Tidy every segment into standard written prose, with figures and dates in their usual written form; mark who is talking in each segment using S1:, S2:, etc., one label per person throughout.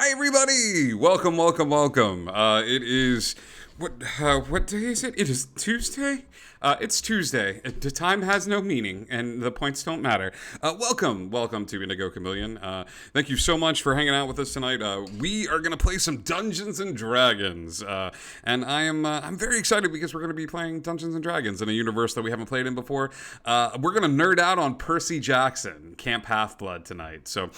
S1: Hi, everybody! Welcome, welcome, welcome. It is what day is it? It is Tuesday. It's Tuesday. The time has no meaning, and the points don't matter. Welcome to Indigo Chameleon. Thank you so much for hanging out with us tonight. We are gonna play some Dungeons and Dragons, and I'm very excited because we're gonna be playing Dungeons and Dragons in a universe that we haven't played in before. We're gonna nerd out on Percy Jackson, Camp Half-Blood tonight. So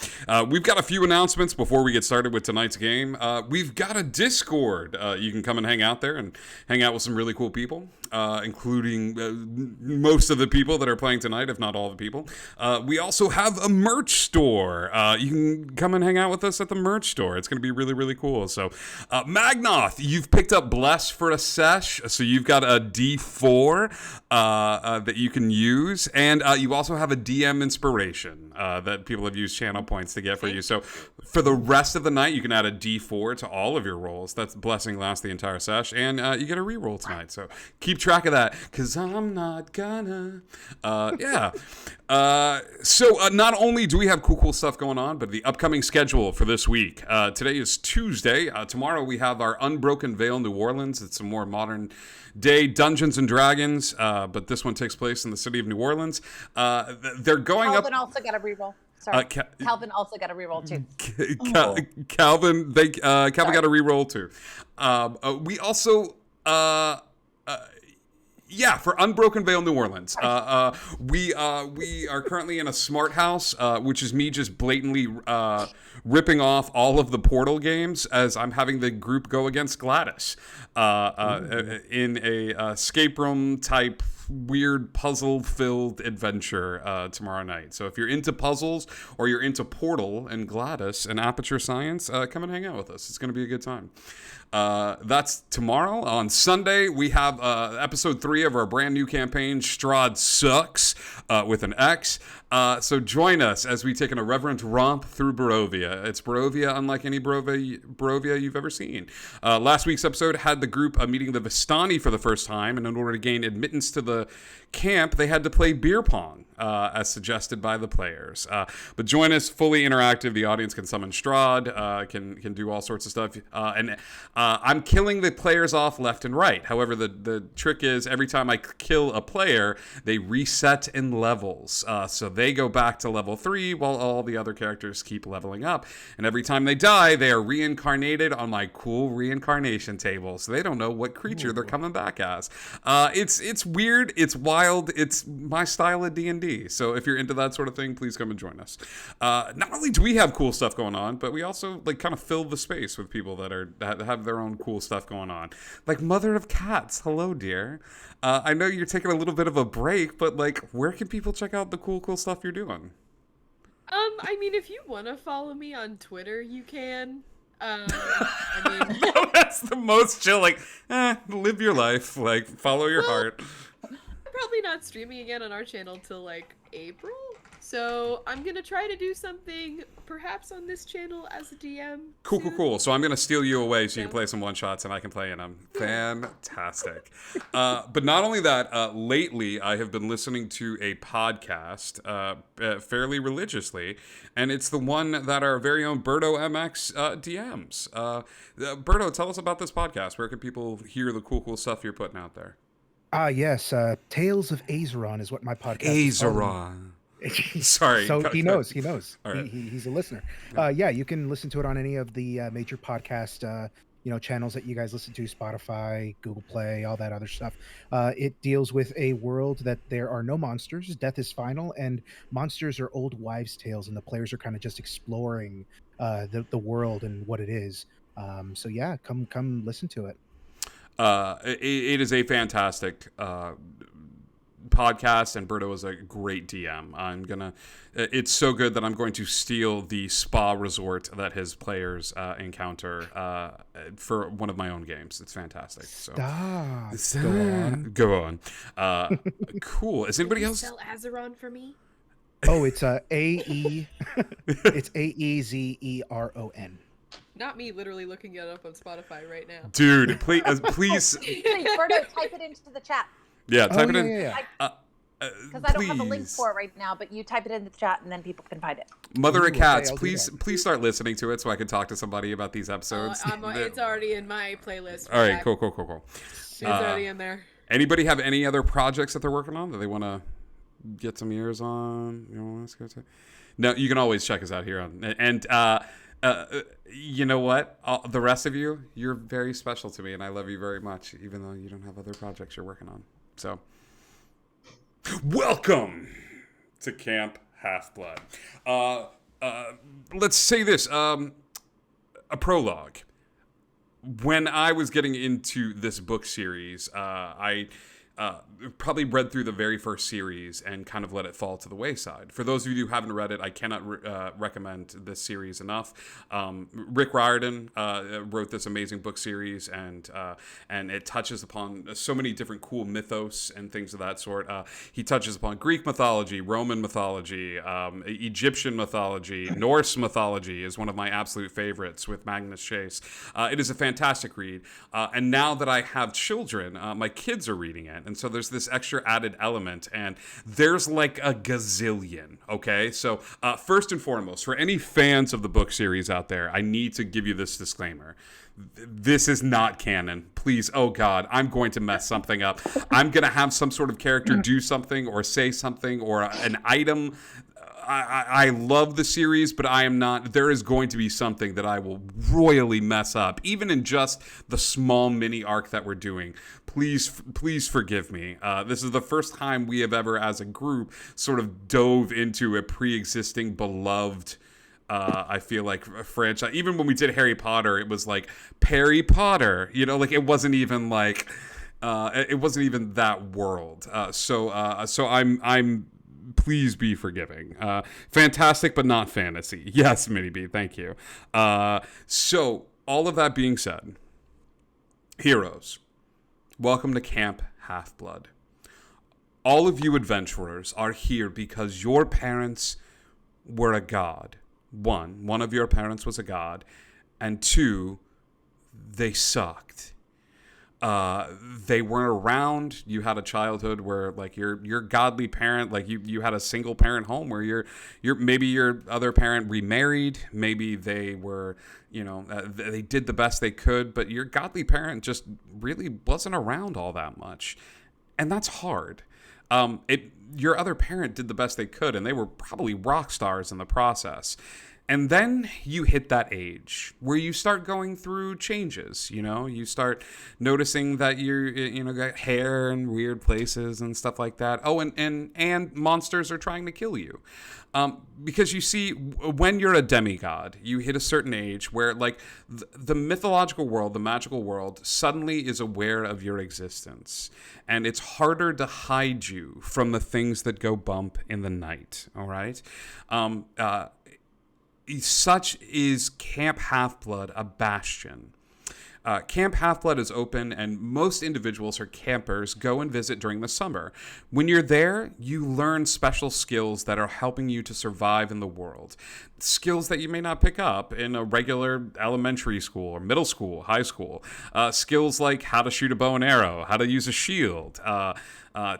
S1: we've got a few announcements before we get started with tonight's game. We've got a Discord. You can come and hang out there and hang out with some really cool people, including most of the people that are playing tonight, if not all the people. We also have a merch store. You can come and hang out with us at the merch store. It's going to be really, really cool. So, Magnoth, you've picked up Bless for a sesh, so you've got a D4 that you can use, and you also have a DM inspiration that people have used channel points to get for you. So, for the rest of the night, you can add a D4 to all of your rolls. That's blessing lasts the entire sesh, and you get a reroll tonight. So, keep track of that, because I'm not gonna. So not only do we have cool stuff going on, but the upcoming schedule for this week. Today is Tuesday. Tomorrow we have our Unbroken Veil New Orleans. It's a more modern day Dungeons and Dragons, but this one takes place in the city of New Orleans. They're going
S2: Calvin
S1: up.
S2: also got a reroll. Sorry, Calvin also got a reroll too.
S1: Calvin got a reroll too. We also. For Unbroken Veil New Orleans. We are currently in a smart house, which is me just blatantly ripping off all of the Portal games as I'm having the group go against Gladys in a escape room type weird puzzle-filled adventure tomorrow night. So if you're into puzzles or you're into Portal and Gladys and Aperture Science, come and hang out with us. It's going to be a good time. That's tomorrow. On Sunday, we have episode 3 of our brand new campaign, Strahd Sucks, with an X. So join us as we take an irreverent romp through Barovia. It's Barovia unlike any Barovia you've ever seen. Last week's episode had the group meeting the Vistani for the first time, and in order to gain admittance to the camp, they had to play beer pong, as suggested by the players. But join us, fully interactive. The audience can summon Strahd, can do all sorts of stuff. And I'm killing the players off left and right. However, the trick is every time I kill a player, they reset in levels. So they go back to level 3 while all the other characters keep leveling up. And every time they die, they are reincarnated on my cool reincarnation table. So they don't know what creature they're coming back as. It's weird. It's wild. It's my style of D&D. So if you're into that sort of thing, please come and join us. Not only do we have cool stuff going on, but we also kind of fill the space with people that have their own cool stuff going on. Like Mother of Cats. Hello, dear. I know you're taking a little bit of a break, but where can people check out the cool stuff you're doing?
S3: I mean, if you want to follow me on Twitter, you can.
S1: That's the most chill. Live your life. Follow your heart.
S3: I'm probably not streaming again on our channel till April, so I'm gonna try to do something perhaps on this channel as a DM.
S1: Cool. So I'm gonna steal you away so you can play some one shots and I can play in them. Fantastic. But not only that, lately I have been listening to a podcast fairly religiously, and it's the one that our very own Berto MX DMs. Berto, tell us about this podcast. Where can people hear the cool stuff you're putting out there?
S4: Yes. Tales of Azeron is what my podcast is called.
S1: Azeron. Sorry.
S4: So he knows.
S1: All right.
S4: He's a listener. You can listen to it on any of the major podcast channels that you guys listen to, Spotify, Google Play, all that other stuff. It deals with a world that there are no monsters, death is final, and monsters are old wives' tales, and the players are kind of just exploring the world and what it is. Come listen to it.
S1: It is a fantastic podcast, and Berto is a great DM. It's so good that I'm going to steal the spa resort that his players encounter for one of my own games. It's fantastic. So Go on. Cool. Is anybody else?
S3: Spell Azeron for me.
S4: Oh, it's it's Aezeron.
S3: Not me literally looking it up on Spotify right now.
S1: Dude, please.
S2: Berto, type it into the chat.
S1: Yeah, type it in.
S4: Yeah.
S2: Because I don't have a link for it right now, but you type it in the chat and then people can find it.
S1: Mother of Cats,
S4: okay,
S1: please start listening to it so I can talk to somebody about these episodes.
S3: It's already in my playlist.
S1: All right, cool.
S3: It's already in there.
S1: Anybody have any other projects that they're working on that they want to get some ears on? You know, let's go to. No, you can always check us out here on. And you know what? The rest of you, you're very special to me, and I love you very much, even though you don't have other projects you're working on. So, welcome to Camp Half-Blood. Let's say this: a prologue. When I was getting into this book series, I probably read through the very first series and kind of let it fall to the wayside. For those of you who haven't read it, I cannot recommend this series enough. Rick Riordan wrote this amazing book series, and it touches upon so many different cool mythos and things of that sort. He touches upon Greek mythology, Roman mythology, Egyptian mythology, Norse mythology is one of my absolute favorites with Magnus Chase. It is a fantastic read, and now that I have children, my kids are reading it. And so there's this extra added element, and there's like a gazillion, okay? So first and foremost, for any fans of the book series out there, I need to give you this disclaimer. This is not canon. Please, oh God, I'm going to mess something up. I'm going to have some sort of character do something or say something or an item. I love the series, but I am not. There is going to be something that I will royally mess up, even in just the small mini arc that we're doing. Please forgive me. This is the first time we have ever, as a group, sort of dove into a pre-existing beloved. I feel like a franchise. Even when we did Harry Potter, it was like Perry Potter. You know, like it wasn't even like it wasn't even that world. So I'm. Please be forgiving. Fantastic, but not fantasy. Yes, Mini B, thank you. So, all of that being said, heroes, welcome to Camp Half-Blood. All of you adventurers are here because your parents were a god. One of your parents was a god, and two, they sucked. They weren't around. You had a childhood where like your godly parent, like you had a single parent home where your maybe your other parent remarried, maybe they were, they did the best they could, but your godly parent just really wasn't around all that much. And that's hard. Your other parent did the best they could, and they were probably rock stars in the process. And then you hit that age where you start going through changes, you start noticing that you're, got hair in weird places and stuff like that. Oh, and monsters are trying to kill you. Because you see, when you're a demigod, you hit a certain age where like the mythological world, the magical world suddenly is aware of your existence. And it's harder to hide you from the things that go bump in the night. All right. Such is Camp Half-Blood a bastion. Camp Half-Blood is open, and most individuals or campers go and visit during the summer. When you're there, you learn special skills that are helping you to survive in the world. Skills that you may not pick up in a regular elementary school or middle school, high school. Skills like how to shoot a bow and arrow, how to use a shield,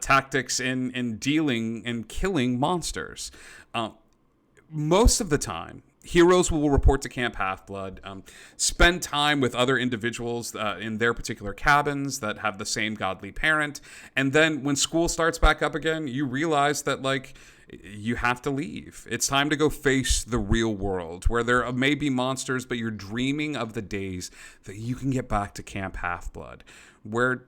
S1: tactics in dealing and killing monsters. Most of the time, heroes will report to Camp Half-Blood, spend time with other individuals in their particular cabins that have the same godly parent, and then when school starts back up again, you realize that, like, you have to leave. It's time to go face the real world, where there may be monsters, but you're dreaming of the days that you can get back to Camp Half-Blood, where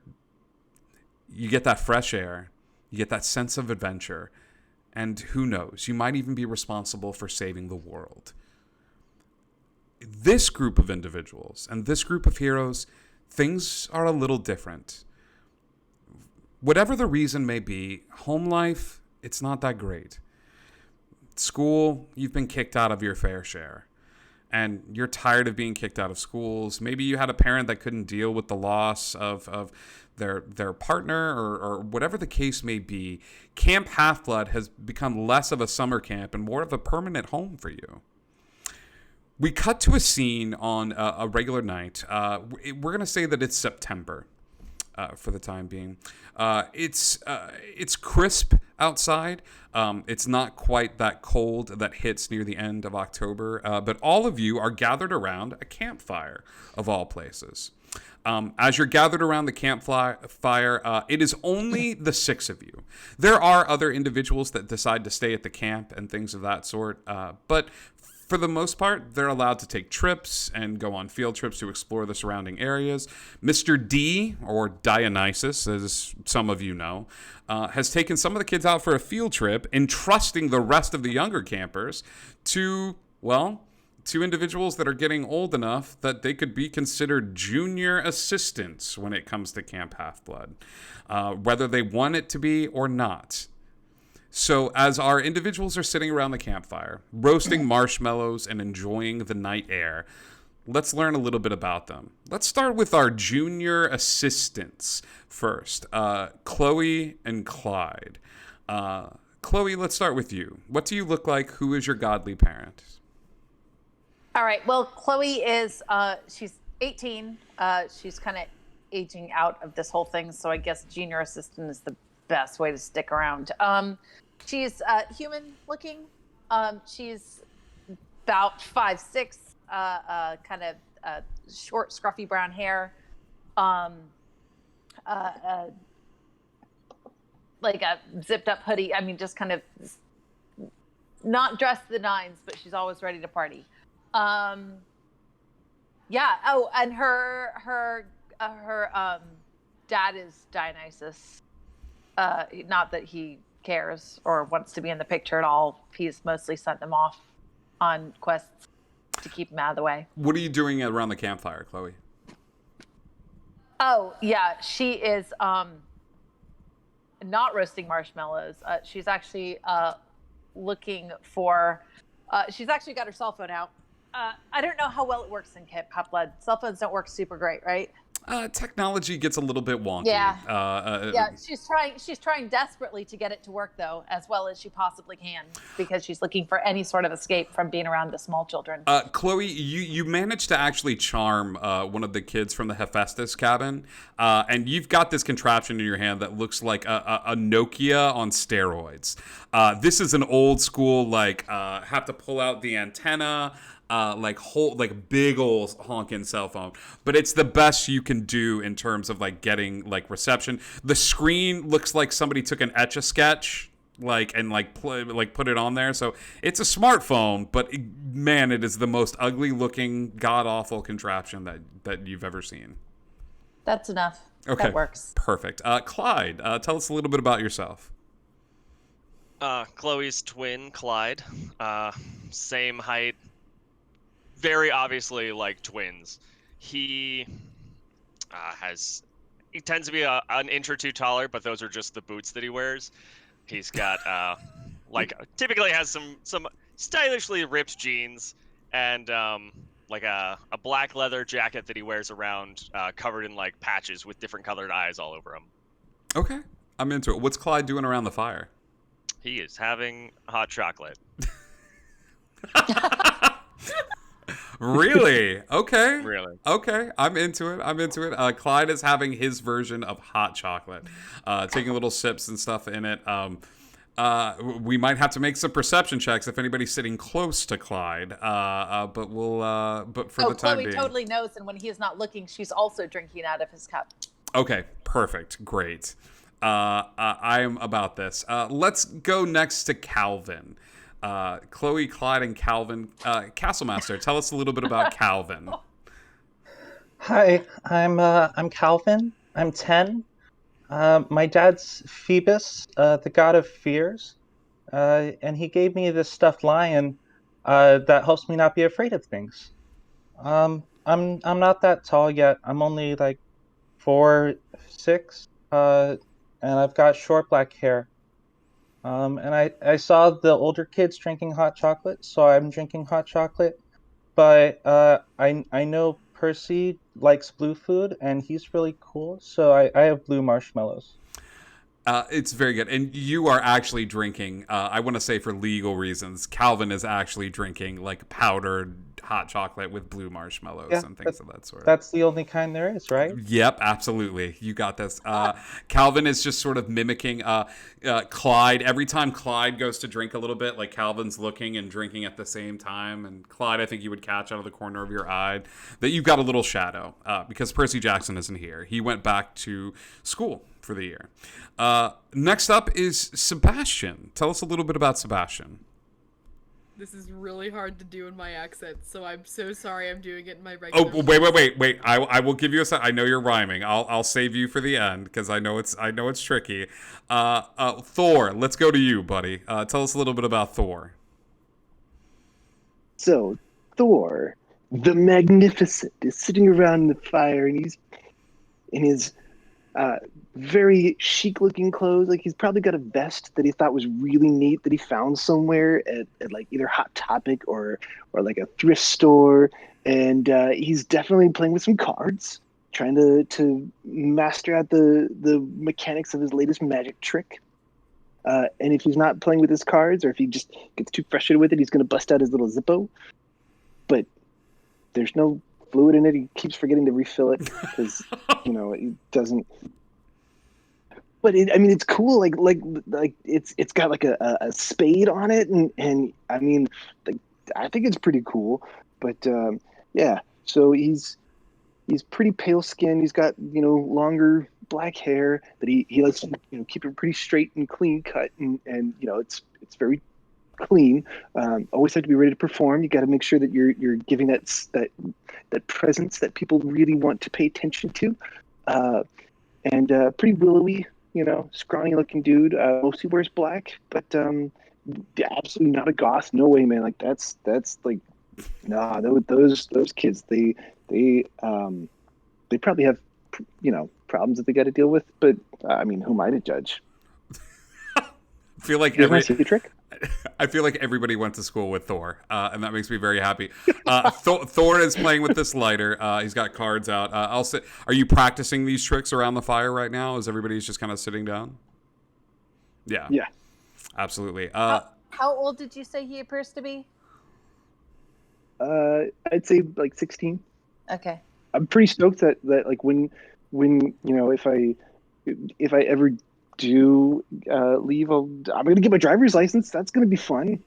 S1: you get that fresh air, you get that sense of adventure, and who knows, you might even be responsible for saving the world. This group of individuals and this group of heroes, things are a little different. Whatever the reason may be, home life, it's not that great. School, you've been kicked out of your fair share. And you're tired of being kicked out of schools. Maybe you had a parent that couldn't deal with the loss of their partner or whatever the case may be. Camp Half-Blood has become less of a summer camp and more of a permanent home for you. We cut to a scene on a regular night. We're going to say that it's September for the time being. It's crisp outside. It's not quite that cold that hits near the end of October, but all of you are gathered around a campfire, of all places. As you're gathered around the campfire, it is only the six of you. There are other individuals that decide to stay at the camp and things of that sort, but for the most part, they're allowed to take trips and go on field trips to explore the surrounding areas. Mr. D, or Dionysus, as some of you know, has taken some of the kids out for a field trip, entrusting the rest of the younger campers to, well, two individuals that are getting old enough that they could be considered junior assistants when it comes to Camp Half-Blood, whether they want it to be or not. So as our individuals are sitting around the campfire, roasting marshmallows and enjoying the night air, let's learn a little bit about them. Let's start with our junior assistants first, Chloe and Clyde. Chloe, let's start with you. What do you look like? Who is your godly parent?
S2: All right. Well, Chloe is, she's 18. She's kind of aging out of this whole thing. So I guess junior assistant is the best way to stick around. She's human looking. She's about 5'6", kind of short, scruffy brown hair. Like a zipped up hoodie. I mean, just kind of not dressed to the nines, but she's always ready to party. Yeah. Oh, and her dad is Dionysus. Not that he cares or wants to be in the picture at all. He's mostly sent them off on quests to keep them out of the way.
S1: What are you doing around the campfire, Chloe?
S2: Oh, yeah. She is not roasting marshmallows. She's actually looking for... she's actually got her cell phone out. I don't know how well it works in Camp Half-Blood. Cell phones don't work super great, right?
S1: Technology gets a little bit wonky.
S2: Yeah. Yeah, she's trying desperately to get it to work, though, as well as she possibly can, because she's looking for any sort of escape from being around the small children.
S1: Chloe, you managed to actually charm one of the kids from the Hephaestus cabin, and you've got this contraption in your hand that looks like a Nokia on steroids. This is an old school, like, have to pull out the antenna, like big old honking cell phone, but it's the best you can do in terms of like getting like reception. The screen looks like somebody took an Etch-a-Sketch and put it on there. So it's a smartphone, but man, it is the most ugly looking, god awful contraption that you've ever seen.
S2: That's enough.
S1: Okay,
S2: that works.
S1: Perfect. Clyde, tell us a little bit about yourself.
S5: Chloe's twin, Clyde, same height. Very obviously like twins. He tends to be an inch or two taller, but those are just the boots that he wears. He's got typically has some stylishly ripped jeans and like a black leather jacket that he wears around, covered in like patches with different colored eyes all over him.
S1: Okay, I'm into it. What's Clyde doing around the fire?
S5: He is having hot chocolate.
S1: Really? Okay.
S5: Really?
S1: Okay. I'm into it. Clyde is having his version of hot chocolate, taking little sips and stuff in it. We might have to make some perception checks if anybody's sitting close to Clyde. But for the time
S2: Chloe
S1: being,
S2: totally knows, and when he is not looking, she's also drinking out of his cup.
S1: Okay. Perfect. Great. I am about this. Let's go next to Calvin. Chloe, Clyde, and Calvin. Castlemaster, tell us a little bit about Calvin.
S6: Hi, I'm Calvin. I'm 10. My dad's Phoebus, the god of fears, and he gave me this stuffed lion that helps me not be afraid of things. I'm not that tall yet. I'm only like 4'6", and I've got short black hair. And I saw the older kids drinking hot chocolate, so I'm drinking hot chocolate. But I know Percy likes blue food, and he's really cool, so I have blue marshmallows.
S1: It's very good. And you are actually drinking, I want to say for legal reasons, Calvin is actually drinking like powdered hot chocolate with blue marshmallows
S6: Yeah,
S1: and things of that sort.
S6: that's the only kind there is, right?
S1: Yep, absolutely. You got this. Calvin is just sort of mimicking Clyde. Every time Clyde goes to drink a little bit, like Calvin's looking and drinking at the same time. And Clyde, I think you would catch out of the corner of your eye that you've got a little shadow because Percy Jackson isn't here. He went back to school for the year. Next up is Sebastian. Tell us a little bit about Sebastian.
S3: This is really hard to do in my accent, so I'm so sorry I'm doing it in my regular
S1: Oh, wait. I will give you a second. I know you're rhyming. I'll save you for the end because I know it's tricky. Thor, let's go to you, buddy. Tell us a little bit about Thor.
S7: So, Thor, the Magnificent, is sitting around the fire, and he's in his very chic-looking clothes. Like, he's probably got a vest that he thought was really neat that he found somewhere at like either Hot Topic or like a thrift store, and he's definitely playing with some cards, trying to master out the mechanics of his latest magic trick. And if he's not playing with his cards, or if he just gets too frustrated with it, he's going to bust out his little Zippo. But there's no fluid in it. He keeps forgetting to refill it because, it doesn't. But it's cool. Like it's got like a spade on it, and I mean, like, I think it's pretty cool. But yeah, so he's pretty pale skinned. He's got longer black hair that he likes to keep it pretty straight and clean cut, and it's very clean. Always have to be ready to perform. You got to make sure that you're giving that presence that people really want to pay attention to. And pretty willowy, scrawny looking dude. Mostly wears black, but absolutely not a goth. No way, man. Like that's like, nah. Those kids, they probably have problems that they got to deal with. But I mean, who am I to judge?
S1: I feel like
S7: you want to see the trick?
S1: I feel like everybody went to school with Thor, and that makes me very happy. Thor is playing with this lighter. He's got cards out. I'll sit. Are you practicing these tricks around the fire right now? Is everybody's just kind of sitting down? Yeah.
S7: Yeah.
S1: Absolutely.
S2: How old did you say he appears to be?
S7: I'd say like 16.
S2: Okay.
S7: I'm pretty stoked that like when if I ever do leave, I'm gonna get my driver's license. That's gonna be fun.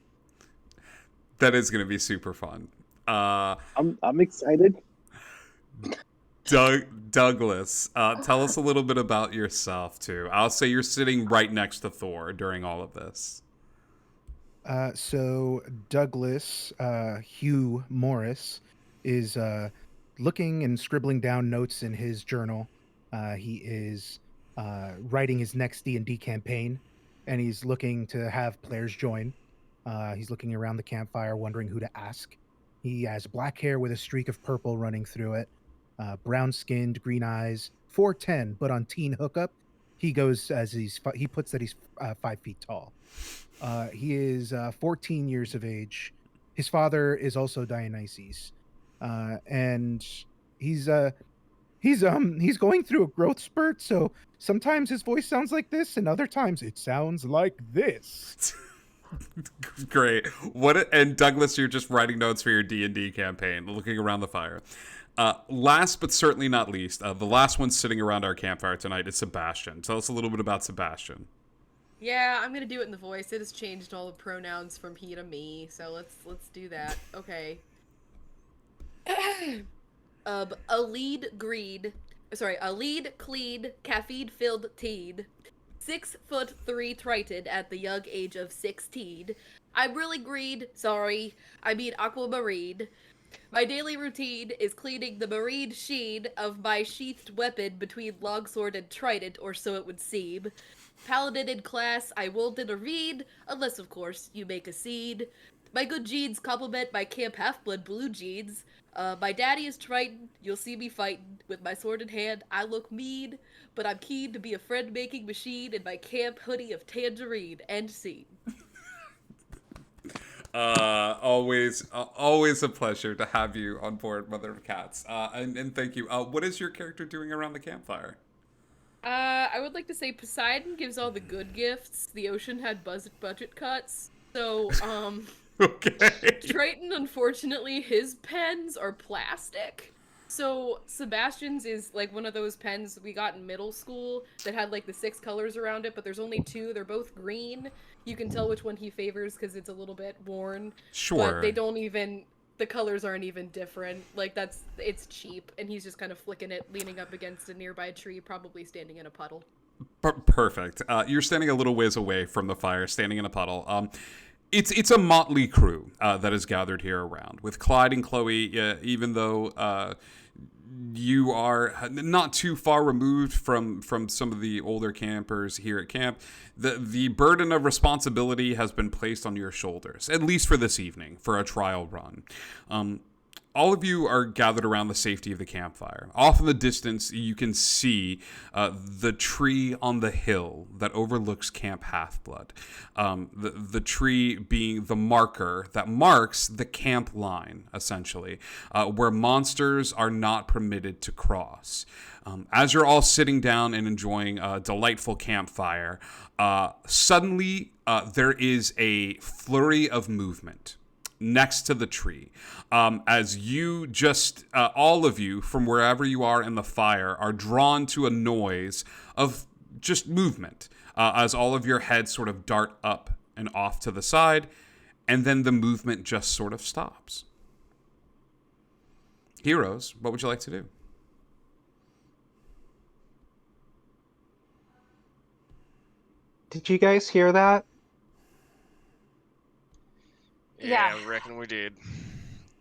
S1: That is gonna be super fun.
S7: I'm excited.
S1: Douglas, tell us a little bit about yourself too. I'll say you're sitting right next to Thor during all of this.
S4: So Douglas Hugh Morris is looking and scribbling down notes in his journal. He is writing his next D&D campaign, and he's looking to have players join. He's looking around the campfire, wondering who to ask. He has black hair with a streak of purple running through it, brown-skinned, green eyes, 4'10", but on teen hookup, he puts that he's 5 feet tall. He is 14 years of age. His father is also Dionysus, and he's going through a growth spurt, so sometimes his voice sounds like this, and other times it sounds like this.
S1: Great. And Douglas, you're just writing notes for your D&D campaign, looking around the fire. Last but certainly not least, the last one sitting around our campfire tonight is Sebastian. Tell us a little bit about Sebastian.
S3: Yeah, I'm gonna do it in the voice. It has changed all the pronouns from he to me, so let's do that. Okay. A lead cleed, caffeine-filled teen, 6'3" Triton at the young age of 16. I'm really green, sorry, I mean aquamarine. My daily routine is cleaning the marine sheen of my sheathed weapon between longsword and trident, or so it would seem. Paladin in class, I won't intervene, unless of course you make a scene. My good genes complement my camp half-blood blue jeans. My daddy is Triton, you'll see me fighting. With my sword in hand, I look mean, but I'm keen to be a friend-making machine in my camp hoodie of tangerine. End scene.
S1: Always a pleasure to have you on board, Mother of Cats. And thank you. What is your character doing around the campfire?
S3: I would like to say Poseidon gives all the good gifts. The ocean had budget cuts. So,
S1: Okay.
S3: Triton, unfortunately, his pens are plastic. So Sebastian's is like one of those pens we got in middle school that had like the 6 colors around it, but there's only 2. They're both green. You can tell which one he favors because it's a little bit worn. But they
S1: Sure.
S3: don't even, the colors aren't even different. Like it's cheap, and he's just kind of flicking it, leaning up against a nearby tree, probably standing in a puddle.
S1: Perfect. You're standing a little ways away from the fire, standing in a puddle. It's a motley crew that is gathered here around with Clyde and Chloe. Even though you are not too far removed from some of the older campers here at camp, the burden of responsibility has been placed on your shoulders, at least for this evening, for a trial run. All of you are gathered around the safety of the campfire. Off in the distance, you can see the tree on the hill that overlooks Camp Half-Blood. The tree being the marker that marks the camp line, essentially, where monsters are not permitted to cross. As you're all sitting down and enjoying a delightful campfire, suddenly there is a flurry of movement next to the tree. As you just, all of you from wherever you are in the fire are drawn to a noise of just movement, as all of your heads sort of dart up and off to the side, and then the movement just sort of stops. Heroes, what would you like to do?
S6: Did you guys hear that?
S2: Yeah.
S5: I reckon we did.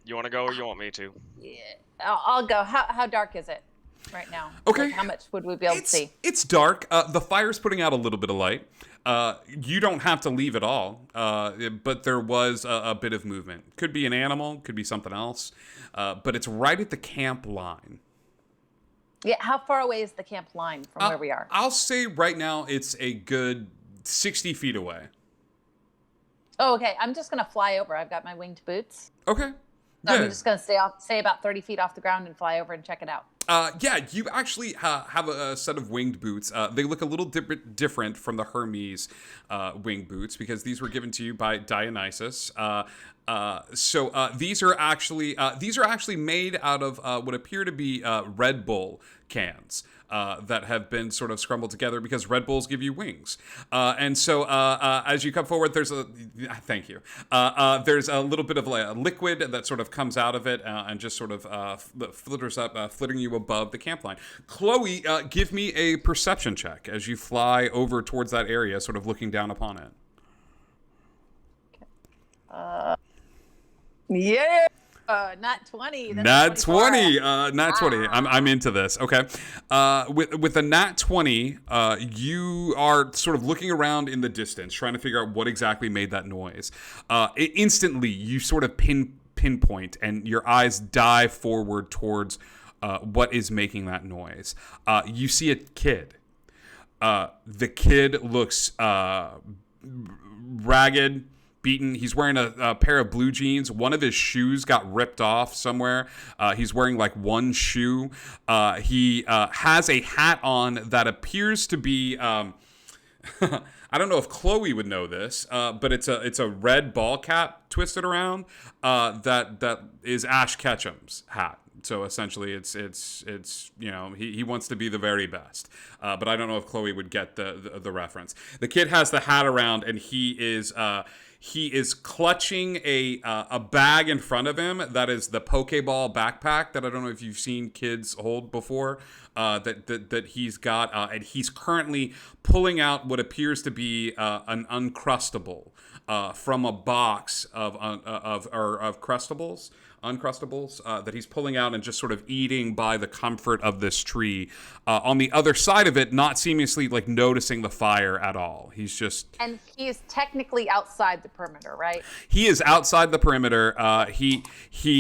S5: You want to go or you want me to?
S2: Yeah, I'll go. How dark is it right now?
S1: Okay.
S2: Like, how much would we be able to see?
S1: It's dark. The fire's putting out a little bit of light. You don't have to leave at all, but there was a bit of movement. Could be an animal, could be something else, but it's right at the camp line.
S2: Yeah, how far away is the camp line from where we are?
S1: I'll say right now it's a good 60 feet away.
S2: Oh, okay. I'm just gonna fly over. I've got my winged boots.
S1: Okay.
S2: So
S1: Good.
S2: I'm just gonna stay about 30 feet off the ground and fly over and check it out.
S1: Yeah, you actually have a set of winged boots. They look a little different from the Hermes winged boots because these were given to you by Dionysus. So these are actually made out of what appear to be Red Bull cans. That have been sort of scrambled together because Red Bulls give you wings. And so as you come forward, there's thank you. There's a little bit of like a liquid that sort of comes out of it and just sort of flitters up, flitting you above the camp line. Chloe, give me a perception check as you fly over towards that area, sort of looking down upon it.
S2: Yeah. Not 20.
S1: Nat 20. Nat 20. I'm into this. Okay. With the nat 20, you are sort of looking around in the distance, trying to figure out what exactly made that noise. Instantly, you sort of pinpoint, and your eyes dive forward towards what is making that noise. You see a kid. The kid looks ragged, beaten. He's wearing a pair of blue jeans. One of his shoes got ripped off somewhere. He's wearing like one shoe. He has a hat on that appears to be I don't know if Chloe would know this, but it's a red ball cap twisted around that is Ash Ketchum's hat. So essentially, it's you know, he wants to be the very best, but I don't know if Chloe would get the reference. The kid has the hat around, and he is clutching a bag in front of him that is the Pokeball backpack that I don't know if you've seen kids hold before. That he's got, and he's currently pulling out what appears to be an Uncrustable from a box of Crustables. Uncrustables that he's pulling out and just sort of eating by the comfort of this tree. On the other side of it, not seemingly like noticing the fire at all. He's just...
S2: And he is technically outside the perimeter, right?
S1: He is outside the perimeter. He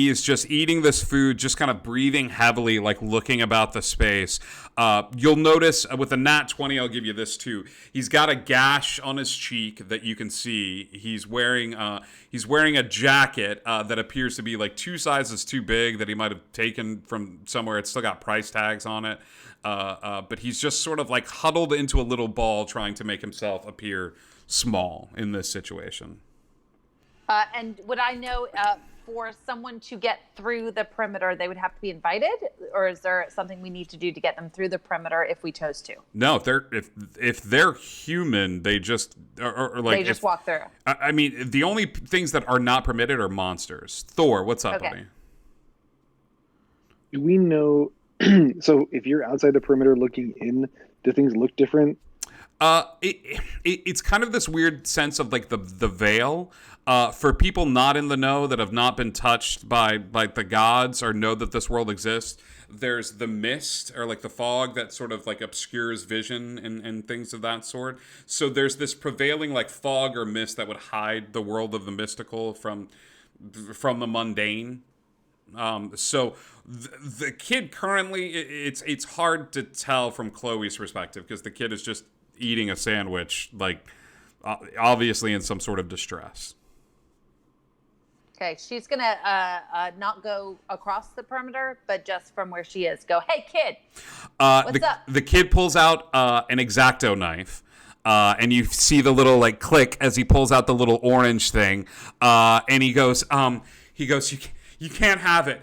S1: is just eating this food, just kind of breathing heavily, like looking about the space. You'll notice with the nat 20, I'll give you this too. He's got a gash on his cheek that you can see. He's wearing a jacket that appears to be like 2 sizes too big that he might have taken from somewhere. It's still got price tags on it. But he's just sort of like huddled into a little ball trying to make himself appear small in this situation.
S2: And would I know for someone to get through the perimeter, they would have to be invited, or is there something we need to do to get them through the perimeter if we chose to?
S1: No, if they're human, they just or like
S2: they just walk through.
S1: I mean, the only things that are not permitted are monsters. Thor, what's up,
S2: Okay.
S1: buddy?
S7: Do we know? So if you're outside the perimeter looking in, do things look different?
S1: It's kind of this weird sense of like the veil. For people not in the know that have not been touched by like the gods or know that this world exists, there's the mist or like the fog that sort of like obscures vision and things of that sort. So there's this prevailing like fog or mist that would hide the world of the mystical from the mundane. So the kid currently, it's hard to tell from Chloe's perspective because the kid is just eating a sandwich, like obviously in some sort of distress.
S2: Okay, she's gonna not go across the perimeter, but just from where she is, go, "Hey, kid, what's up?"
S1: The kid pulls out an X-Acto knife. And you see the little like click as he pulls out the little orange thing, and he goes, you can't have it.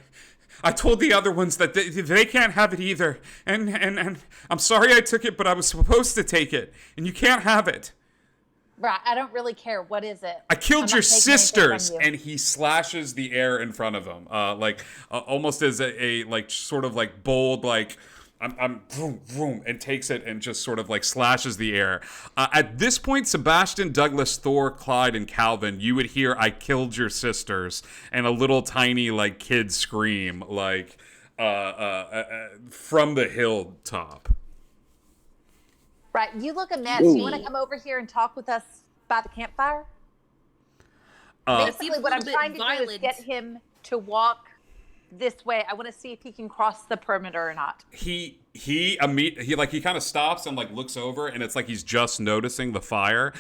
S1: I told the other ones that they can't have it either, and I'm sorry I took it, but I was supposed to take it, and you can't have it.
S2: Right, I don't really care. What is it?
S1: I killed
S2: I'm
S1: your
S2: not taking anything
S1: sisters,
S2: from you.
S1: and he slashes the air in front of him, almost as a like sort of like bold like. I'm vroom, vroom, and takes it and just sort of like slashes the air. At this point, Sebastian, Douglas, Thor, Clyde, and Calvin, you would hear "I killed your sisters" and a little tiny like kid scream like from the hilltop.
S2: Right, you look a mess.
S7: Ooh.
S2: You want to come over here and talk with us by the campfire? Basically,
S3: seems a
S2: what I'm
S3: little
S2: trying
S3: bit
S2: to do is
S3: violent.
S2: get him to walk this way. I want to see if he can cross the perimeter or not.
S1: He kind of stops and like looks over, and it's like he's just noticing the fire.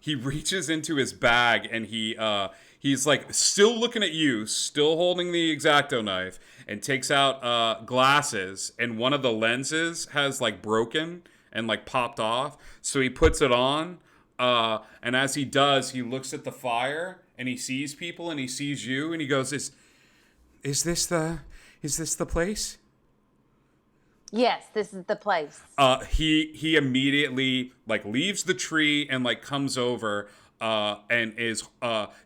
S1: He reaches into his bag and he's like still looking at you, still holding the X-Acto knife, and takes out glasses, and one of the lenses has like broken and like popped off. So he puts it on, and as he does, he looks at the fire and he sees people and he sees you, and he goes, Is this the place?
S2: Yes, this is the place.
S1: He immediately like leaves the tree and like comes over and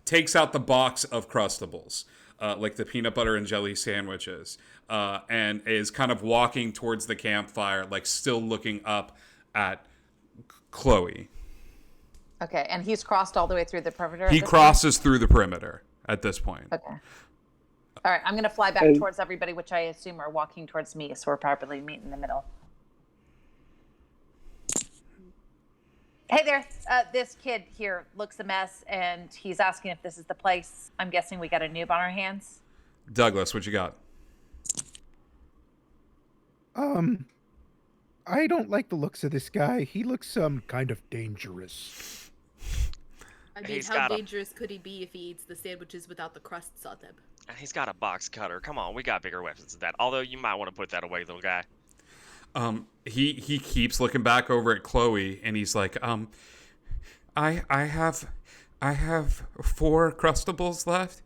S1: takes out the box of Crustables, like the peanut butter and jelly sandwiches, and is kind of walking towards the campfire, like still looking up at Chloe.
S2: Okay, and he's crossed all the way through the perimeter.
S1: He
S2: at this
S1: crosses through the perimeter at this point.
S2: point? Okay. All right, I'm going to fly back towards everybody, which I assume are walking towards me, so we're probably meet in the middle. Hey there, this kid here looks a mess, and he's asking if this is the place. I'm guessing we got a noob on our hands.
S1: Douglas, what you got?
S4: I don't like the looks of this guy. He looks kind of dangerous.
S3: I mean,
S5: He's
S3: how
S5: got a-
S3: dangerous could he be if he eats the sandwiches without the crusts on them?
S5: And he's got a box cutter. Come on, we got bigger weapons than that. Although you might want to put that away, little guy.
S1: He keeps looking back over at Chloe, and he's like, I have 4 Crustables left.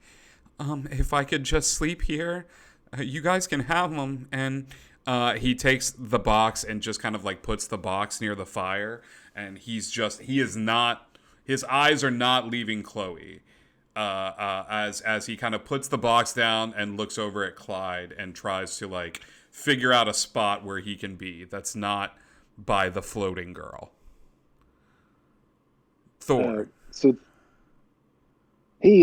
S1: If I could just sleep here, you guys can have them. And he takes the box and just kind of like puts the box near the fire, and his eyes are not leaving Chloe. As he kind of puts the box down and looks over at Clyde and tries to like figure out a spot where he can be that's not by the floating girl. Thor.
S7: Hey,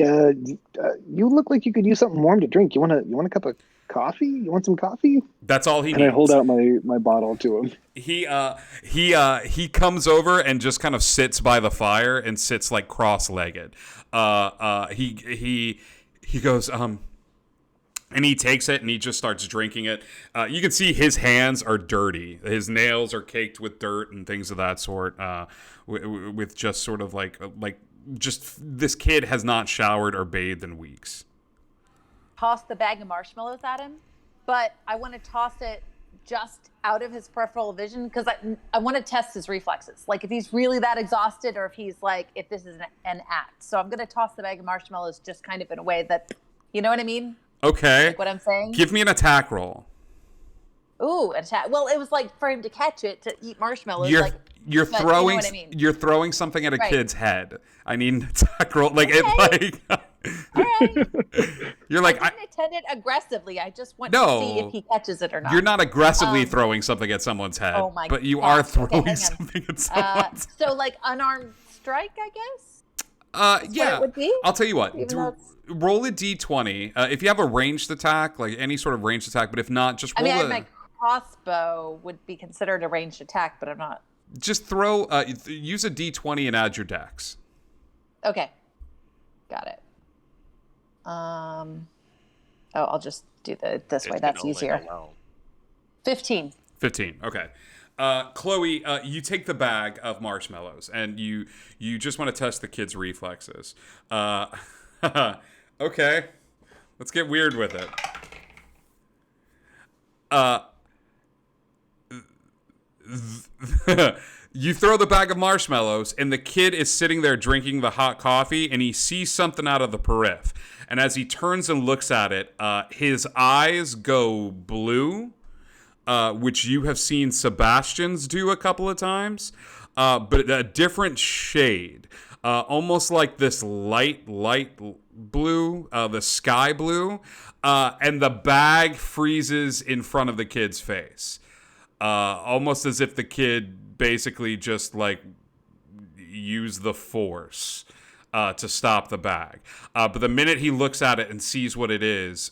S7: you look like you could use something warm to drink. You want a cup of coffee? You want some coffee?
S1: That's all he
S7: And
S1: needs.
S7: I hold out my bottle to him.
S1: He comes over and just kind of sits by the fire and sits like cross-legged. He goes and he takes it and he just starts drinking it. You can see his hands are dirty. His nails are caked with dirt and things of that sort. With just sort of like just this kid has not showered or bathed in weeks.
S2: Toss the bag of marshmallows at him, but I want to toss it just out of his peripheral vision because I want to test his reflexes. Like if he's really that exhausted or if he's like, if this is an act. So I'm going to toss the bag of marshmallows just kind of in a way that, you know what I mean?
S1: Okay.
S2: Like what I'm saying?
S1: Give me an attack roll.
S2: Ooh, an attack. Well, it was like for him to catch it, to eat marshmallows.
S1: You're
S2: like,
S1: you're
S2: but
S1: throwing
S2: you know what I mean?
S1: you're throwing something at a
S2: Right.
S1: kid's head. I need an attack roll. Like it like
S2: All right.
S1: you're like
S2: I didn't intend it aggressively. I just want
S1: No.
S2: to see if he catches it or not.
S1: you're not aggressively throwing something at someone's head,
S2: Oh my
S1: but you
S2: gosh.
S1: are
S2: Okay,
S1: throwing
S2: hang on.
S1: something at someone's.
S2: So like unarmed strike, I guess?
S1: Yeah.
S2: it would be?
S1: I'll tell you what.
S2: Even though it's-
S1: Roll a d20. If you have a ranged attack, like any sort of ranged attack, but if not, just
S2: I
S1: roll
S2: mean, my crossbow would be considered a ranged attack, but I'm not.
S1: just throw. Use a d20 and add your dex.
S2: Okay. Got it. I'll just do this way.
S5: It
S2: That's
S5: can only
S2: easier.
S5: allow-
S2: 15.
S1: 15. Okay. Chloe, you take the bag of marshmallows and you just want to test the kid's reflexes. Okay. Let's get weird with it. You throw the bag of marshmallows, and the kid is sitting there drinking the hot coffee, and he sees something out of the periph. And as he turns and looks at it, his eyes go blue, which you have seen Sebastian's do a couple of times, but a different shade. Almost like this light blue, the sky blue, and the bag freezes in front of the kid's face. Almost as if the kid basically just like used the force to stop the bag. But the minute he looks at it and sees what it is,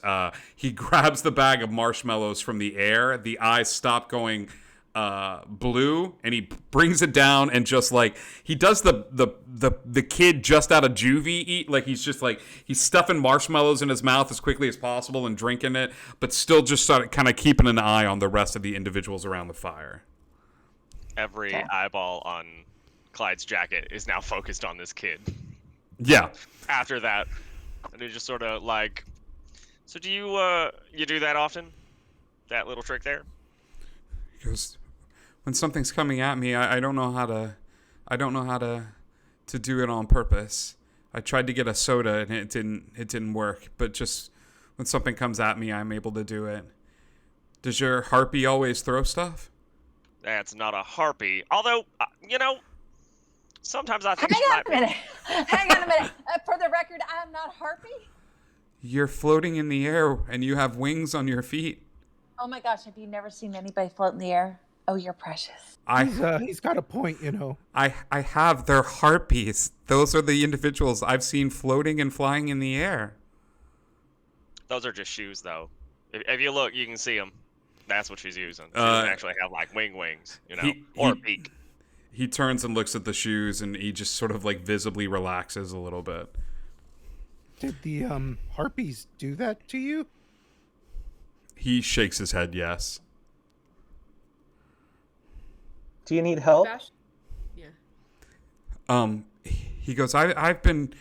S1: he grabs the bag of marshmallows from the air. The eyes stop going blue, and he brings it down and just like he does the kid just out of juvie eat, like he's just like he's stuffing marshmallows in his mouth as quickly as possible and drinking it, but still just sort of kind of keeping an eye on the rest of the individuals around the fire.
S5: Every eyeball on Clyde's jacket is now focused on this kid.
S1: Yeah.
S5: After that, and he just sort of like, so do you do that often? That little trick there?
S1: He goes, when something's coming at me, I don't know how to do it on purpose. I tried to get a soda and it didn't work, but just when something comes at me, I'm able to do it. Does your harpy always throw stuff?
S5: That's not a harpy. Although, sometimes I think
S2: Hang
S5: she
S2: on
S5: might
S2: a
S5: be.
S2: minute. Hang on a minute. For the record, I'm not Harpy.
S1: You're floating in the air and you have wings on your feet.
S2: Oh my gosh, have you never seen anybody float in the air? Oh, you're precious.
S4: He's got a point, you know.
S1: I have. They're harpies. Those are the individuals I've seen floating and flying in the air.
S5: Those are just shoes, though. If you look, you can see them. That's what she's using. She doesn't actually have like wings, or a beak.
S1: He turns and looks at the shoes, and he just sort of like visibly relaxes a little bit.
S4: Did the harpies do that to you?
S1: He shakes his head, yes.
S6: Do you need help?
S3: Yeah.
S1: He goes, I've been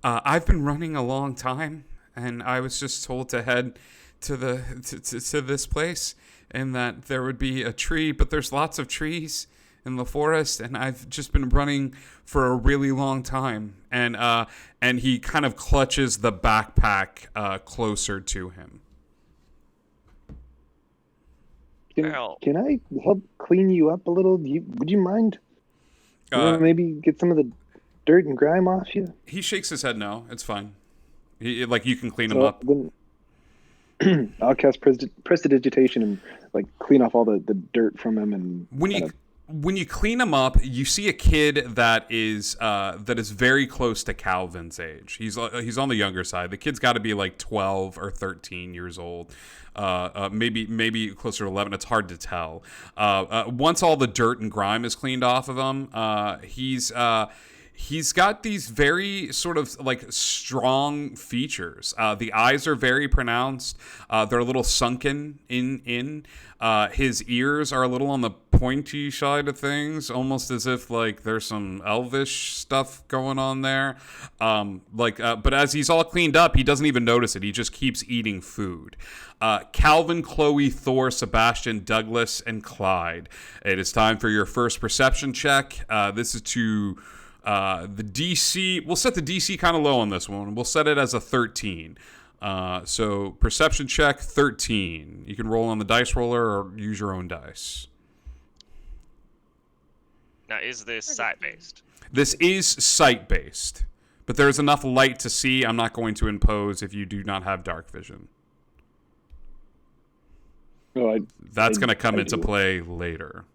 S1: running a long time, and I was just told to head to this place, and that there would be a tree, but there's lots of trees in the forest, and I've just been running for a really long time. And he kind of clutches the backpack closer to him.
S7: Can I help clean you up a little? Would you mind? Maybe get some of the dirt and grime off you?
S1: He shakes his head, no, it's fine. You can clean him up.
S7: Then I'll cast prestidigitation and like clean off all the dirt from him. And
S1: when you clean him up, you see a kid that is very close to Calvin's age. He's on the younger side. The kid's got to be like 12 or 13 years old. Maybe closer to 11. It's hard to tell. Once all the dirt and grime is cleaned off of him, He's got these very sort of like strong features. The eyes are very pronounced. They're a little sunken in. His ears are a little on the pointy side of things, almost as if like there's some elvish stuff going on there. But as he's all cleaned up, he doesn't even notice it. He just keeps eating food. Calvin, Chloe, Thor, Sebastian, Douglas, and Clyde. It is time for your first perception check. This is to the DC. We'll set the DC kind of low on this one. We'll set it as a 13. So perception check 13. You can roll on the dice roller or use your own dice.
S5: Now, is this sight-based?
S1: This is sight-based, but there is enough light to see. I'm not going to impose if you do not have dark vision.
S7: Oh,
S1: That's going to come
S7: I
S1: into
S7: do.
S1: play later.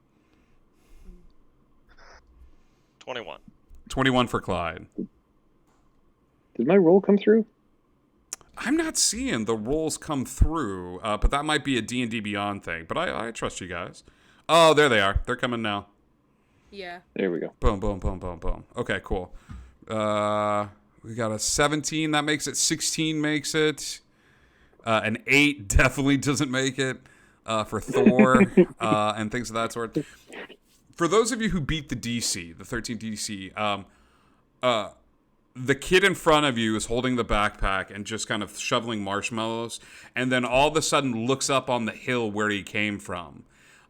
S5: 21.
S1: 21 for Clyde.
S7: Did my roll come through?
S1: I'm not seeing the rolls come through, but that might be a D&D Beyond thing. But I trust you guys. Oh, there they are. They're coming now.
S3: Yeah.
S7: There we go.
S1: Boom, boom, boom, boom, boom. Okay, cool. We got a 17. That makes it. 16 makes it. An 8 definitely doesn't make it for Thor and things of that sort. For those of you who beat the DC, the 13th DC, the kid in front of you is holding the backpack and just kind of shoveling marshmallows, and then all of a sudden looks up on the hill where he came from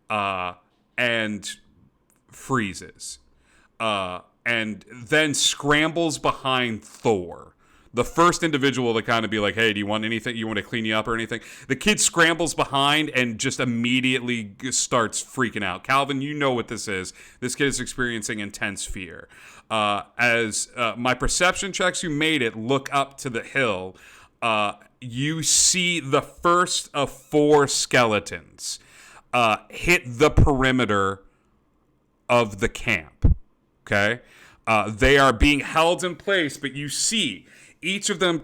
S1: and freezes. And then scrambles behind Thor. The first individual to kind of be like, hey, do you want anything? You want to clean you up or anything? The kid scrambles behind and just immediately starts freaking out. Calvin, you know what this is. This kid is experiencing intense fear. As my perception checks, you made it, look up to the hill. You see the first of 4 skeletons hit the perimeter of the camp. Okay? They are being held in place, but you see each of them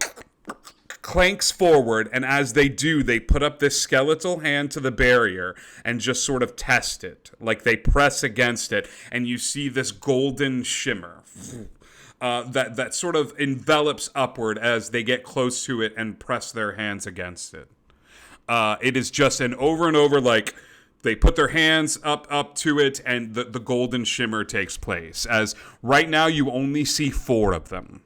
S1: clanks forward, and as they do, they put up this skeletal hand to the barrier and just sort of test it. Like they press against it, and you see this golden shimmer that sort of envelops upward as they get close to it and press their hands against it. It is just an over and over, like they put their hands up to it, and the golden shimmer takes place. As right now, you only see 4 of them.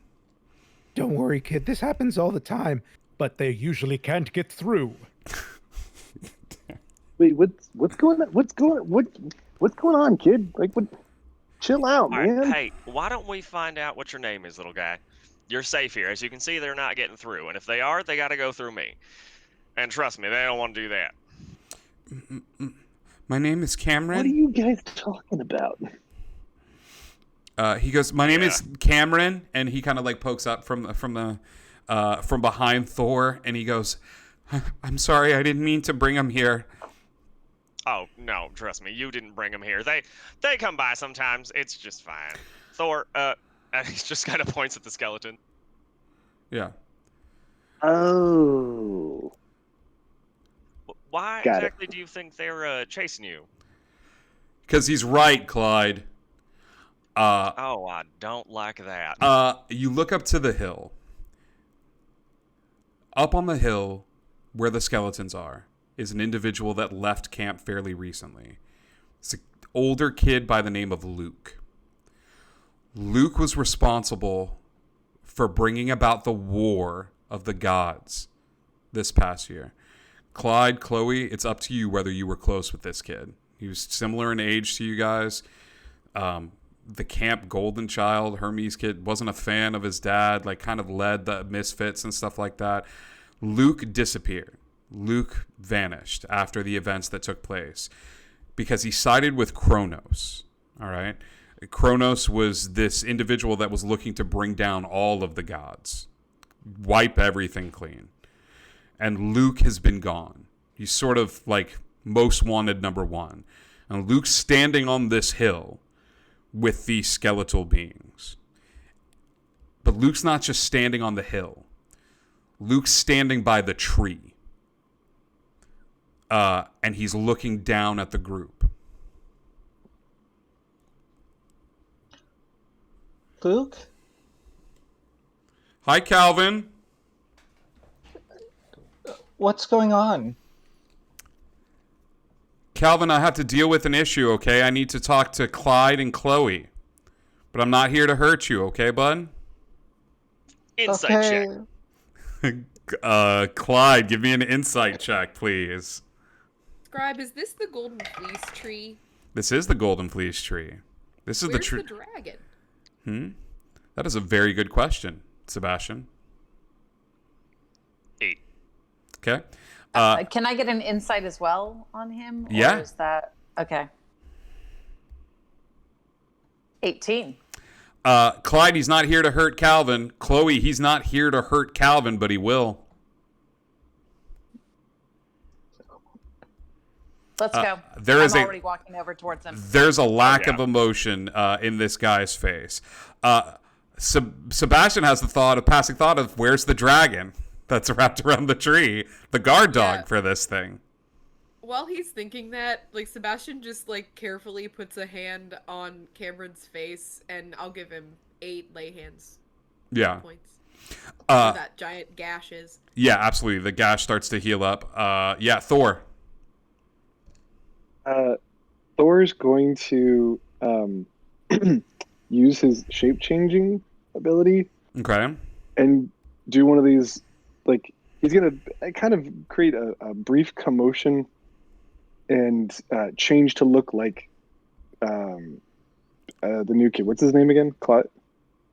S4: Don't worry, kid. This happens all the time, but they usually can't get through.
S7: Wait, what's going on? What's going on, kid? Like, what? Chill out,
S5: All right,
S7: man.
S5: hey, why don't we find out what your name is, little guy? You're safe here. As you can see, they're not getting through. And if they are, they got to go through me. And trust me, they don't want to do that.
S1: My name is Cameron.
S7: What are you guys talking about?
S1: He goes, my name is Cameron, and he kind of like pokes up from behind Thor, and he goes, I'm sorry, I didn't mean to bring him here.
S5: Oh, no, trust me, you didn't bring them here. They come by sometimes. It's just fine. Thor, and he just kind of points at the skeleton.
S1: Yeah.
S7: Oh.
S5: Why
S7: Got it.
S5: exactly do you think they're chasing you?
S1: Because he's right, Clyde.
S5: Oh, I don't like that.
S1: You look up to the hill. Up on the hill, where the skeletons are, is an individual that left camp fairly recently. It's an older kid by the name of Luke. Luke was responsible for bringing about the war of the gods this past year. Clyde, Chloe, it's up to you whether you were close with this kid. He was similar in age to you guys. The camp golden child, Hermes kid, wasn't a fan of his dad, like kind of led the misfits and stuff like that. Luke disappeared. Luke vanished after the events that took place because he sided with Kronos. All right. Kronos was this individual that was looking to bring down all of the gods, wipe everything clean. And Luke has been gone. He's sort of like most wanted number 1. And Luke's standing on this hill with these skeletal beings. But Luke's not just standing on the hill. Luke's standing by the tree. And he's looking down at the group.
S6: Luke?
S1: Hi, Calvin.
S6: What's going on?
S1: Calvin, I have to deal with an issue, okay? I need to talk to Clyde and Chloe. But I'm not here to hurt you, okay, bud?
S5: Insight check.
S1: Clyde, give me an insight check, please.
S3: Scribe, is this the golden fleece tree?
S1: This is the golden fleece tree. This is
S3: Where's
S1: the tree.
S3: the dragon?
S1: That is a very good question, Sebastian.
S5: 8.
S1: Okay.
S2: Can I get an insight as well on him? Or
S1: Yeah.
S2: is that okay? 18.
S1: Clyde, he's not here to hurt Calvin. Chloe, he's not here to hurt Calvin, but he will.
S2: Let's go.
S1: I'm
S2: already walking over towards him.
S1: There's a lack
S5: yeah.
S1: of emotion in this guy's face. Sebastian has the passing thought of, where's the dragon that's wrapped around the tree? The guard dog
S3: Yeah.
S1: for this thing.
S3: While he's thinking that, like, Sebastian just, like, carefully puts a hand on Cameron's face, and I'll give him 8 lay hands
S1: Yeah.
S3: points. Where that giant gash is.
S1: Yeah, absolutely. The gash starts to heal up. Yeah, Thor.
S7: Thor's going to use his shape-changing ability
S1: Okay.
S7: and do one of these, like, he's going to kind of create a brief commotion and change to look like the new kid. What's his name again? Clyde?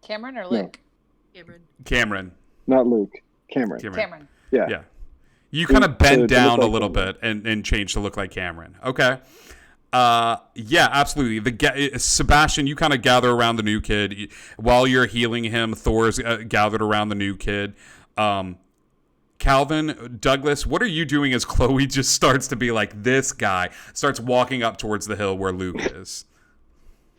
S2: Cameron or Luke?
S1: Cameron.
S7: Not Luke. Cameron.
S2: Cameron.
S7: Yeah.
S1: Yeah. You kind of
S7: To
S1: bend
S7: look
S1: down a
S7: like
S1: little
S7: Cameron.
S1: bit and change to look like Cameron. Okay. Yeah, absolutely. Sebastian, you kind of gather around the new kid. While you're healing him, Thor's gathered around the new kid. Calvin, Douglas, what are you doing as Chloe just starts to be like, this guy starts walking up towards the hill where Luke is?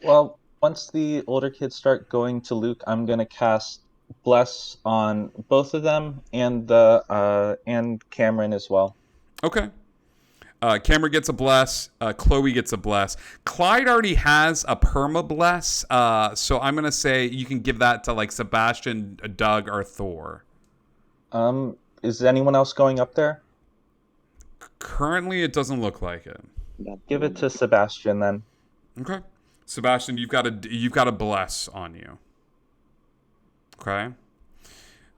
S6: Well, once the older kids start going to Luke, I'm gonna cast Bless on both of them and and Cameron as well.
S1: Okay. Cameron gets a bless. Chloe gets a bless. Clyde already has a perma bless, so I'm gonna say you can give that to like Sebastian, Doug, or Thor.
S6: Is anyone else going up there?
S1: Currently, it doesn't look like it.
S6: Give it to Sebastian then.
S1: Okay, Sebastian, you've got a bless on you. Okay.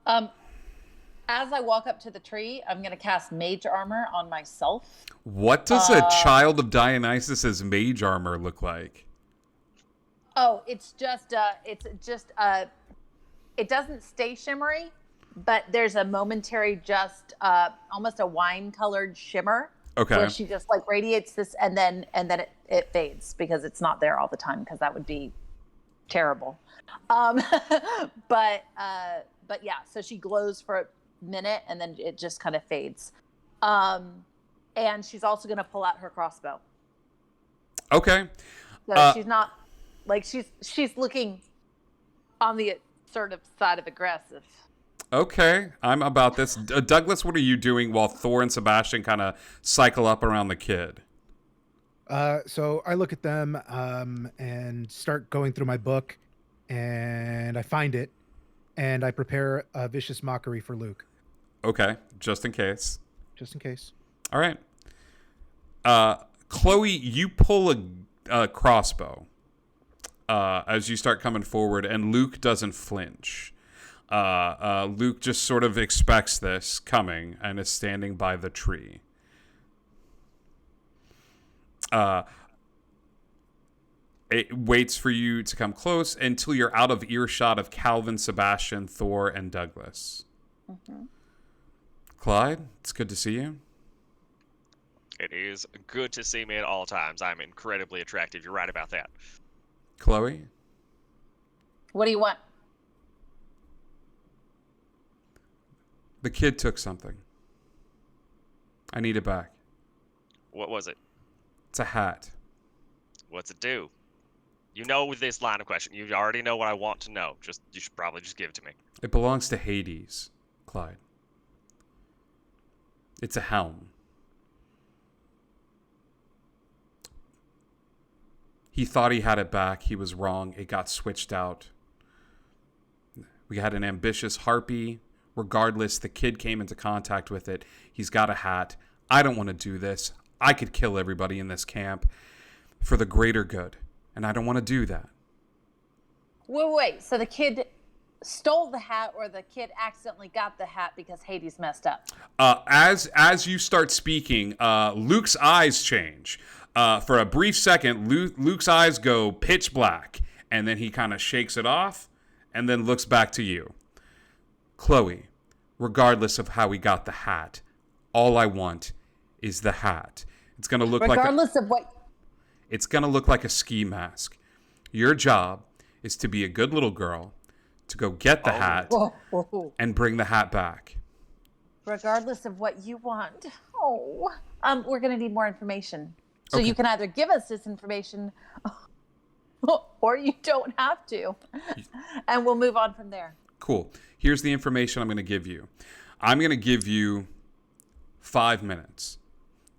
S2: As I walk up to the tree, I'm going to cast Mage Armor on myself.
S1: What does a child of Dionysus's mage armor look like?
S2: Oh, it doesn't stay shimmery, but there's a momentary, almost a wine-colored shimmer.
S1: Okay.
S2: Where she just like radiates this, and then it fades because it's not there all the time, because that would be terrible. But yeah, so she glows for a minute and then it just kind of fades. And she's also going to pull out her crossbow.
S1: Okay.
S2: So she's not like she's looking on the assertive side of aggressive.
S1: Okay, I'm about this. Douglas, what are you doing while Thor and Sebastian kind of cycle up around the kid?
S4: So I look at them and start going through my book, and I find it, and I prepare a vicious mockery for Luke.
S1: Okay, just in case.
S4: Just in case.
S1: All right. Chloe, you pull a crossbow as you start coming forward, and Luke doesn't flinch. Luke just sort of expects this coming and is standing by the tree. It waits for you to come close until you're out of earshot of Calvin, Sebastian, Thor, and Douglas.
S2: Mm-hmm.
S1: Clyde, it's good to see you.
S5: It is good to see me at all times. I'm incredibly attractive. You're right about that.
S1: Chloe?
S2: What do you want?
S1: The kid took something. I need it back.
S5: What was it?
S1: It's a hat.
S5: What's it do? You know this line of question. You already know what I want to know. You should probably just give it to me.
S1: It belongs to Hades, Clyde. It's a helm. He thought he had it back. He was wrong. It got switched out We had an ambitious harpy. Regardless, the kid came into contact with it. He's got a hat. I don't want to do this. I could kill everybody in this camp for the greater good, and I don't want to do that.
S2: Wait. So the kid stole the hat, or the kid accidentally got the hat because Hades messed up?
S1: As you start speaking, Luke's eyes change. For a brief second, Luke's eyes go pitch black, and then he kind of shakes it off, and then looks back to you. Chloe, regardless of how we got the hat, all I want is the hat. It's going to look It's going to look like a ski mask. Your job is to be a good little girl, to go get the hat and bring the hat back.
S2: Regardless of what you want. We're going to need more information. So
S1: Okay.
S2: you can either give us this information or you don't have to. And we'll move on from there.
S1: Cool. Here's the information I'm going to give you. I'm going to give you 5 minutes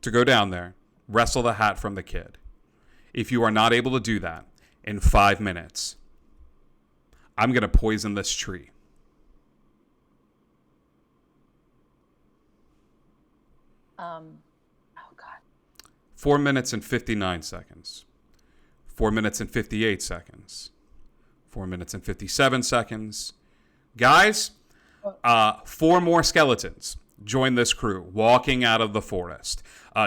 S1: to go down there, wrestle the hat from the kid. If you are not able to do that in 5 minutes, I'm going to poison this tree.
S2: Oh, God.
S1: 4 minutes and 59 seconds. 4 minutes and 58 seconds. 4 minutes and 57 seconds. Guys, 4 more skeletons join this crew, walking out of the forest,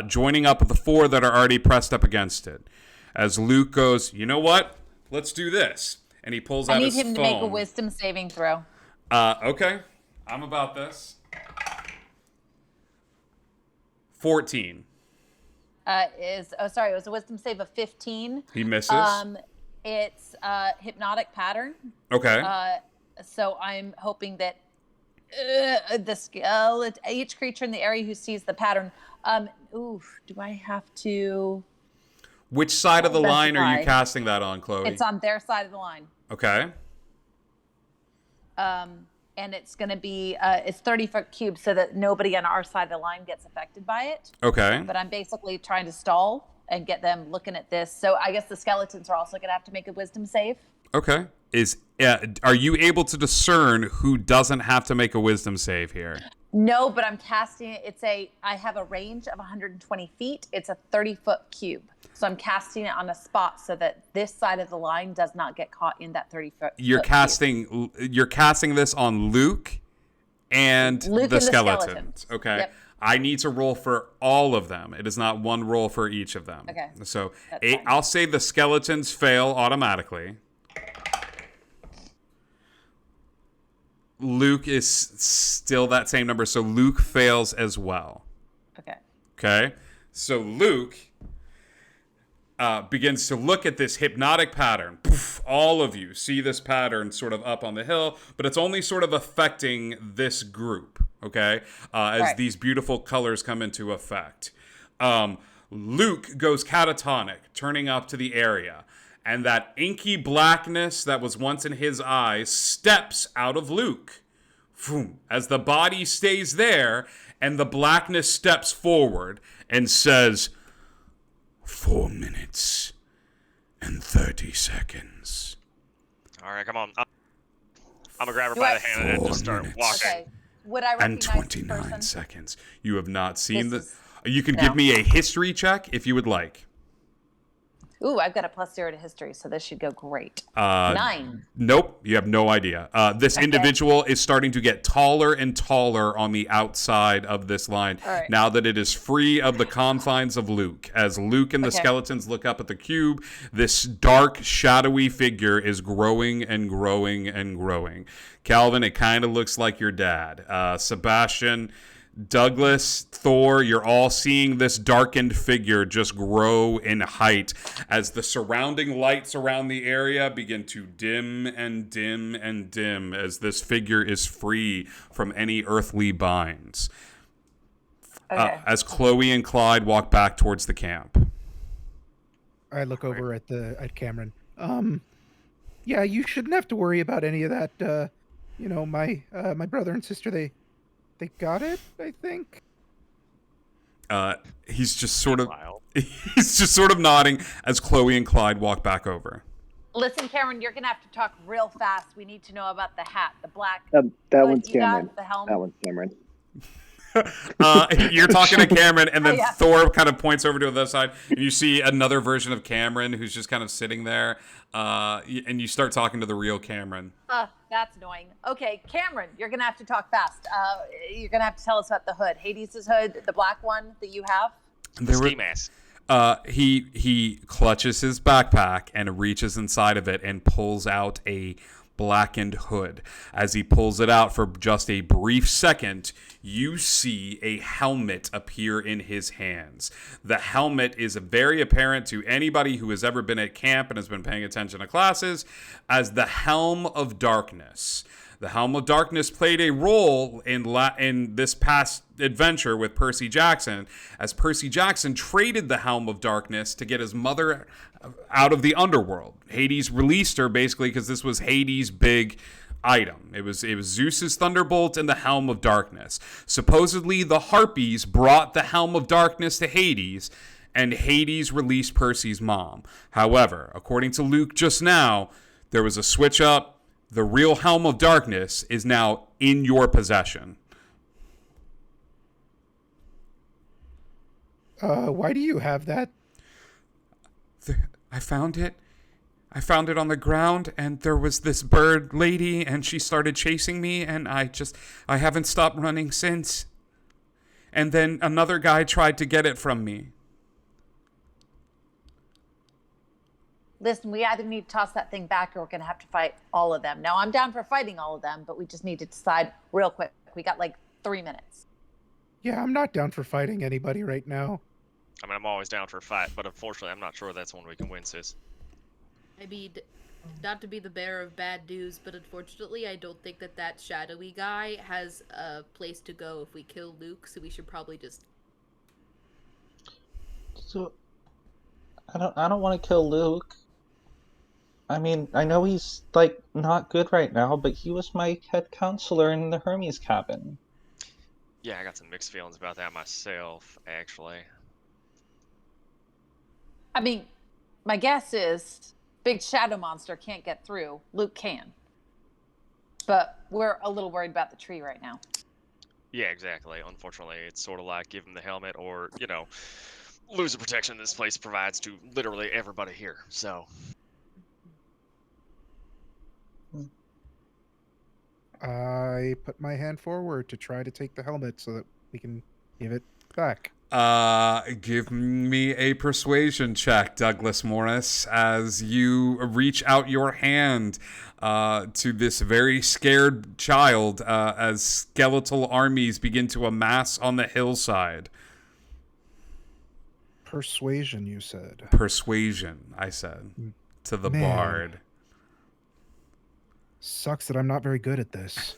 S1: joining up with the 4 that are already pressed up against it. As Luke goes, you know what? Let's do this. And he pulls out his phone.
S2: I need him to make a wisdom saving throw.
S1: Okay. I'm about this. 14.
S2: It was a wisdom save of 15.
S1: He misses.
S2: It's hypnotic pattern.
S1: Okay.
S2: So I'm hoping that each creature in the area who sees the pattern. Do I have to?
S1: Which side of the line are you
S2: specify?
S1: casting that on, Chloe?
S2: It's on their side of the line.
S1: Okay.
S2: And it's going to be it's 30-foot cube so that nobody on our side of the line gets affected by it.
S1: Okay.
S2: But I'm basically trying to stall and get them looking at this. So I guess the skeletons are also going to have to make a wisdom save.
S1: Okay. Are you able to discern who doesn't have to make a wisdom save here?
S2: No, but I'm casting it. I have a range of 120 feet. It's a 30-foot cube. So I'm casting it on a spot so that this side of the line does not get caught in that 30-foot.
S1: You're casting this on Luke and the skeletons. Okay.
S2: Yep.
S1: I need to roll for all of them. It is not one roll for each of them.
S2: Okay.
S1: So
S2: That's fine.
S1: I'll say the skeletons fail automatically. Luke is still that same number, so Luke fails as well.
S2: Okay.
S1: Okay? So Luke begins to look at this hypnotic pattern. Poof, all of you see this pattern sort of up on the hill, but it's only sort of affecting this group, okay? As
S2: Right.
S1: these beautiful colors come into effect. Luke goes catatonic, turning up to the area. And that inky blackness that was once in his eyes steps out of Luke. Boom, as the body stays there, and the blackness steps forward and says, 4 minutes and 30 seconds.
S5: All right, come on. I'm gonna grab her by the hand and just start
S1: 4 minutes.
S5: walking.
S2: Okay. Would I
S1: And
S2: recognize this
S1: 29
S2: person?
S1: seconds. You have not seen
S2: This
S1: this.
S2: is-
S1: You can
S2: no.
S1: give me a history check if you would like.
S2: Ooh, I've got a +0 to history, so this should go great. 9.
S1: Nope, you have no idea. This individual is starting to get taller and taller on the outside of this line
S2: All right.
S1: now that it is free of the confines of Luke. As Luke and the
S2: Okay.
S1: skeletons look up at the cube, this dark, shadowy figure is growing and growing and growing. Calvin, it kind of looks like your dad. Sebastian, Douglas, Thor, you're all seeing this darkened figure just grow in height as the surrounding lights around the area begin to dim and dim and dim as this figure is free from any earthly binds.
S2: Okay.
S1: As Chloe and Clyde walk back towards the camp.
S4: I look over at Cameron. Yeah, you shouldn't have to worry about any of that. My brother and sister, they got it, I think.
S1: He's just sort of
S5: Wow.
S1: he's just sort of nodding as Chloe and Clyde walk back over.
S2: Listen, Cameron, you're gonna have to talk real fast. We need to know about the hat, the black.
S7: That
S2: hood
S7: one's
S2: you got,
S7: Cameron.
S2: the helm.
S7: That one's Cameron.
S1: You're talking to Cameron, and then
S2: Oh, yeah.
S1: Thor kind of points over to the other side, and you see another version of Cameron who's just kind of sitting there, and you start talking to the real Cameron.
S2: That's annoying. Okay, Cameron, you're gonna have to talk fast. You're gonna have to tell us about the hood, Hades' hood, the black one that you have.
S5: The ski mask.
S1: He clutches his backpack and reaches inside of it and pulls out a blackened hood. As he pulls it out for just a brief second, you see a helmet appear in his hands. The helmet is very apparent to anybody who has ever been at camp and has been paying attention to classes as the Helm of Darkness. The Helm of Darkness played a role in this past adventure with Percy Jackson, as Percy Jackson traded the Helm of Darkness to get his mother out of the underworld. Hades released her basically because this was Hades' big item. It was Zeus's thunderbolt and the Helm of Darkness. Supposedly, the Harpies brought the Helm of Darkness to Hades, and Hades released Percy's mom. However, according to Luke just now, there was a switch up. The real Helm of Darkness is now in your possession.
S4: Why do you have that?
S1: I found it. I found it on the ground, and there was this bird lady, and she started chasing me, and I haven't stopped running since. And then another guy tried to get it from me.
S2: Listen, we either need to toss that thing back or we're gonna have to fight all of them. Now, I'm down for fighting all of them, but we just need to decide real quick. We got like 3 minutes.
S4: Yeah, I'm not down for fighting anybody right now.
S5: I mean, I'm always down for a fight, but unfortunately, I'm not sure that's one we can win, sis.
S3: I mean, not to be the bearer of bad news, but unfortunately, I don't think that shadowy guy has a place to go if we kill Luke, so we should probably just...
S6: So, I don't want to kill Luke. I mean, I know he's, like, not good right now, but he was my head counselor in the Hermes cabin.
S5: Yeah, I got some mixed feelings about that myself, actually.
S2: I mean, my guess is big shadow monster can't get through. Luke can. But we're a little worried about the tree right now.
S5: Yeah, exactly. Unfortunately, it's sort of like give him the helmet or, lose the protection this place provides to literally everybody here, so...
S4: I put my hand forward to try to take the helmet so that we can give it back.
S1: Give me a persuasion check, Douglas Morris, as you reach out your hand to this very scared child as skeletal armies begin to amass on the hillside.
S4: Persuasion, you said.
S1: Persuasion, I said, to the
S4: Man.
S1: bard.
S4: Sucks that I'm not very good at this.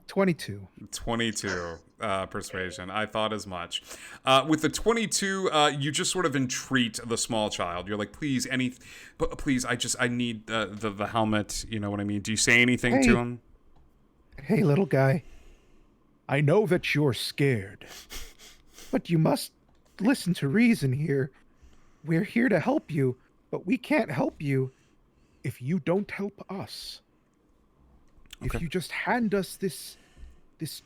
S4: 22.
S1: 22 persuasion. I thought as much. With the 22, you just sort of entreat the small child. You're like, please, please, I need the helmet. You know what I mean? Do you say anything to him?
S4: Hey, little guy. I know that you're scared, but you must listen to reason here. We're here to help you, but we can't help you if you don't help us.
S1: Okay.
S4: If you just hand us this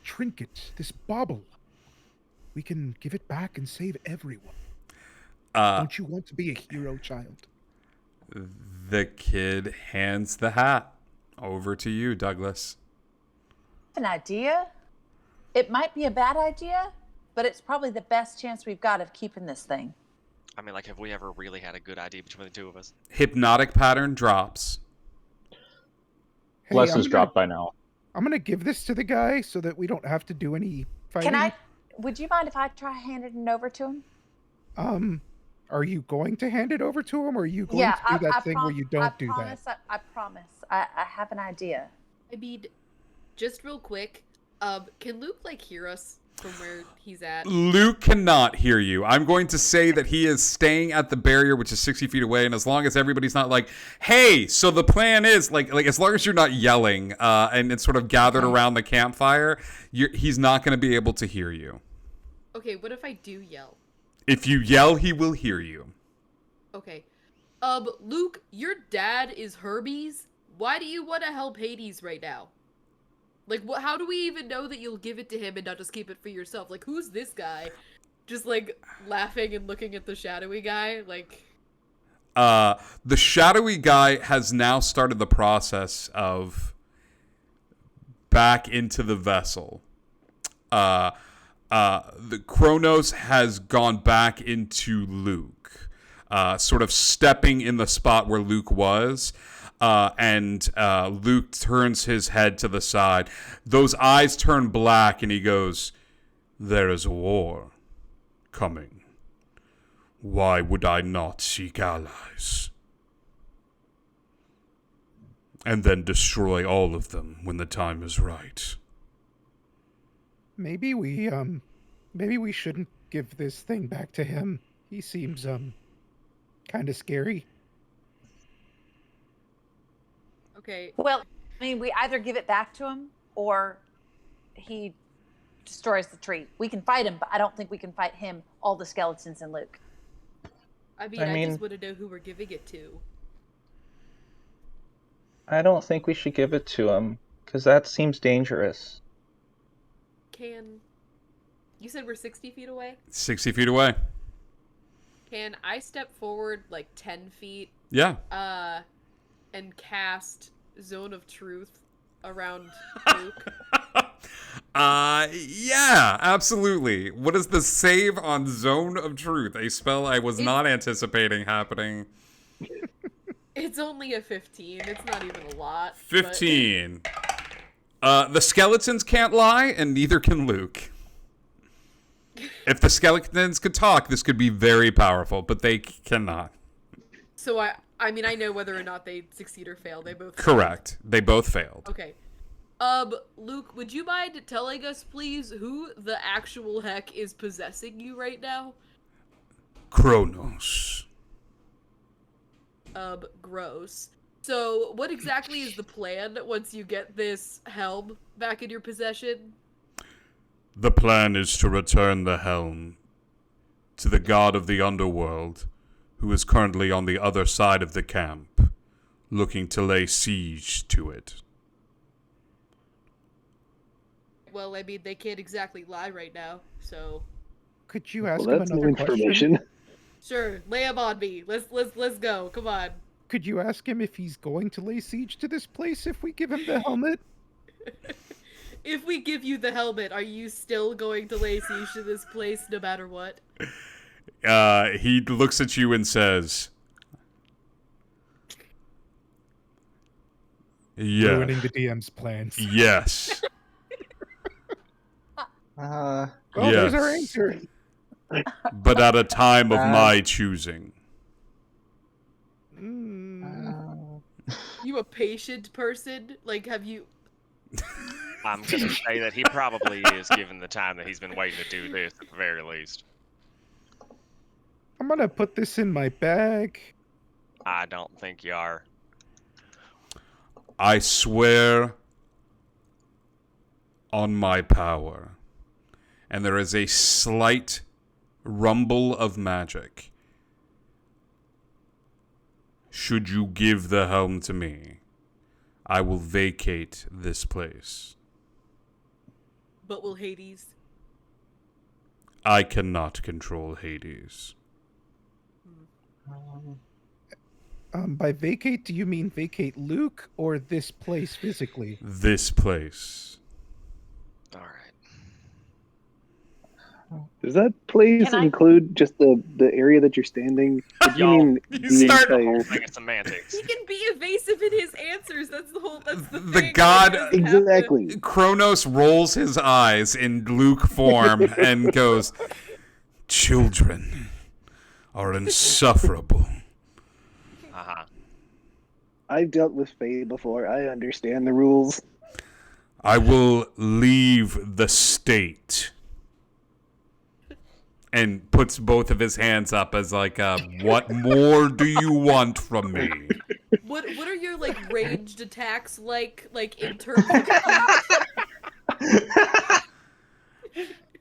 S4: trinket, this bauble, we can give it back and save everyone. Don't you want to be a hero, child?
S1: The kid hands the hat over to you, Douglas.
S2: An idea? It might be a bad idea, but it's probably the best chance we've got of keeping this thing.
S5: I mean, like, have we ever really had a good idea between the two of us?
S1: Hypnotic pattern drops.
S4: Hey,
S8: Bless is dropped by now.
S4: I'm going to give this to the guy so that we don't have to do any fighting.
S2: Would you mind if I try handing it over to him?
S4: Are you going to hand it over to him, or are you going to do that thing where you don't do that?
S2: I promise. I have an idea.
S3: I mean, just real quick, can Luke, hear us from where he's at?
S1: Luke cannot hear you. I'm going to say that he is staying at the barrier, which is 60 feet away, and as long as everybody's not like, hey, so the plan is, like as long as you're not yelling and it's sort of gathered around the campfire, he's not going to be able to hear you.
S3: Okay, what if I do yell?
S1: If you yell, he will hear you.
S3: Okay. Luke, your dad is Hermes. Why do you want to help Hades right now? Like, how do we even know that you'll give it to him and not just keep it for yourself? Like, who's this guy? Just, like, laughing and looking at the shadowy guy? Like...
S1: The shadowy guy has now started the process of back into the vessel. The Kronos has gone back into Luke, sort of stepping in the spot where Luke was. And Luke turns his head to the side. Those eyes turn black, and he goes, "There is a war coming. Why would I not seek allies? And then destroy all of them when the time is right."
S4: Maybe we shouldn't give this thing back to him. He seems kind of scary.
S3: Okay.
S2: Well, I mean, we either give it back to him or he destroys the tree. We can fight him, but I don't think we can fight him, all the skeletons and Luke.
S3: I mean, just want to know who we're giving it to.
S6: I don't think we should give it to him, because that seems dangerous.
S3: You said we're 60 feet away?
S1: 60 feet away.
S3: Can I step forward like 10 feet?
S1: Yeah.
S3: And cast Zone of Truth around Luke?
S1: Yeah, absolutely. What is the save on Zone of Truth? A spell I was not anticipating happening.
S3: It's only a 15. It's not even a lot.
S1: 15. The skeletons can't lie, and neither can Luke. If the skeletons could talk, this could be very powerful, but they cannot.
S3: So I mean, I know whether or not they succeed or fail. They both
S1: Correct. They both failed.
S3: Okay. Luke, would you mind telling us, please, who the actual heck is possessing you right now?
S1: Kronos.
S3: Gross. So, what exactly is the plan once you get this helm back in your possession?
S1: The plan is to return the helm to the god of the underworld, who is currently on the other side of the camp, looking to lay siege to it.
S3: Well, I mean, they can't exactly lie right now, so...
S4: Could you ask
S7: Well,
S4: him
S7: that's
S4: another
S7: new information.
S4: question?
S3: Sure, lay him on me. Let's go. Come on.
S4: Could you ask him if he's going to lay siege to this place if we give him the helmet?
S3: If we give you the helmet, are you still going to lay siege to this place no matter what?
S1: He looks at you and says, "Yeah."
S4: Ruining the DM's plans.
S1: Yes.
S4: Oh,
S1: Yes.
S4: there's our answer.
S1: But at a time of my choosing.
S3: You a patient person? Like, have you...
S5: I'm gonna say that he probably is, given the time that he's been waiting to do this, at the very least.
S4: I'm gonna put this in my bag.
S5: I don't think you are.
S1: I swear on my power. And there is a slight rumble of magic. Should you give the helm to me, I will vacate this place.
S3: But will Hades?
S1: I cannot control Hades.
S4: By vacate, do you mean vacate Luke or this place physically?
S1: This place.
S5: All right.
S7: Does that place
S2: Can I-
S7: include just the area that you're standing? Or do you
S5: Y'all,
S7: mean
S1: you
S7: the
S1: start-
S5: The
S7: entire...
S5: whole thing is semantics.
S3: He can be evasive in his answers. That's the
S1: The
S3: thing.
S1: god-
S3: He doesn't have to-
S7: Exactly.
S1: Kronos rolls his eyes in Luke form and goes, "Children are insufferable."
S5: Uh-huh.
S7: I've dealt with Fae before. I understand the rules.
S1: I will leave the state. And puts both of his hands up as like, what more do you want from me?
S3: What are your like ranged attacks like in terms of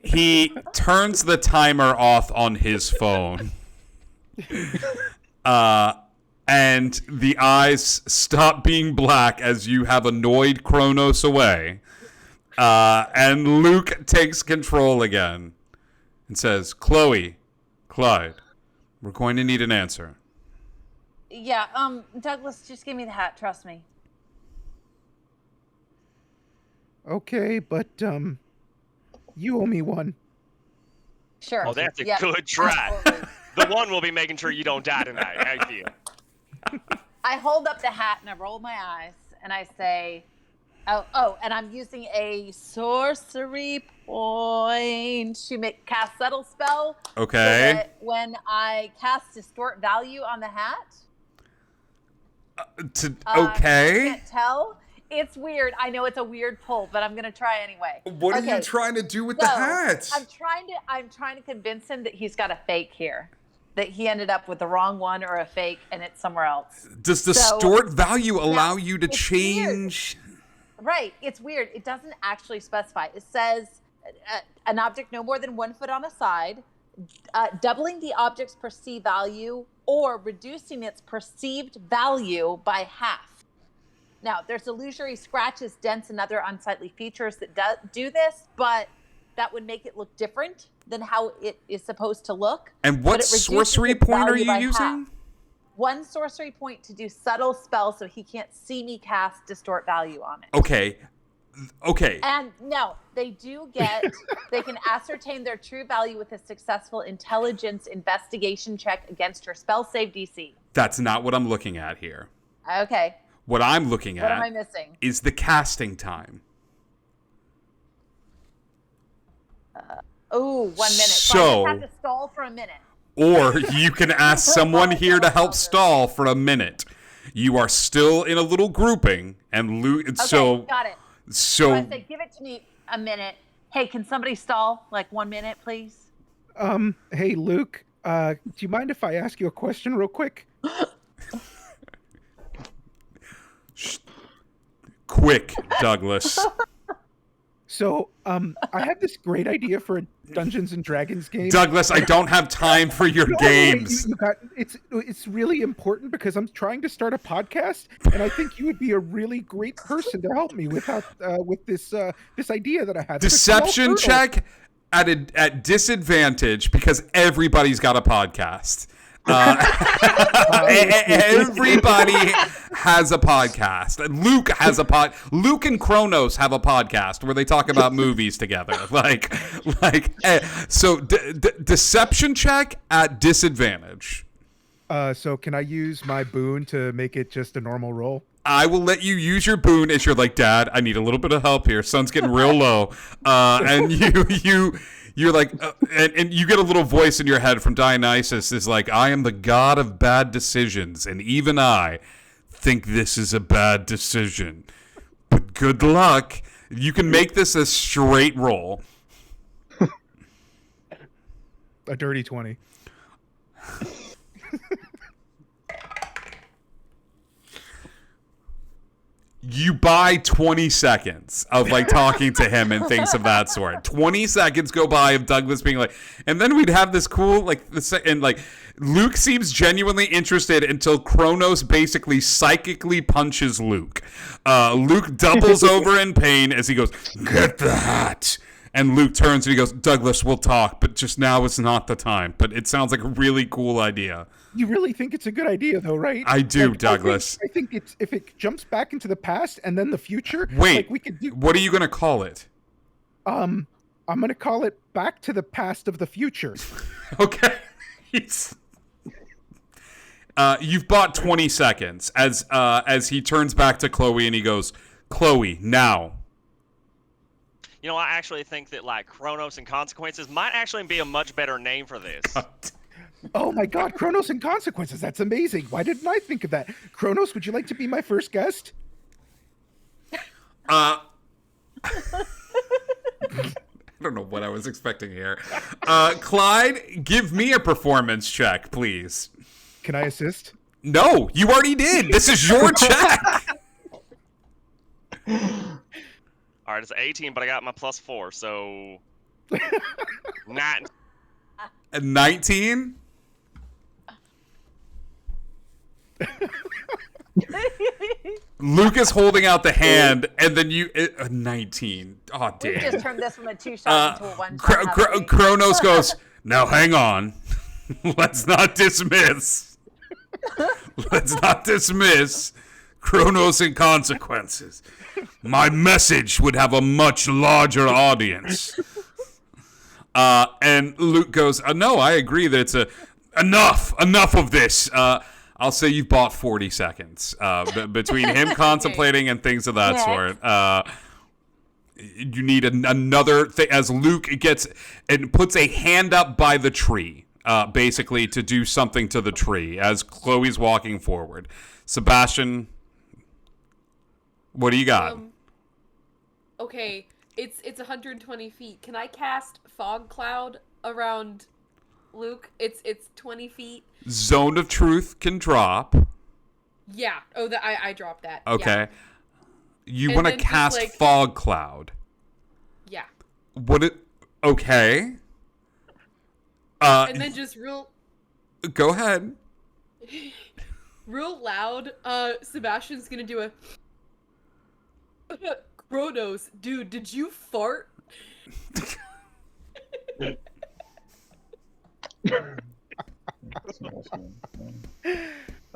S1: He turns the timer off on his phone. And the eyes stop being black as you have annoyed Kronos away. And Luke takes control again and says, Chloe, Clyde, we're going to need an answer.
S2: Yeah, Douglas, just give me the hat. Trust me.
S4: Okay, but you owe me one.
S2: Sure.
S5: Oh, that's a
S2: Yeah,
S5: good try.
S2: absolutely.
S5: The one will be making sure you don't die tonight. I feel.
S2: I hold up the hat and I roll my eyes and I say, oh, and I'm using a sorcery point to cast subtle spell.
S1: Okay.
S2: So that when I cast distort value on the hat.
S1: Okay.
S2: You can't tell. It's weird. I know it's a weird pull, but I'm gonna try anyway.
S1: What are you trying to do with the hat?
S2: I'm trying to convince him that he's got a fake here. That he ended up with the wrong one or a fake and it's somewhere else.
S1: Does distort value allow you to change?
S2: Weird. Right. It's weird. It doesn't actually specify. It says an object no more than 1 foot on a side, doubling the object's perceived value or reducing its perceived value by half. Now, there's illusory scratches, dents, and other unsightly features that do this, but that would make it look different than how it is supposed to look.
S1: And what sorcery point are you using?
S2: 1 sorcery point to do subtle spells so he can't see me cast distort value on it.
S1: Okay.
S2: And no, they can ascertain their true value with a successful intelligence investigation check against your spell save DC.
S1: That's not what I'm looking at here.
S2: Okay.
S1: What I'm looking at
S2: What am I missing?
S1: is the casting time.
S2: 1 minute.
S1: So
S2: I just have to stall for a minute.
S1: Or you can ask someone here to help stall for a minute. You are still in a little grouping, and
S2: Okay, got it.
S1: So
S2: I say, give it to me a minute. Hey, can somebody stall like 1 minute, please?
S4: Hey, Luke, do you mind if I ask you a question real quick?
S1: Quick, Douglas.
S4: So, I had this great idea for a Dungeons and Dragons game.
S1: Douglas, I don't have time for your games.
S4: It's really important because I'm trying to start a podcast, and I think you would be a really great person to help me with this idea that I had.
S1: Deception check at disadvantage because everybody's got a podcast. Everybody has a podcast. Luke has a Luke and Kronos have a podcast where they talk about movies together. So deception check at disadvantage.
S4: So can I use my boon to make it just a normal roll?
S1: I will let you use your boon as you're like, Dad, I need a little bit of help here. Sun's getting real low. And you're like, and you get a little voice in your head from Dionysus is like, I am the god of bad decisions, and even I think this is a bad decision. But good luck. You can make this a straight roll.
S4: A dirty 20.
S1: You buy 20 seconds of like talking to him and things of that sort. 20 seconds go by of Douglas being like, and then we'd have this cool and like Luke seems genuinely interested until Kronos basically psychically punches Luke. Luke doubles over in pain as he goes, get the hat. And Luke turns and he goes, Douglas, we'll talk, but just now is not the time. But it sounds like a really cool idea.
S4: You really think it's a good idea, though, right?
S1: I do, Douglas.
S4: I think it's if it jumps back into the past and then the future.
S1: Wait,
S4: we could do.
S1: What are you gonna call it?
S4: I'm gonna call it Back to the Past of the Future.
S1: Okay. You've bought 20 seconds as he turns back to Chloe and he goes, Chloe, now.
S5: You know, I actually think that like Kronos and Consequences might actually be a much better name for this.
S4: Oh my God, Kronos and Consequences. That's amazing. Why didn't I think of that? Kronos, would you like to be my first guest?
S1: I don't know what I was expecting here. Clyde, give me a performance check, please.
S4: Can I assist?
S1: No, you already did. This is your check.
S5: All right, it's 18, but I got my +4, so
S1: 19? Luke is holding out the hand, and then 19. Oh,
S2: We
S1: damn.
S2: just turned this from a 2-shot into a 1-shot.
S1: Kronos goes, now hang on. Let's not dismiss. Let's not dismiss Kronos and consequences. My message would have a much larger audience. And Luke goes, no, I agree that it's enough of this. I'll say you've bought 40 seconds between him contemplating and things of that sort. You need another thing as Luke gets and puts a hand up by the tree, basically to do something to the tree as Chloe's walking forward. Sebastian, what do you got?
S3: Okay, it's 120 feet. Can I cast fog cloud around Luke? It's 20 feet.
S1: Zone of Truth can drop.
S3: Yeah. Oh, I dropped that.
S1: Okay.
S3: Yeah.
S1: You
S3: And
S1: want to
S3: then just,
S1: cast
S3: like-
S1: fog cloud.
S3: Yeah.
S1: Okay.
S3: And then just
S1: Go ahead.
S3: real loud, Sebastian's gonna do a Kronos, dude, did you fart?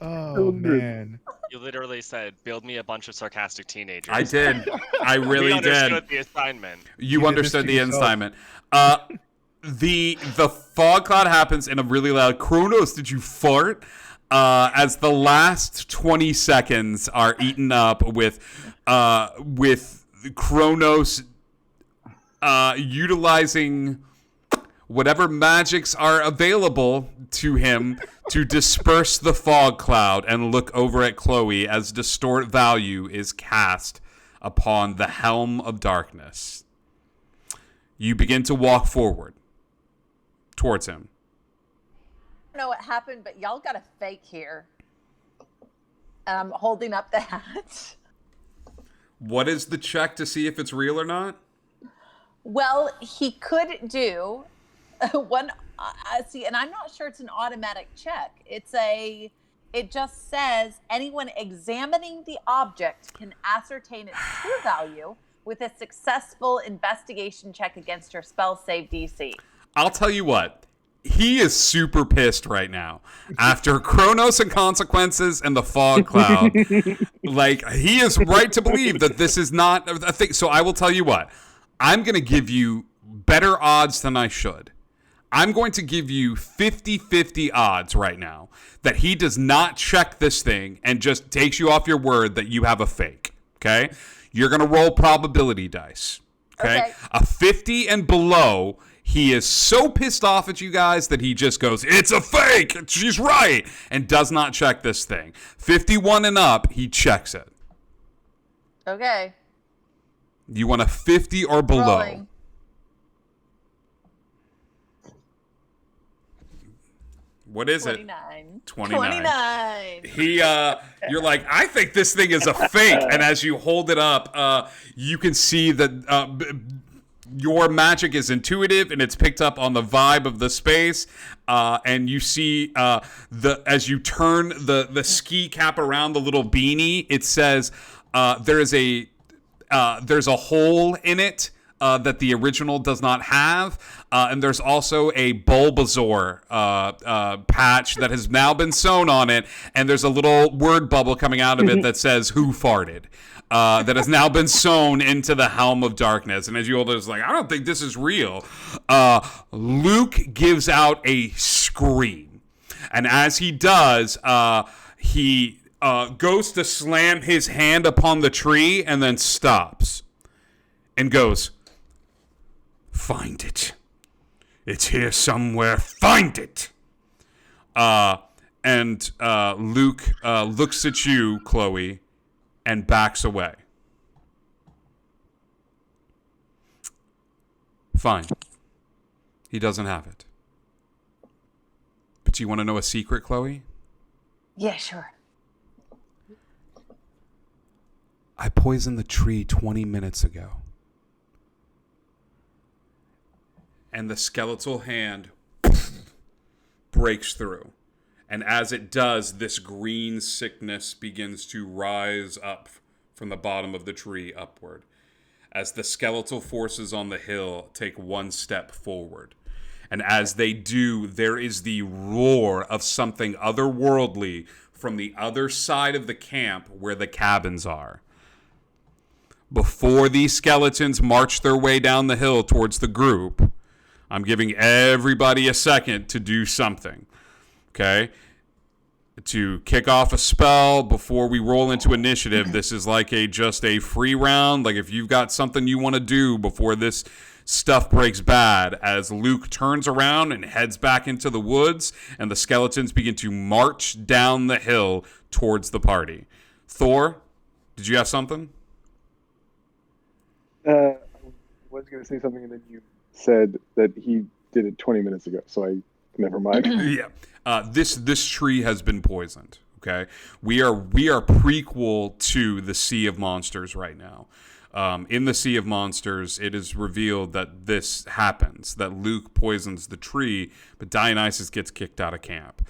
S4: Oh man.
S5: You literally said, "Build me a bunch of sarcastic teenagers."
S1: I did. I really
S5: we understood
S1: did.
S5: the assignment.
S1: You
S4: did
S1: understood
S4: this
S1: the
S4: to yourself.
S1: assignment. The fog cloud happens in a really loud Kronos, did you fart? As the last 20 seconds are eaten up with Kronos utilizing whatever magics are available to him to disperse the fog cloud and look over at Chloe as distort value is cast upon the Helm of Darkness. You begin to walk forward towards him.
S2: I don't know what happened, but y'all got a fake here. And I'm holding up the hat.
S1: What is the check to see if it's real or not?
S2: Well, he could do one. See, and I'm not sure it's an automatic check. It just says anyone examining the object can ascertain its true value with a successful investigation check against your spell save DC.
S1: I'll tell you what. He is super pissed right now. After Kronos and consequences and the fog cloud, like, he is right to believe that this is not a thing. So I will tell you what. I'm going to give you better odds than I should. I'm going to give you 50-50 odds right now that he does not check this thing and just takes you off your word that you have a fake. Okay? You're going to roll probability dice. Okay? A 50 and below, he is so pissed off at you guys that he just goes, it's a fake! She's right! And does not check this thing. 51 and up, he checks it.
S2: Okay.
S1: You want a 50 or below?
S2: Rolling.
S1: What is
S2: 29.
S1: it? 29.
S2: 29.
S1: You're like, I think this thing is a fake. And as you hold it up, you can see that your magic is intuitive and it's picked up on the vibe of the space. And you see as you turn the ski cap around the little beanie, it says there's a hole in it that the original does not have. And there's also a Bulbasaur patch that has now been sewn on it. And there's a little word bubble coming out of it that says, who farted? That has now been sewn into the Helm of Darkness. And as you hold it, it's like, I don't think this is real. Luke gives out a scream. And as he does, he goes to slam his hand upon the tree and then stops and goes, find it. It's here somewhere. Find it. And Luke looks at you, Chloe, and backs away. Fine. He doesn't have it. But you want to know a secret, Chloe?
S2: Yeah, sure.
S1: I poisoned the tree 20 minutes ago. And the skeletal hand breaks through. And as it does, this green sickness begins to rise up from the bottom of the tree upward, as the skeletal forces on the hill take one step forward. And as they do, there is the roar of something otherworldly from the other side of the camp where the cabins are. Before these skeletons march their way down the hill towards the group, I'm giving everybody a second to do something. Okay? To kick off a spell before we roll into initiative. This is like just a free round. Like if you've got something you want to do before this stuff breaks bad, as Luke turns around and heads back into the woods and the skeletons begin to march down the hill towards the party. Thor, did you have something?
S7: I was going to say something, and then you said that he did it 20 minutes ago, so I never mind.
S1: Yeah. This tree has been poisoned. Okay, we are prequel to the Sea of Monsters right now. In the Sea of Monsters, it is revealed that this happens, that Luke poisons the tree, but Dionysus gets kicked out of camp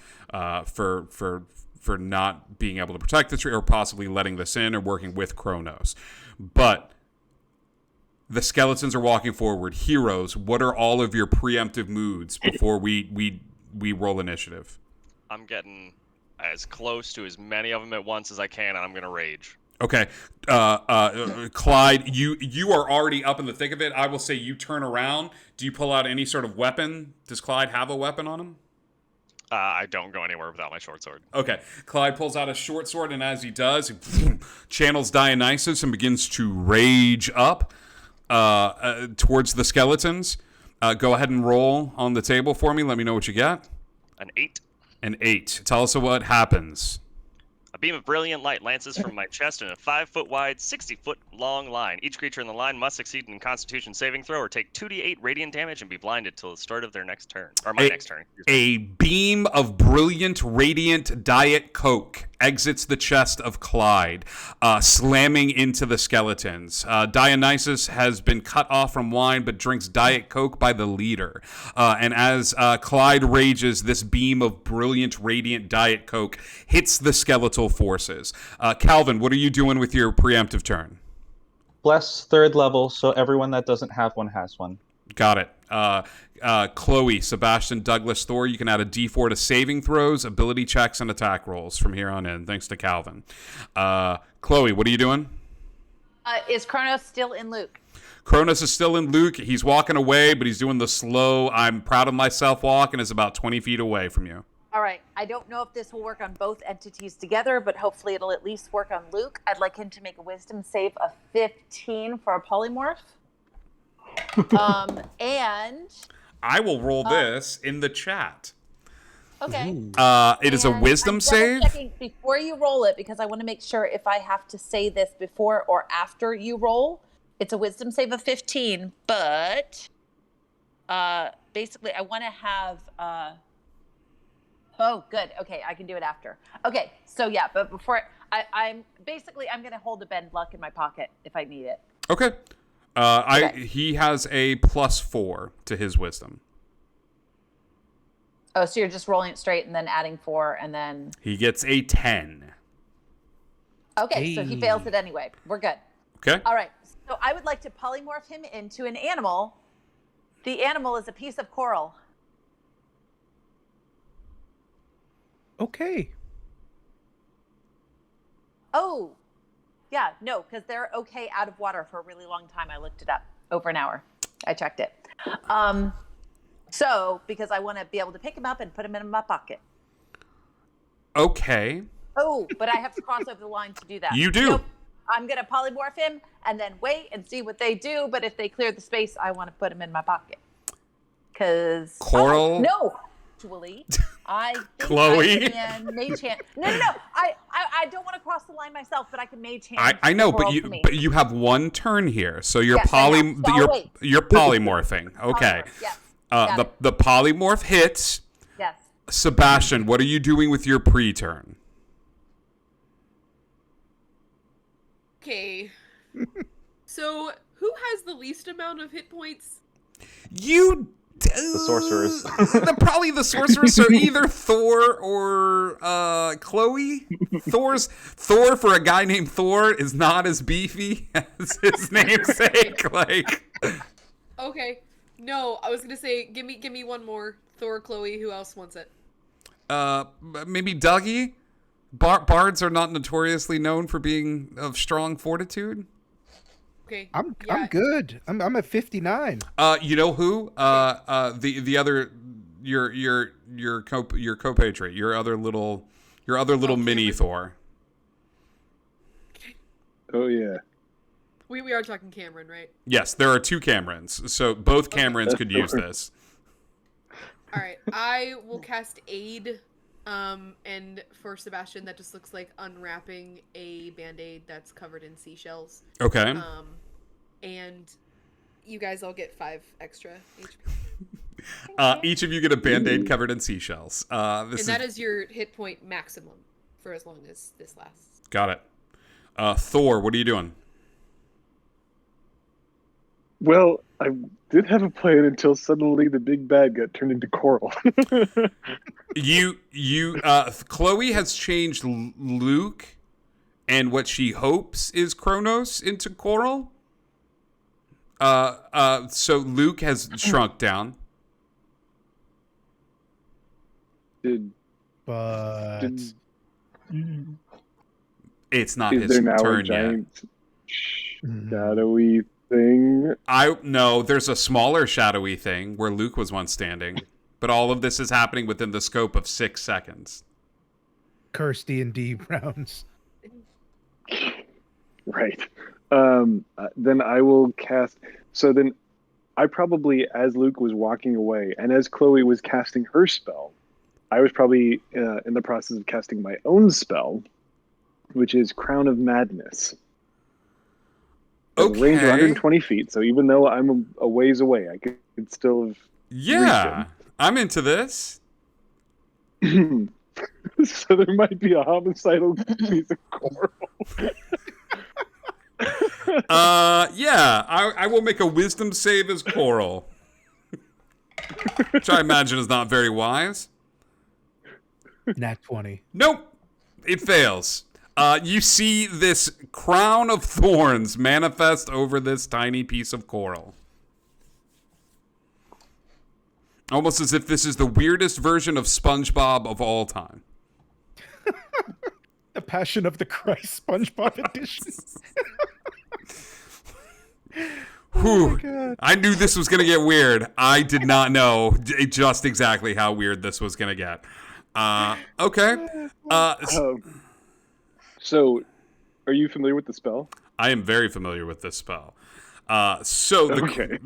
S1: for not being able to protect the tree, or possibly letting this in, or working with Kronos. But the skeletons are walking forward. Heroes, what are all of your preemptive moods before we roll initiative?
S5: I'm getting as close to as many of them at once as I can, and I'm going to rage.
S1: Okay. Clyde, you are already up in the thick of it. I will say you turn around. Do you pull out any sort of weapon? Does Clyde have a weapon on him?
S5: I don't go anywhere without my short sword.
S1: Okay. Clyde pulls out a short sword, and as he does, he channels Dionysus and begins to rage up towards the skeletons. Go ahead and roll on the table for me. Let me know what you got.
S5: An 8.
S1: An 8. Tell us what happens.
S5: A beam of brilliant light lances from my chest in a 5-foot wide, 60-foot long line. Each creature in the line must succeed in a Constitution saving throw or take 2d8 radiant damage and be blinded till the start of their next turn. Or my next turn.
S1: A beam of brilliant, radiant Diet Coke exits the chest of Clyde, slamming into the skeletons. Dionysus has been cut off from wine, but drinks Diet Coke by the liter. And as Clyde rages, this beam of brilliant, radiant Diet Coke hits the skeletal forces. Calvin, what are you doing with your preemptive turn?
S6: Bless 3rd level, so everyone that doesn't have one has one.
S1: Got it. Chloe, Sebastian, Douglas, Thor, you can add a d4 to saving throws, ability checks, and attack rolls from here on in, thanks to Calvin. Chloe, what are you doing?
S2: Is Kronos still in Luke?
S1: Kronos is still in Luke. He's walking away, but he's doing the slow, I'm proud of myself walk, and is about 20 feet away from you.
S2: All right. I don't know if this will work on both entities together, but hopefully it'll at least work on Luke. I'd like him to make a wisdom save of 15 for a polymorph. And
S1: I will roll this in the chat.
S2: okay.
S1: It is a wisdom
S2: I'm
S1: save.
S2: double-checking before you roll it, because I want to make sure if I have to say this before or after you roll. It's a wisdom save of 15, but basically I want to have oh, good. Okay, I can do it after. Okay, so yeah, but before I'm going to hold a bend luck in my pocket if I need it.
S1: Okay. He has a +4 to his wisdom.
S2: Oh, so you're just rolling it straight and then adding 4 and then...
S1: He gets a 10.
S2: Okay, so he fails it anyway. We're good.
S1: Okay.
S2: All right, so I would like to polymorph him into an animal. The animal is a piece of coral.
S4: Okay.
S2: Oh, yeah, no, because they're okay out of water for a really long time. I looked it up. Over an hour. I checked it. So, because I want to be able to pick him up and put him in my pocket.
S1: Okay.
S2: Oh, but I have to cross over the line to do that.
S1: You do.
S2: Nope. I'm going to polymorph him and then wait and see what they do. But if they clear the space, I want to put him in my pocket. Because...
S1: Coral?
S2: Oh, no. Actually, I think
S1: Chloe?
S2: I can mage hand. No. I don't want to cross the line myself, but I can mage hand.
S1: I know,
S2: coral
S1: but
S2: to me.
S1: you have one turn here, so you're
S2: Yes, I know. So I'll wait.
S1: you're polymorphing. Okay.
S2: Polymorph, yes. Got it.
S1: The polymorph hits.
S2: Yes.
S1: Sebastian, what are you doing with your pre-turn?
S3: Okay. So, who has the least amount of hit points?
S1: You
S7: The sorcerers.
S1: Probably the sorcerers. So either Thor or Chloe. Thor for a guy named Thor is not as beefy as his namesake. Like,
S3: Okay. No, I was gonna say, give me one more. Thor, Chloe. Who else wants it?
S1: maybe Dougie. Bards are not notoriously known for being of strong fortitude.
S3: Okay.
S4: I'm
S3: yeah.
S4: good. I'm at 59.
S1: You know who? The other your co-patriot, your other little mini
S3: Cameron.
S1: Thor.
S7: Oh yeah.
S3: We are talking Cameron, right?
S1: Yes, there are two Camerons, so both Camerons could use this.
S3: All right. I will cast Aid. And for Sebastian, that just looks like unwrapping a Band-Aid that's covered in seashells.
S1: Okay.
S3: And you guys all get 5 extra HP.
S1: Each of you get a Band-Aid covered in seashells.
S3: That is your hit point maximum for as long as this lasts.
S1: Got it. Thor, what are you doing?
S7: Well, I did have a plan until suddenly the big bad got turned into coral.
S1: Chloe has changed Luke and what she hopes is Kronos into coral. So Luke has shrunk down.
S4: But
S1: It's not
S7: Is
S1: his
S7: there now a
S1: turn yet.
S7: giant shadowy thing?
S1: No, there's a smaller shadowy thing where Luke was once standing, but all of this is happening within the scope of 6 seconds.
S4: curse D&D rounds.
S7: Right. Then I will cast. So then I probably, as Luke was walking away and as Chloe was casting her spell, I was probably in the process of casting my own spell, which is Crown of Madness.
S1: Okay.
S7: Range of 120 feet. So even though I'm a ways away, I could still have
S1: Yeah, I'm into this.
S7: reached him. So there might be a homicidal piece of coral.
S1: Yeah, I will make a wisdom save as coral. Which I imagine is not very wise.
S4: Nat 20.
S1: Nope, it fails. You see this crown of thorns manifest over this tiny piece of coral. Almost as if this is the weirdest version of SpongeBob of all time.
S4: The Passion of the Christ SpongeBob edition.
S1: Whew. I knew this was going to get weird. I did not know just exactly how weird this was going to get. Okay.
S7: So, are you familiar with the spell?
S1: I am very familiar with this spell. Okay.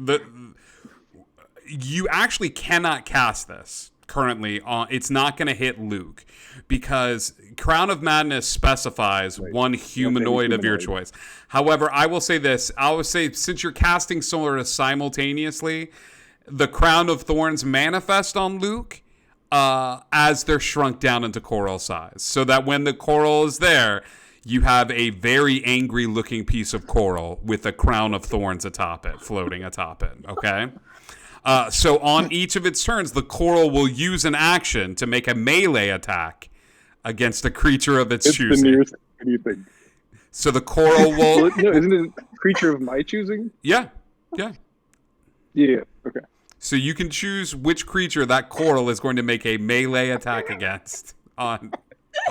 S1: You actually cannot cast this currently. It's not going to hit Luke because Crown of Madness specifies one humanoid of your choice. However, I will say this. I will say since you're casting sort of simultaneously, the Crown of Thorns manifest on Luke as they're shrunk down into coral size. So that when the coral is there, you have a very angry looking piece of coral with a crown of thorns atop it, floating atop it. Okay? So on each of its turns, the coral will use an action to make a melee attack against a creature of its choosing.
S7: It's the nearest anything.
S1: So the coral will...
S7: No, isn't it a creature of my choosing?
S1: Yeah.
S7: Yeah, okay.
S1: So you can choose which creature that coral is going to make a melee attack against on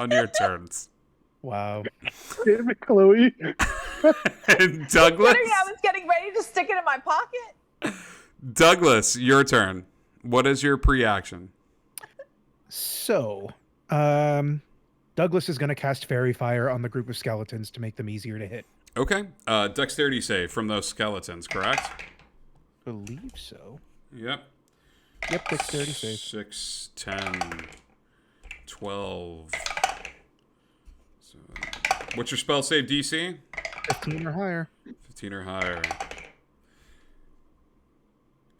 S1: your turns.
S4: Wow.
S7: Damn it, Chloe.
S1: And Douglas?
S2: I was getting ready to stick it in my pocket.
S1: Douglas, your turn. What is your pre-action?
S4: So, Douglas is going to cast Fairy Fire on the group of skeletons to make them easier to hit.
S1: Okay. Dexterity save from those skeletons, correct?
S4: Believe so.
S1: Yep.
S4: Yep, dexterity save.
S1: 6, 10, 12. So, what's your spell save DC?
S4: 15 or higher.
S1: 15 or higher.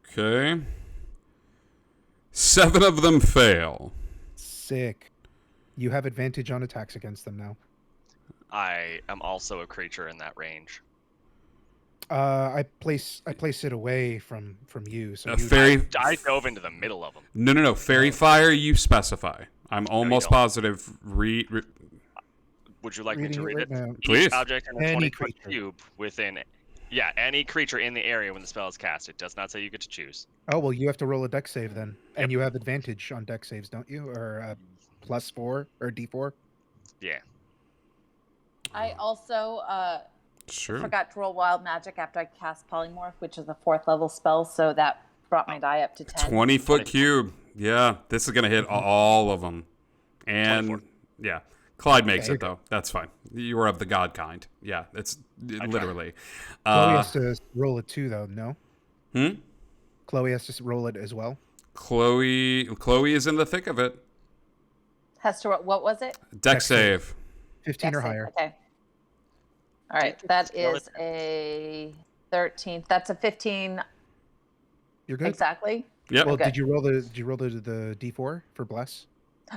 S1: Okay. 7 of them fail.
S4: Sick. You have advantage on attacks against them now.
S5: I am also a creature in that range.
S4: I place it away from you. So
S1: A
S4: you
S1: fairy.
S5: I dove into the middle of them.
S1: No. Fairy fire. You specify. I'm almost
S5: don't.
S1: positive.
S5: Would you like me
S4: Reading
S5: to
S4: it
S5: read
S4: right
S5: it?
S4: now.
S1: Please.
S5: Each object in a
S4: Any
S5: 20-foot
S4: creature.
S5: cube within. Yeah, any creature in the area when the spell is cast. It does not say you get to choose.
S4: Oh well, you have to roll a dex save then, and
S5: Yep.
S4: you have advantage on dex saves, don't you? Or +4 or D4.
S5: Yeah.
S2: I also
S1: Sure.
S2: forgot to roll wild magic after I cast polymorph, which is a 4th level spell, so that brought my die up to 10.
S1: 20-foot cube. Yeah, this is gonna hit all of them. And
S5: 24.
S1: yeah, Clyde makes
S4: Okay.
S1: it though. That's fine. You are of the god kind. Yeah, it's literally.
S4: Chloe has to roll it too, though. No.
S1: Hmm?
S4: Chloe has to roll it as well.
S1: Chloe is in the thick of it.
S2: Hester, what was it?
S1: Dex
S4: Dex save.
S1: save.
S4: 15 or
S2: Dex save,
S4: higher.
S2: Okay. All right, that is a 13. That's a 15
S4: You're good.
S2: exactly.
S1: Yep.
S4: Well,
S2: Okay.
S4: did you roll the D4 for bless?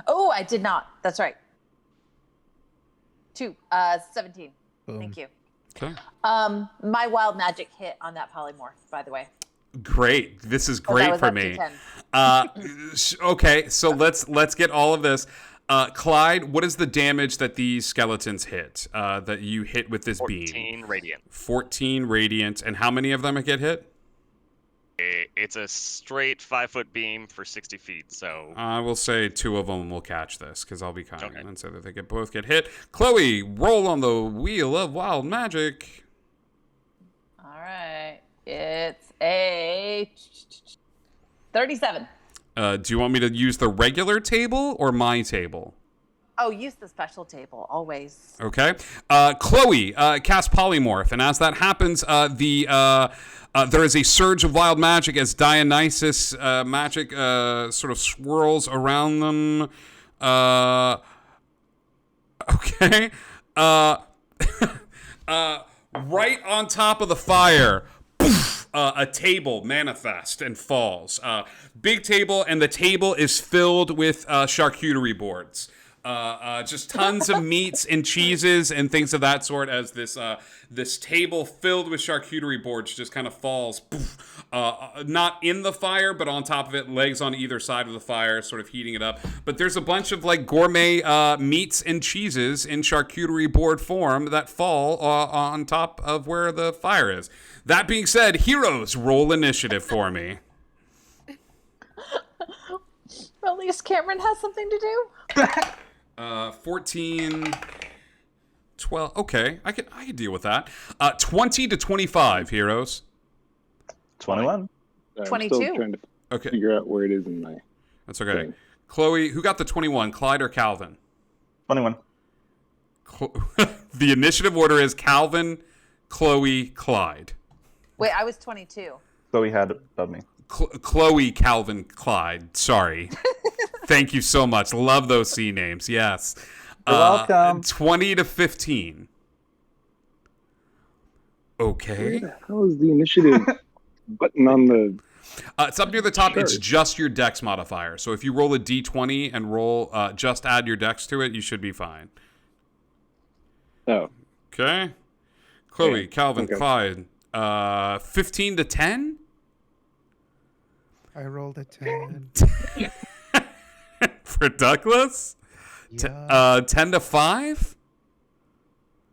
S2: Oh, I did not. That's right. 17.
S4: Boom.
S2: Thank you.
S1: Okay.
S2: My wild magic hit on that polymorph, by the way.
S1: Great. This is
S2: Oh, that
S1: great
S2: was
S1: for
S2: up
S1: me.
S2: to 10.
S1: Okay, so let's get all of this. Clyde, what is the damage that these skeletons hit? That you hit with this beam?
S5: 14 radiant.
S1: 14 radiant, and how many of them get hit?
S5: It's a straight 5-foot beam for 60 feet. So
S1: I will say 2 of them will catch this because I'll be kind
S5: Okay.
S1: and say that they both get hit. Chloe, roll on the wheel of wild magic.
S2: All right. It's a 37.
S1: Do you want me to use the regular table or my table?
S2: Oh, use the special table, always.
S1: Okay. Chloe, cast polymorph, and as that happens, there is a surge of wild magic as Dionysus magic sort of swirls around them. Okay. Right on top of the fire, poof, a table manifests and falls. Big table, and the table is filled with charcuterie boards. Just tons of meats and cheeses and things of that sort as this table filled with charcuterie boards just kind of falls, poof, not in the fire, but on top of it, legs on either side of the fire, sort of heating it up. But there's a bunch of like gourmet meats and cheeses in charcuterie board form that fall on top of where the fire is. That being said, heroes, roll initiative for me.
S2: Well, at least Cameron has something to do.
S1: 14, 12. Okay, I can deal with that. 20 to 25, heroes.
S8: 21.
S7: I'm
S2: 22.
S7: still trying to
S1: Okay,
S7: figure out where it is in my
S1: that's okay.
S7: thing.
S1: Chloe, who got the 21? Clyde or Calvin?
S8: 21.
S1: The initiative order is Calvin, Chloe, Clyde.
S2: Wait, I was 22.
S8: So he had above me.
S1: Chloe, Calvin, Clyde. Sorry. Thank you so much. Love those C names. Yes.
S8: You're welcome.
S1: 20 to 15. Okay.
S7: Where the hell is the initiative button on the?
S1: It's up near the top.
S7: Sure.
S1: It's just your dex modifier. So if you roll a d20 and roll, just add your dex to it, you should be fine.
S7: Oh,
S1: Okay. Chloe,
S7: Yeah,
S1: Calvin,
S7: okay.
S1: Clyde. 15 to 10?
S4: I rolled a 10.
S1: For Douglas?
S4: Yeah.
S1: 10 to 5?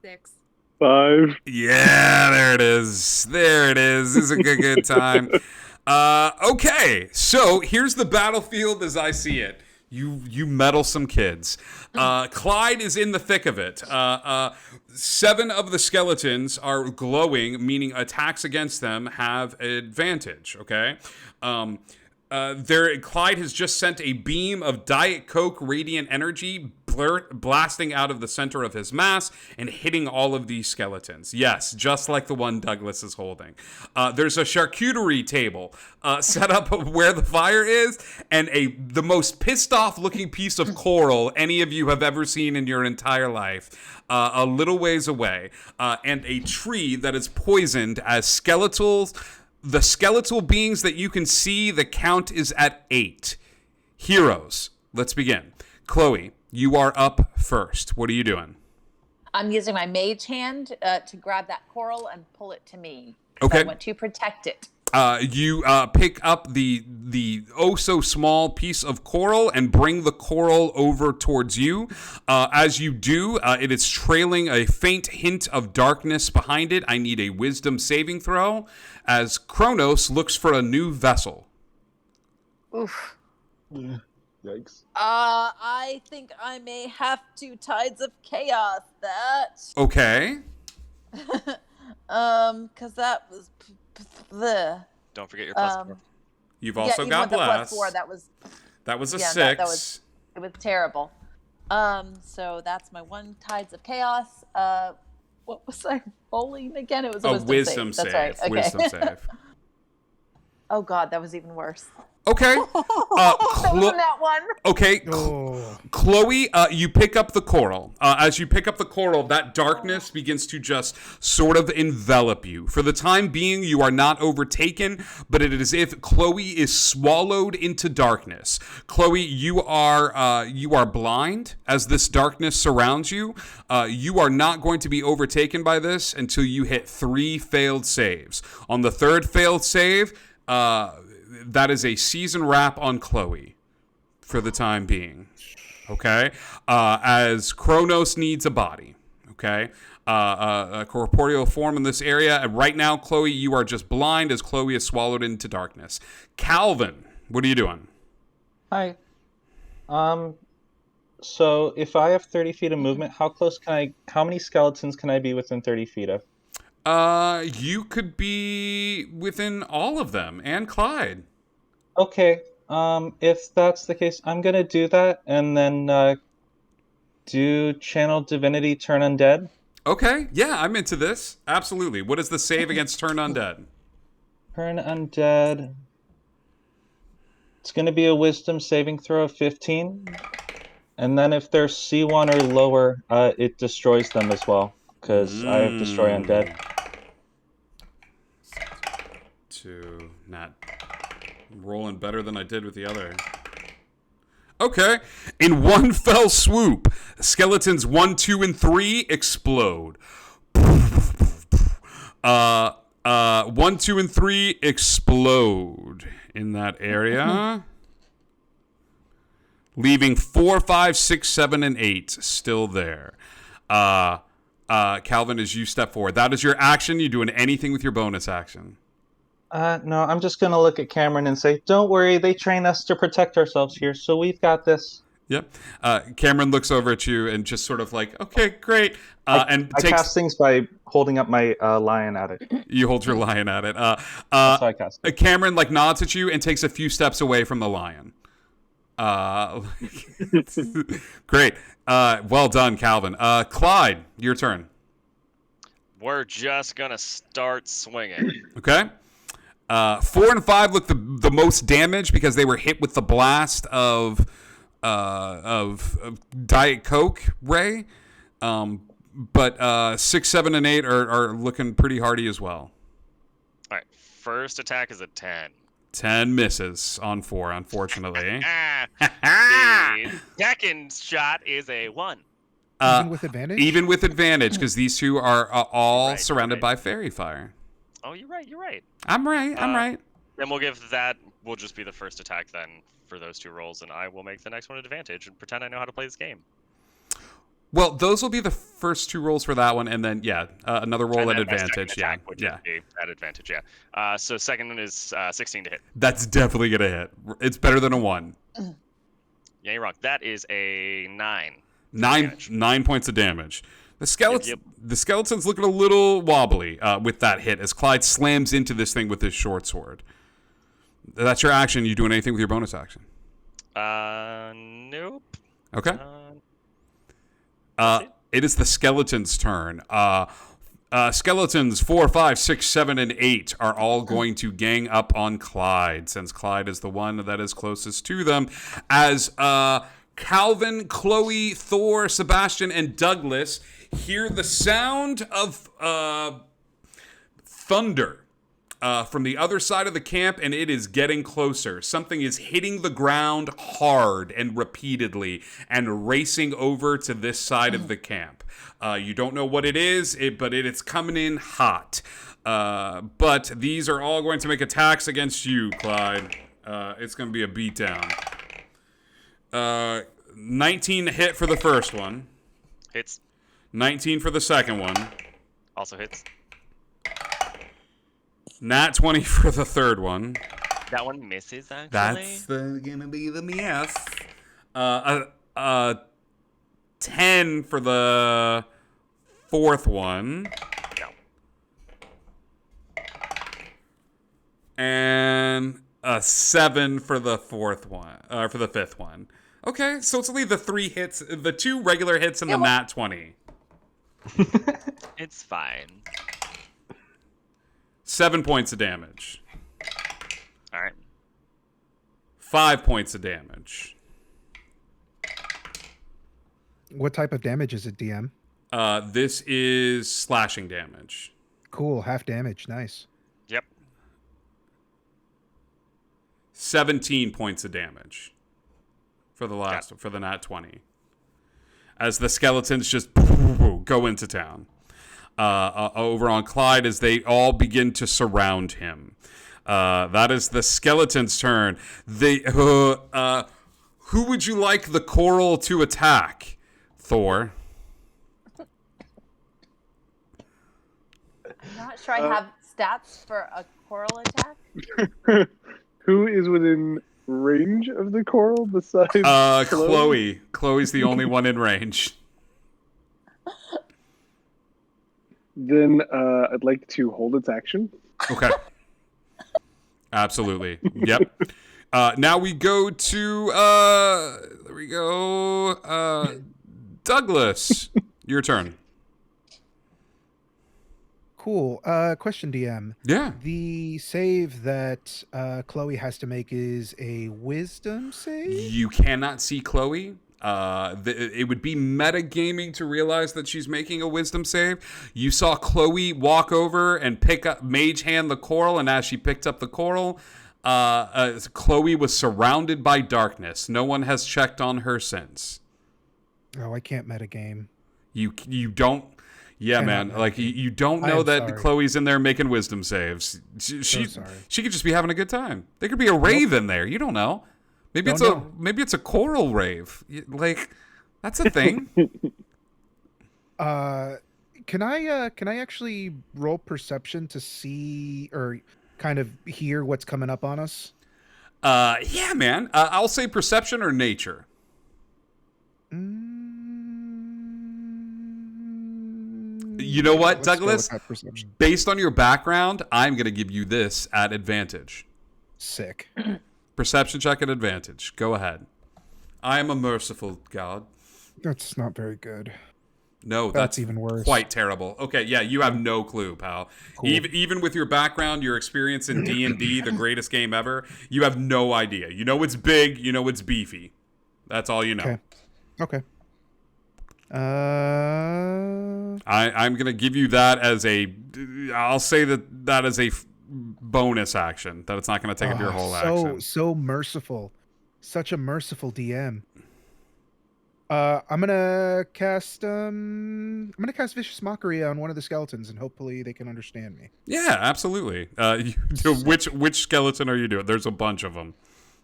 S3: 6.
S7: 5.
S1: Yeah, there it is. There it is. This is a good time. Okay, so here's the battlefield as I see it. You meddlesome kids. Clyde is in the thick of it. 7 of the skeletons are glowing, meaning attacks against them have advantage, okay? Clyde has just sent a beam of Diet Coke radiant energy blasting out of the center of his mass and hitting all of these skeletons. Yes, just like the one Douglas is holding. There's a charcuterie table set up where the fire is, and the most pissed off looking piece of coral any of you have ever seen in your entire life. A little ways away, and a tree that is poisoned as skeletals. The skeletal beings that you can see, the count is at 8. Heroes, let's begin. Chloe, you are up first. What are you doing?
S2: I'm using my mage hand to grab that coral and pull it to me.
S1: Okay.
S2: I want to protect it.
S1: You pick up the oh so small piece of coral and bring the coral over towards you. As you do, it is trailing a faint hint of darkness behind it. I need a wisdom saving throw as Kronos looks for a new vessel.
S2: Oof.
S8: Yikes.
S2: I think I may have to Tides of Chaos that.
S1: Okay.
S2: Because that was the.
S5: Don't forget your plus 4.
S1: You've also
S2: even
S1: got
S2: with the
S1: blast.
S2: +4, that was
S1: a
S2: yeah,
S1: 6.
S2: it was terrible. So that's my 1 Tides of Chaos. What was I rolling again? It was a wisdom save. That's right. Okay.
S1: Wisdom save.
S2: Oh God, that was even worse.
S1: Okay.
S2: That wasn't that one.
S1: Okay.
S4: Oh.
S1: Chloe, you pick up the coral. As you pick up the coral, that darkness begins to just sort of envelop you. For the time being, you are not overtaken, but it is as if Chloe is swallowed into darkness. Chloe, you are blind as this darkness surrounds you. You are not going to be overtaken by this until you hit 3 failed saves. On the 3rd failed save, that is a season wrap on Chloe for the time being. Okay? As Kronos needs a body. Okay? A corporeal form in this area. And right now, Chloe, you are just blind as Chloe is swallowed into darkness. Calvin, what are you doing?
S6: Hi. So if I have 30 feet of movement, how many skeletons can I be within 30 feet of?
S1: You could be within all of them and Clyde.
S6: Okay. If that's the case, I'm gonna do that and then do Channel Divinity Turn Undead.
S1: Okay, yeah, I'm into this. Absolutely. What is the save against Turn Undead?
S6: Turn Undead. It's gonna be a Wisdom saving throw of 15. And then if they're C1 or lower, it destroys them as well. Because I have Destroy Undead.
S1: 2, not rolling better than I did with the other. Okay. In one fell swoop, skeletons 1, 2, and 3 explode. 1, 2, and 3 explode in that area. Leaving 4, 5, 6, 7, and 8 still there. Calvin, as you step forward, that is your action. You doing anything with your bonus action?
S6: No, I'm just gonna look at Cameron and say, "Don't worry, they train us to protect ourselves here, so we've got this."
S1: Yep. Cameron looks over at you and just sort of like, okay, great.
S6: I cast things by holding up my lion at it.
S1: You hold your lion at it.
S6: That's how I cast it.
S1: Cameron like nods at you and takes a few steps away from the lion. Great. Well done, Calvin. Clyde, your turn.
S5: We're just gonna start swinging.
S1: Okay. 4 and 5 look the most damaged because they were hit with the blast of Diet Coke Ray. But 6, 7, and 8 are looking pretty hardy as well.
S5: All right, first attack is a 10.
S1: 10 misses on 4, unfortunately.
S5: The second shot is a 1.
S4: Even with advantage?
S1: Even with advantage, because these two are all surrounded
S5: right.
S1: by fairy fire.
S5: Oh, you're right.
S1: I'm right.
S5: Then we'll give that, will just be the first attack then for those 2 rolls, and I will make the next one an advantage and pretend I know how to play this game.
S1: Well, those will be the first 2 rolls for that one, and then, another roll at advantage.
S5: At advantage, yeah. So second one is 16 to hit.
S1: That's definitely going to hit. It's better than a 1.
S5: Yeah, you're wrong. That is a 9.
S1: 9 points of damage. The
S5: Yep.
S1: The skeleton's looking a little wobbly with that hit as Clyde slams into this thing with his short sword. That's your action. You doing anything with your bonus action?
S5: Nope.
S1: Okay. It is the skeleton's turn. Skeletons 4, 5, 6, 7, and 8 are all going to gang up on Clyde, since Clyde is the one that is closest to them. As Calvin, Chloe, Thor, Sebastian, and Douglas hear the sound of thunder from the other side of the camp, and it is getting closer. Something is hitting the ground hard and repeatedly and racing over to this side of the camp. You don't know what it is, but it's coming in hot. But these are all going to make attacks against you, Clyde. It's going to be a beatdown. 19 hit for the first one.
S5: Hits.
S1: 19 for the second one.
S5: Also hits.
S1: Nat 20 for the third one.
S5: That one misses, actually.
S1: That's gonna be the miss. 10 for the fourth one.
S5: No.
S1: And a 7 for the fourth one. For the fifth one. Okay, so it's only the 3 hits, the 2 regular hits and the nat 20.
S5: It's fine.
S1: 7 points of damage.
S5: All right.
S1: 5 points of damage.
S4: What type of damage is it, DM?
S1: This is slashing damage.
S4: Cool, half damage. Nice.
S5: Yep.
S1: 17 points of damage for the for the nat 20. As the skeletons just go into town. Over on Clyde as they all begin to surround him. That is the skeleton's turn. Who would you like the coral to attack, Thor?
S2: I'm not sure I have stats for a coral attack.
S7: Who is within range of the coral besides
S1: Chloe? Chloe's the only one in range.
S7: Then I'd like to hold its action.
S1: Okay. Absolutely. Yep. Now we go to there we go. Douglas, your turn.
S4: Cool. Question, DM.
S1: Yeah.
S4: The save that Chloe has to make is a wisdom save?
S1: You cannot see Chloe. It would be metagaming to realize that she's making a wisdom save. You saw Chloe walk over and pick up, mage hand the coral, and as she picked up the coral, Chloe was surrounded by darkness. No one has checked on her since.
S4: Oh, I can't metagame.
S1: You don't. Yeah, man. Like you don't know that
S4: sorry.
S1: Chloe's in there making wisdom saves. She could just be having a good time. There could be a rave in there. You don't know. Maybe it's a coral rave. Like that's a thing.
S4: Can I actually roll perception to see or kind of hear what's coming up on us?
S1: Yeah, man. I'll say perception or nature. You know what, Douglas? Based on your background, I'm going to give you this at advantage.
S4: Sick.
S1: Perception check at advantage. Go ahead. I am a merciful god.
S4: That's not very good.
S1: No,
S4: That's even worse.
S1: Quite terrible. Okay, yeah, you have no clue, pal.
S4: Cool.
S1: Even with your background, your experience in D&D, the greatest game ever, you have no idea. You know it's big. You know it's beefy. That's all you know.
S4: Okay.
S1: I'm gonna give you that as I'll say that as a bonus action. That it's not gonna take up your whole action.
S4: So merciful, such a merciful DM. I'm gonna cast Vicious Mockery on one of the skeletons, and hopefully they can understand me.
S1: Yeah, absolutely. Which skeleton are you doing? There's a bunch of them.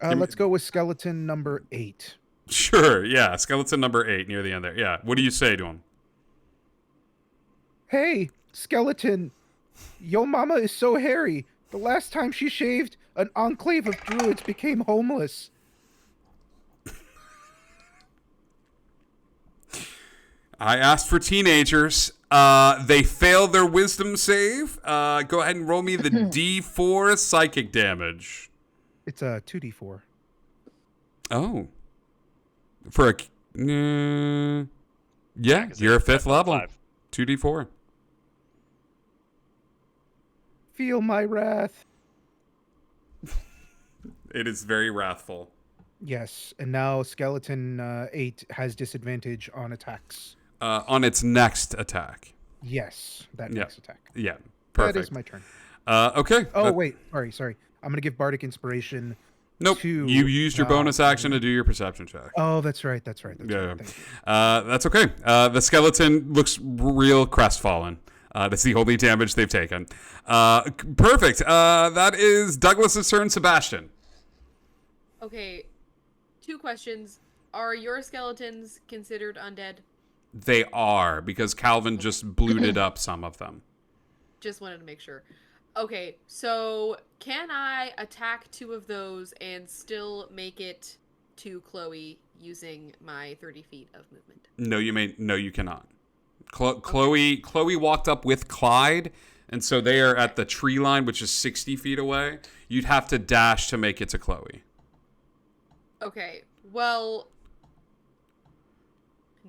S4: Let's go with skeleton number 8.
S1: Sure, yeah. Skeleton number 8 near the end there. Yeah. What do you say to him?
S4: Hey, skeleton, yo mama is so hairy. The last time she shaved, an enclave of druids became homeless.
S1: I asked for teenagers. They failed their wisdom save. Go ahead and roll me the D4 psychic damage.
S4: It's a 2d4.
S1: Oh. For a... yeah, you're a 5th level. 2d4.
S4: Feel my wrath.
S1: It is very wrathful.
S4: Yes, and now skeleton 8 has disadvantage on attacks.
S1: On its next attack.
S4: Yes, that next attack.
S1: Yeah, perfect.
S4: That is my turn.
S1: Okay.
S4: Oh wait, sorry. I'm gonna give bardic inspiration.
S1: Nope.
S4: To,
S1: You used your bonus action to do your perception check.
S4: Oh, that's right. That's
S1: Yeah.
S4: right. Thank you.
S1: That's okay. The skeleton looks real crestfallen. That's the only damage they've taken. Perfect. That is Douglas's turn. Sebastian.
S3: Okay, 2 questions. Are your skeletons considered undead?
S1: They are, because Calvin just bluted up some of them.
S3: Just wanted to make sure. Okay, so can I attack 2 of those and still make it to Chloe using my 30 feet of movement?
S1: No, you cannot. Chloe walked up with Clyde, and so they are at the tree line, which is 60 feet away. You'd have to dash to make it to Chloe.
S3: Okay, well...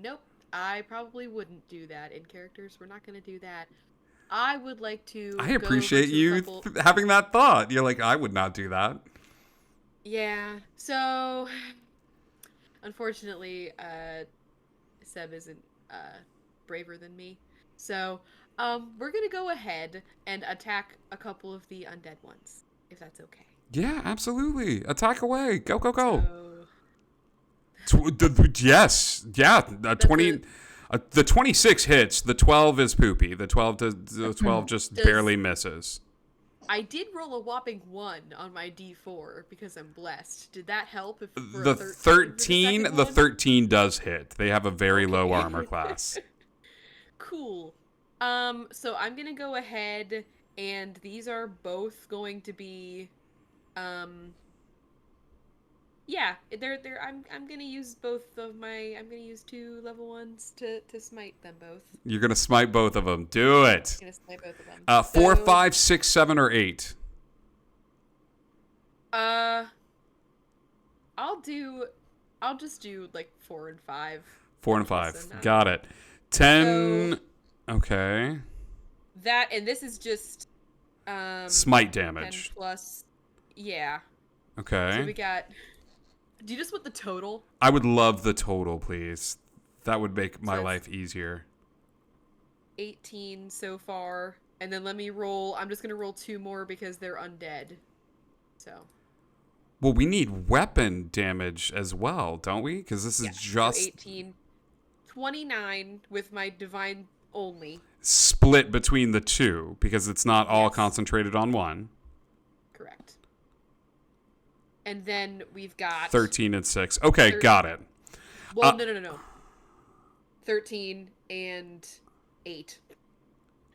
S3: Nope, I probably wouldn't do that in characters. We're not going to do that. I would like to...
S1: I appreciate you having that thought. You're like, I would not do that.
S3: Yeah, so... Unfortunately, Seb isn't braver than me. So, we're gonna go ahead and attack a couple of the undead ones, if that's okay.
S1: Yeah, absolutely. Attack away. Go.
S3: So...
S1: Yes. Yeah. 20... the 26 hits. The 12 is poopy. The 12 just barely misses.
S3: I did roll a whopping 1 on my D4 because I'm blessed. Did that help?
S1: The 13 does hit. They have a very low armor class.
S3: Cool. So I'm gonna go ahead, and these are both going to be, yeah, I'm gonna use both of my. I'm gonna use 2 level 1s to smite them both.
S1: You're gonna smite both of them. Do it.
S3: I'm gonna smite both of them.
S1: 4, 5, 6, 7, or 8.
S3: I'll just do like 4 and 5.
S1: 4 and 5. Got it. 10. Okay.
S3: That, and this is just
S1: smite damage.
S3: 10 plus. Yeah.
S1: Okay.
S3: So we got. Do you just want the total?
S1: I would love the total, please. That would make my life easier.
S3: 18 so far, and then let me roll. I'm just gonna roll 2 more because they're undead. So.
S1: Well, we need weapon damage as well, don't we? Because this is just...
S3: So 18. 29 with my divine only.
S1: Split between the 2, because it's not all concentrated on one.
S3: Correct. And then we've got...
S1: 13 and 6. Okay, got it.
S3: Well, no. 13 and 8.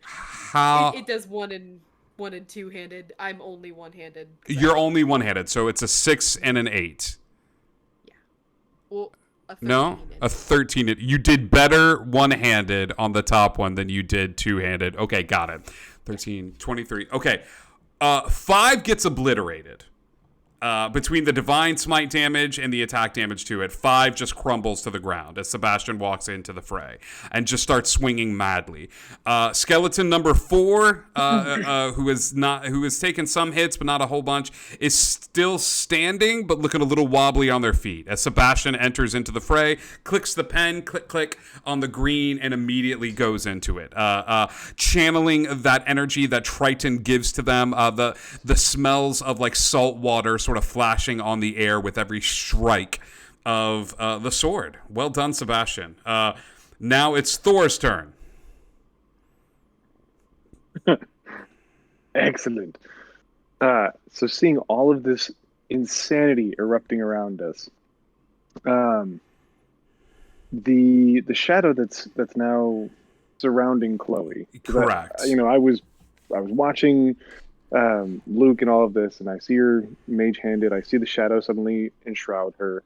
S1: How...
S3: It does 1 and 2-handed. I'm only one-handed.
S1: You're only one-handed, so it's a 6 and an 8.
S3: Yeah. Well, a 13.
S1: No? A 13. You did better one-handed on the top one than you did two-handed. Okay, got it. 13, 23. Okay. 5 gets obliterated. Between the divine smite damage and the attack damage to it, 5 just crumbles to the ground as Sebastian walks into the fray and just starts swinging madly. Skeleton number 4, who has taken some hits but not a whole bunch, is still standing but looking a little wobbly on their feet as Sebastian enters into the fray, clicks the pen, click on the green, and immediately goes into it, channeling that energy that Triton gives to them. The smells of like salt water sort of flashing on the air with every strike of the sword. Well done, Sebastian. Now it's Thor's turn.
S7: Excellent. So seeing all of this insanity erupting around us, the shadow that's now surrounding Chloe.
S1: Correct.
S7: I was watching Luke and all of this, and I see her mage-handed. I see the shadow suddenly enshroud her.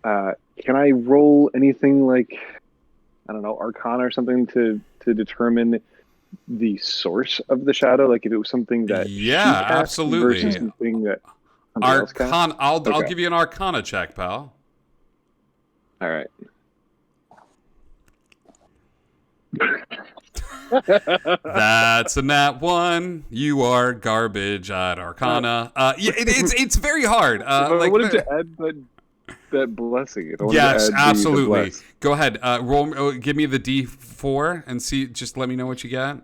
S7: Can I roll anything like, I don't know, Arcana or something to determine the source of the shadow? Like if it was something that she cast
S1: absolutely.
S7: versus something that somebody else cast?
S1: I'll give you an Arcana check, pal.
S7: All right.
S1: That's a nat 1. You are garbage at Arcana. It's very hard.
S7: I wanted to add that blessing.
S1: Yes, absolutely. Go ahead. Give me the D4 and see. Just let me know what you get.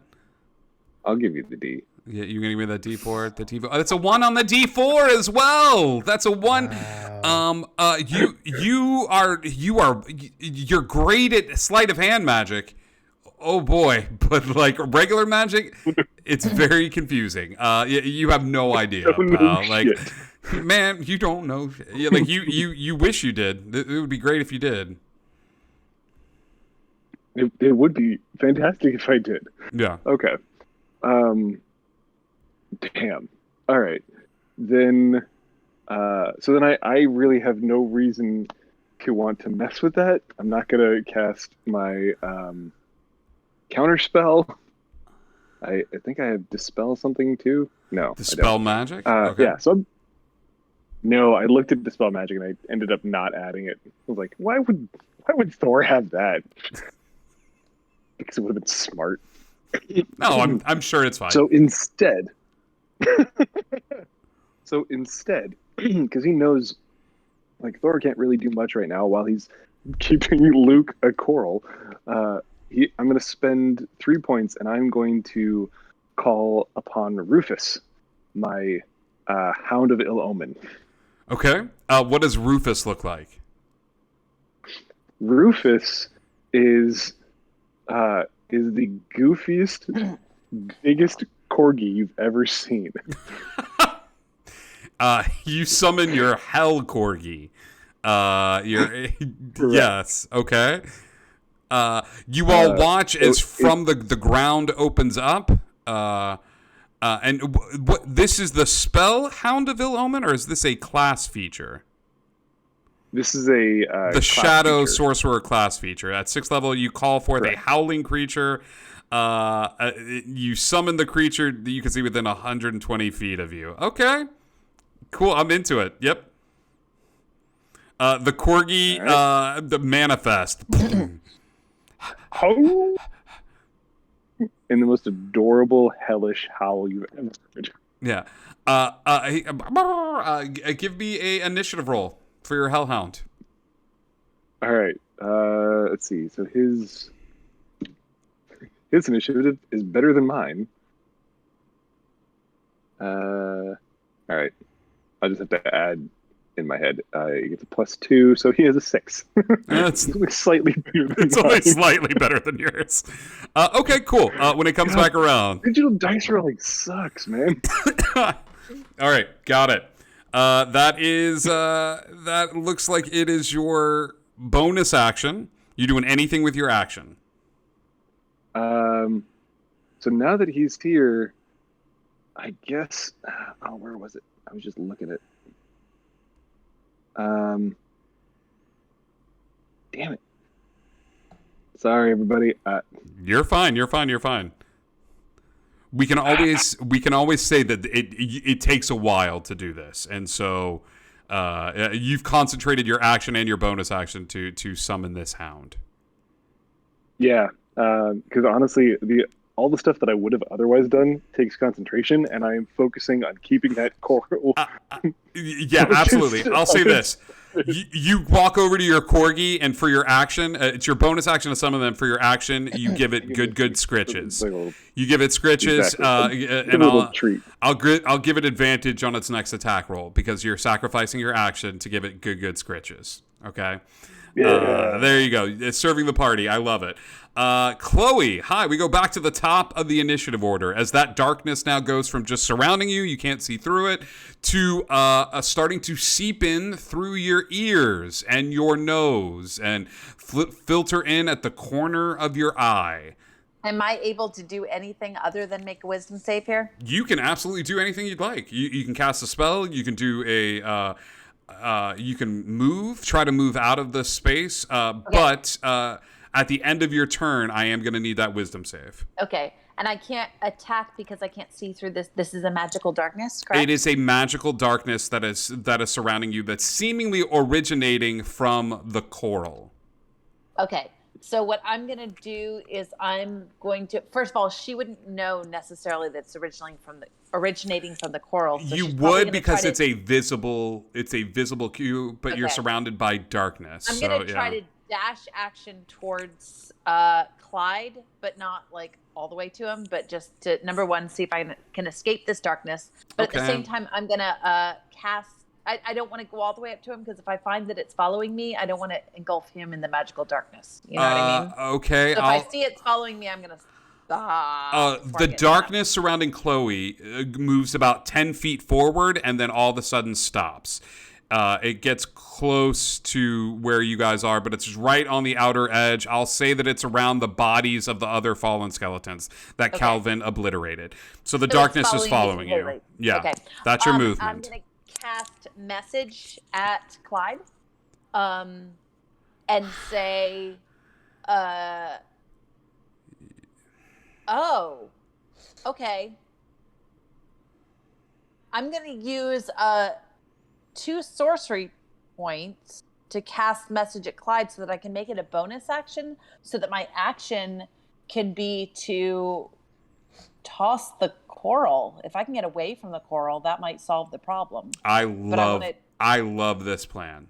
S7: I'll give you the D.
S1: Yeah, you're gonna give me that D4, the D4. That's a 1 on the D4 as well. That's a 1.
S4: Wow.
S1: You're great at sleight of hand magic. Oh boy, but like regular magic, it's very confusing. You have no idea,
S7: Don't know
S1: pal. Like,
S7: shit.
S1: man, you don't know. Yeah, like you wish you did. It would be great if you did.
S7: It would be fantastic if I did.
S1: Yeah.
S7: Okay. Damn. All right. Then, so then I really have no reason to want to mess with that. I'm not gonna cast my counterspell. I think I have dispel something too. No.
S1: Dispel magic.
S7: I
S1: Okay.
S7: Yeah. No, I looked at dispel magic and I ended up not adding it. I was like, why would Thor have that? Because it would have been smart.
S1: No, I'm sure it's fine.
S7: So instead, because he knows, like, Thor can't really do much right now while he's keeping Luke a coral. I'm going to spend 3 points, and I'm going to call upon Rufus, my Hound of Ill Omen.
S1: Okay. What does Rufus look like?
S7: Rufus is the goofiest, biggest corgi you've ever seen.
S1: You summon your hell corgi. Yes. Okay. You all watch as from the ground opens up. And what this is the spell Hound of Ill Omen, or is this a class feature?
S7: This is a
S1: the Shadow
S7: feature.
S1: Sorcerer class feature. At 6th level, you call forth a howling creature. You summon the creature that you can see within 120 feet of you. Okay. Cool. I'm into it. Yep. The corgi, the manifest.
S7: How? In the most adorable, hellish howl you've ever heard.
S1: Yeah. Give me a initiative roll for your Hellhound.
S7: All right. Let's see. So his initiative is better than mine. All right. I just have to add in my head. He gets a +2, so he has a 6.
S1: It's
S7: slightly better than
S1: it's only
S7: mine.
S1: slightly better than yours. Okay, cool. When it comes back around.
S7: Digital dice rolling sucks, man.
S1: All right, got it. That looks like it is your bonus action. You doing anything with your action?
S7: So now that he's here, I guess. Oh, where was it? I was just looking at. Damn it! Sorry, everybody.
S1: You're fine. We can always say that it takes a while to do this, and so you've concentrated your action and your bonus action to summon this hound.
S7: Yeah, because honestly, all the stuff that I would have otherwise done takes concentration, and I am focusing on keeping that coral.
S1: Yeah, absolutely. I'll say this. You walk over to your corgi, and for your action, it's your bonus action to summon them. For your action, you give it good scritches. You give it scritches,
S7: Exactly.
S1: and
S7: Treat.
S1: I'll give it advantage on its next attack roll because you're sacrificing your action to give it good scritches. Okay.
S7: Yeah.
S1: There you go. It's serving the party. I love it. Chloe, hi. We go back to the top of the initiative order as that darkness now goes from just surrounding you can't see through it, to starting to seep in through your ears and your nose and filter in at the corner of your eye.
S2: Am I able to do anything other than make a wisdom save here?
S1: You can absolutely do anything you'd like. You can cast a spell. You can do a... you can try to move out of the space, but at the end of your turn, I am going to need that wisdom save.
S2: Okay, and I can't attack because I can't see through this. This is a magical darkness, correct?
S1: It is a magical darkness that is surrounding you that's seemingly originating from the coral.
S2: Okay, so what I'm going to do is I'm going to, first of all, she wouldn't know necessarily that it's originating from the coral. So
S1: you
S2: she's probably
S1: would
S2: gonna
S1: because
S2: try
S1: it's a visible cube, but you're
S2: Okay.
S1: surrounded by darkness.
S2: I'm going to try to dash action towards Clyde, but not like all the way to him, but just to number one, see if I can escape this darkness. But at the same time, I'm gonna cast. I don't want to go all the way up to him because if I find that it's following me, I don't want to engulf him in the magical darkness. You know what I mean?
S1: Okay.
S2: So if I see it's following me, I'm gonna stop.
S1: The darkness surrounding Chloe moves about 10 feet forward and then all of a sudden stops. It gets close to where you guys are, but it's right on the outer edge. I'll say that it's around the bodies of the other fallen skeletons that Calvin obliterated. So the darkness is following you. Yeah,
S2: okay.
S1: That's your movement.
S2: I'm going to cast message at Clyde and say, oh, okay. I'm going to use 2 sorcery points to cast message at Clyde so that I can make it a bonus action so that my action can be to toss the coral. If I can get away from the coral, that might solve the problem.
S1: I love this plan.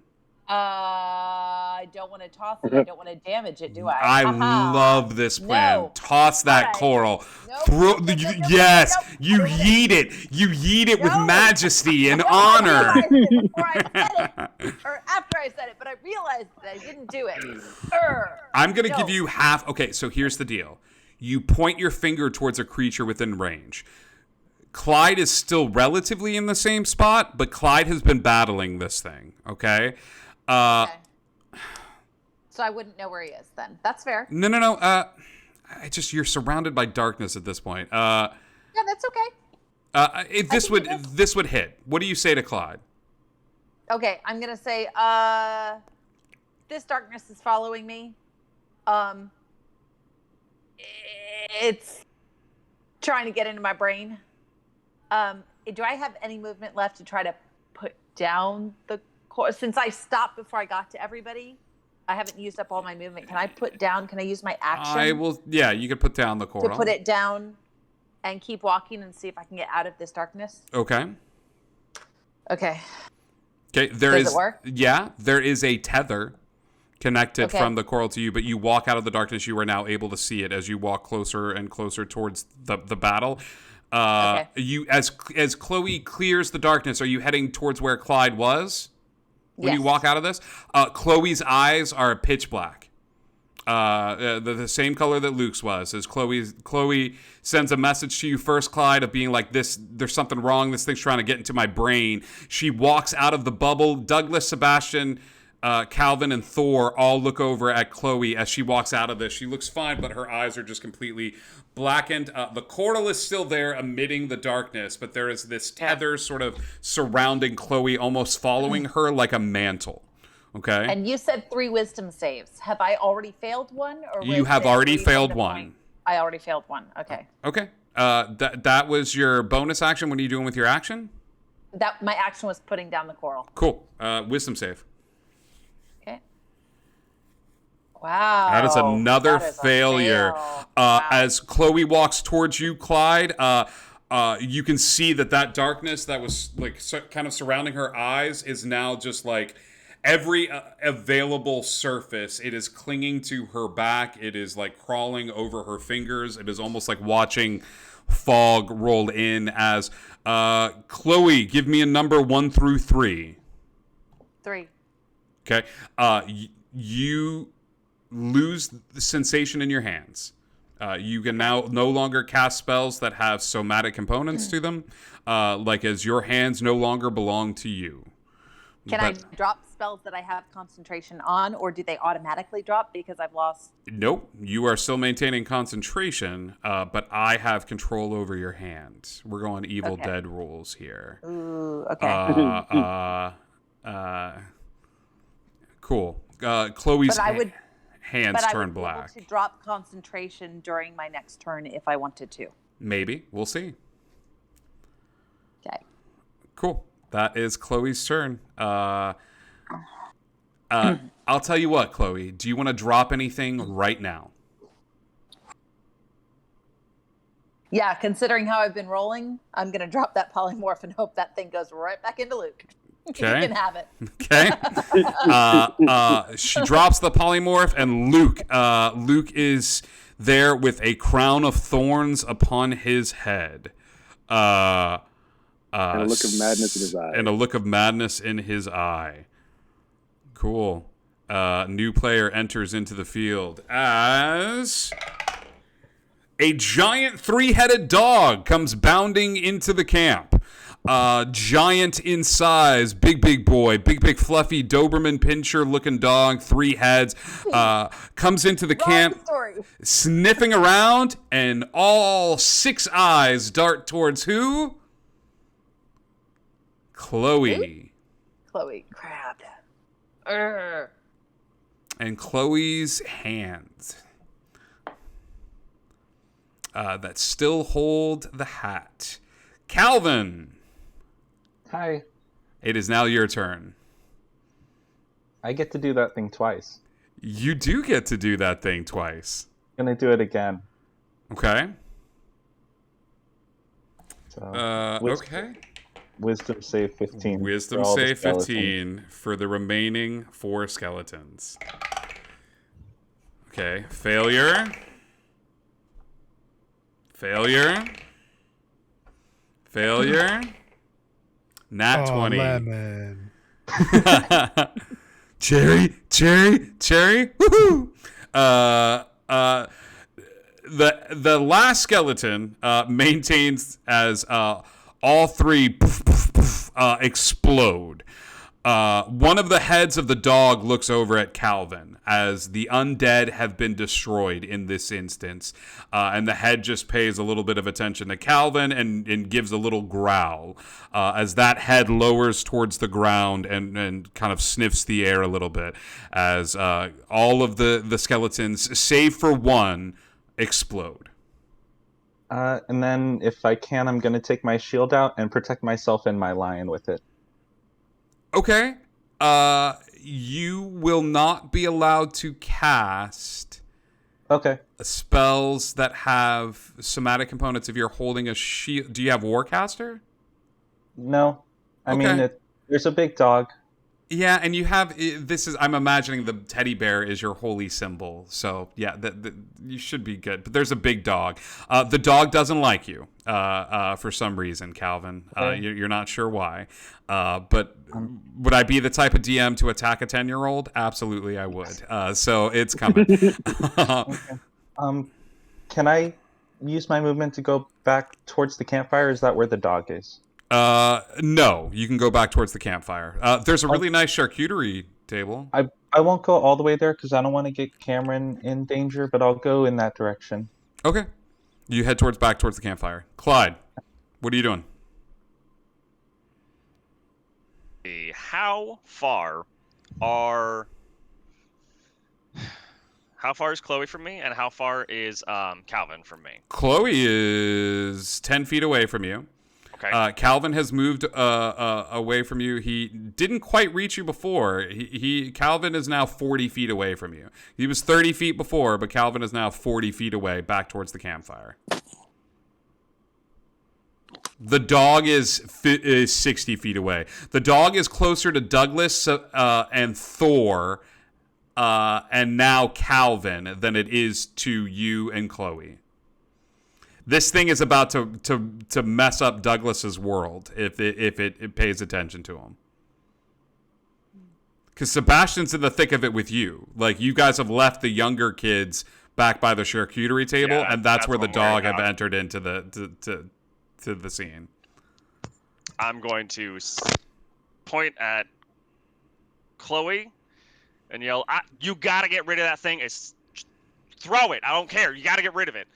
S2: I don't want to toss it. I don't want to damage it, do I?
S1: I love this plan.
S2: No.
S1: Toss that coral. Throw. Yes, you yeet it. You yeet it with majesty and honor.
S2: I realized it before I said it, or after I said it, but I realized that I didn't do it.
S1: I'm gonna give you half. Okay, so here's the deal. You point your finger towards a creature within range. Clyde is still relatively in the same spot, but Clyde has been battling this thing. Okay.
S2: Okay. So I wouldn't know where he is then. That's fair.
S1: No. You're surrounded by darkness at this point.
S2: Yeah, that's okay.
S1: This would hit. What do you say to Clyde?
S2: Okay, I'm gonna say, this darkness is following me. It's trying to get into my brain. Do I have any movement left to try to put down the coral? Since I stopped before I got to everybody, I haven't used up all my movement. Can I use my action?
S1: I will. Yeah, you could put down the coral.
S2: To put it down and keep walking and see if I can get out of this darkness.
S1: Okay.
S2: Okay.
S1: Does
S2: it work?
S1: Yeah, there is a tether connected from the coral to you, but you walk out of the darkness. You are now able to see it as you walk closer and closer towards the battle. You as Chloe clears the darkness, are you heading towards where Clyde was when you walk out of this? Chloe's eyes are pitch black. The same color that Luke's was. As Chloe sends a message to you first, Clyde, of being like, there's something wrong. This thing's trying to get into my brain. She walks out of the bubble. Douglas, Sebastian, Calvin, and Thor all look over at Chloe as she walks out of this. She looks fine, but her eyes are just completely blackened. The coral is still there, emitting the darkness, but there is this tether sort of surrounding Chloe, almost following her like a mantle. Okay.
S2: And you said 3 wisdom saves. Have I already failed one? Or
S1: you have already failed one.
S2: I already failed one. Okay.
S1: Okay. That was your bonus action. What are you doing with your action?
S2: That my action was putting down the coral.
S1: Cool. Wisdom save.
S2: Okay. Wow.
S1: That is another failure.
S2: Wow.
S1: As Chloe walks towards you, Clyde, you can see that darkness that was like kind of surrounding her eyes is now just like every available surface. It is clinging to her back. It is like crawling over her fingers. It is almost like watching fog roll in as Chloe, give me a number 1 through 3.
S2: 3.
S1: Okay. You lose the sensation in your hands. You can now no longer cast spells that have somatic components to them, like as your hands no longer belong to you.
S2: Can I drop spells that I have concentration on, or do they automatically drop because I've lost?
S1: Nope. You are still maintaining concentration, but I have control over your hand. We're going Evil Dead rules here.
S2: Ooh, okay.
S1: Cool. Chloe's hands
S2: I
S1: turn
S2: would be
S1: black.
S2: able to drop concentration during my next turn if I wanted to.
S1: Maybe. We'll see.
S2: Okay.
S1: Cool. That is Chloe's turn. I'll tell you what, Chloe. Do you want to drop anything right now?
S2: Yeah, considering how I've been rolling, I'm going to drop that polymorph and hope that thing goes right back into Luke.
S1: Okay.
S2: You can have it.
S1: Okay. She drops the polymorph, and Luke is there with a crown of thorns upon his head.
S7: And a look of madness in his eye.
S1: And a look of madness in his eye. Cool. New player enters into the field as a giant 3-headed dog comes bounding into the camp. Giant in size, big boy, big fluffy Doberman Pinscher looking dog, 3 heads, comes into the camp, sniffing around, and all 6 eyes dart towards who? Chloe.
S2: Chloe grabbed.
S1: And Chloe's hands that still hold the hat. Calvin.
S6: Hi.
S1: It is now your turn.
S6: I get to do that thing twice.
S1: You do get to do that thing twice.
S6: I'm gonna do it again.
S1: Okay.
S6: So,
S1: Okay.
S6: Wisdom save 15.
S1: Wisdom save 15 for the remaining 4 skeletons. Okay. Failure. Nat 20.
S4: Lemon.
S1: Cherry. Woohoo! The last skeleton maintains as all 3 explode. One of the heads of the dog looks over at Calvin as the undead have been destroyed in this instance. And the head just pays a little bit of attention to Calvin and gives a little growl as that head lowers towards the ground and kind of sniffs the air a little bit as all of the skeletons, save for one, explode.
S6: And then, if I can, I'm going to take my shield out and protect myself and my lion with it.
S1: Okay. You will not be allowed to cast spells that have somatic components if you're holding a shield. Do you have Warcaster?
S6: No. I
S1: Okay.
S6: mean, there's a big dog.
S1: Yeah, and you have I'm imagining the teddy bear is your holy symbol. So, yeah, you should be good. But there's a big dog. The dog doesn't like you for some reason, Calvin.
S6: Okay.
S1: You're not sure why. But would I be the type of DM to attack a 10-year-old? Absolutely, I would. So it's coming.
S6: Okay. Can I use my movement to go back towards the campfire? Is that where the dog is?
S1: No, you can go back towards the campfire. There's a really nice charcuterie table.
S6: I won't go all the way there because I don't want to get Cameron in danger, but I'll go in that direction.
S1: Okay. You head back towards the campfire. Clyde, what are you doing?
S5: How far is Chloe from me, and how far is Calvin from me?
S1: Chloe is 10 feet away from you.
S5: Okay.
S1: Calvin has moved away from you. He didn't quite reach you before. Calvin is now 40 feet away from you. He was 30 feet before, but Calvin is now 40 feet away, back towards the campfire. The dog is 60 feet away. The dog is closer to Douglas and Thor and now Calvin than it is to you and Chloe. This thing is about to mess up Douglas's world if it pays attention to him. Because Sebastian's in the thick of it with you. Like, you guys have left the younger kids back by the charcuterie table,
S5: Yeah,
S1: and that's where the
S5: what I'm
S1: dog
S5: worried
S1: have
S5: about.
S1: entered into the scene.
S5: I'm going to point at Chloe and yell, "You gotta get rid of that thing! Throw it! I don't care! You gotta get rid of it!"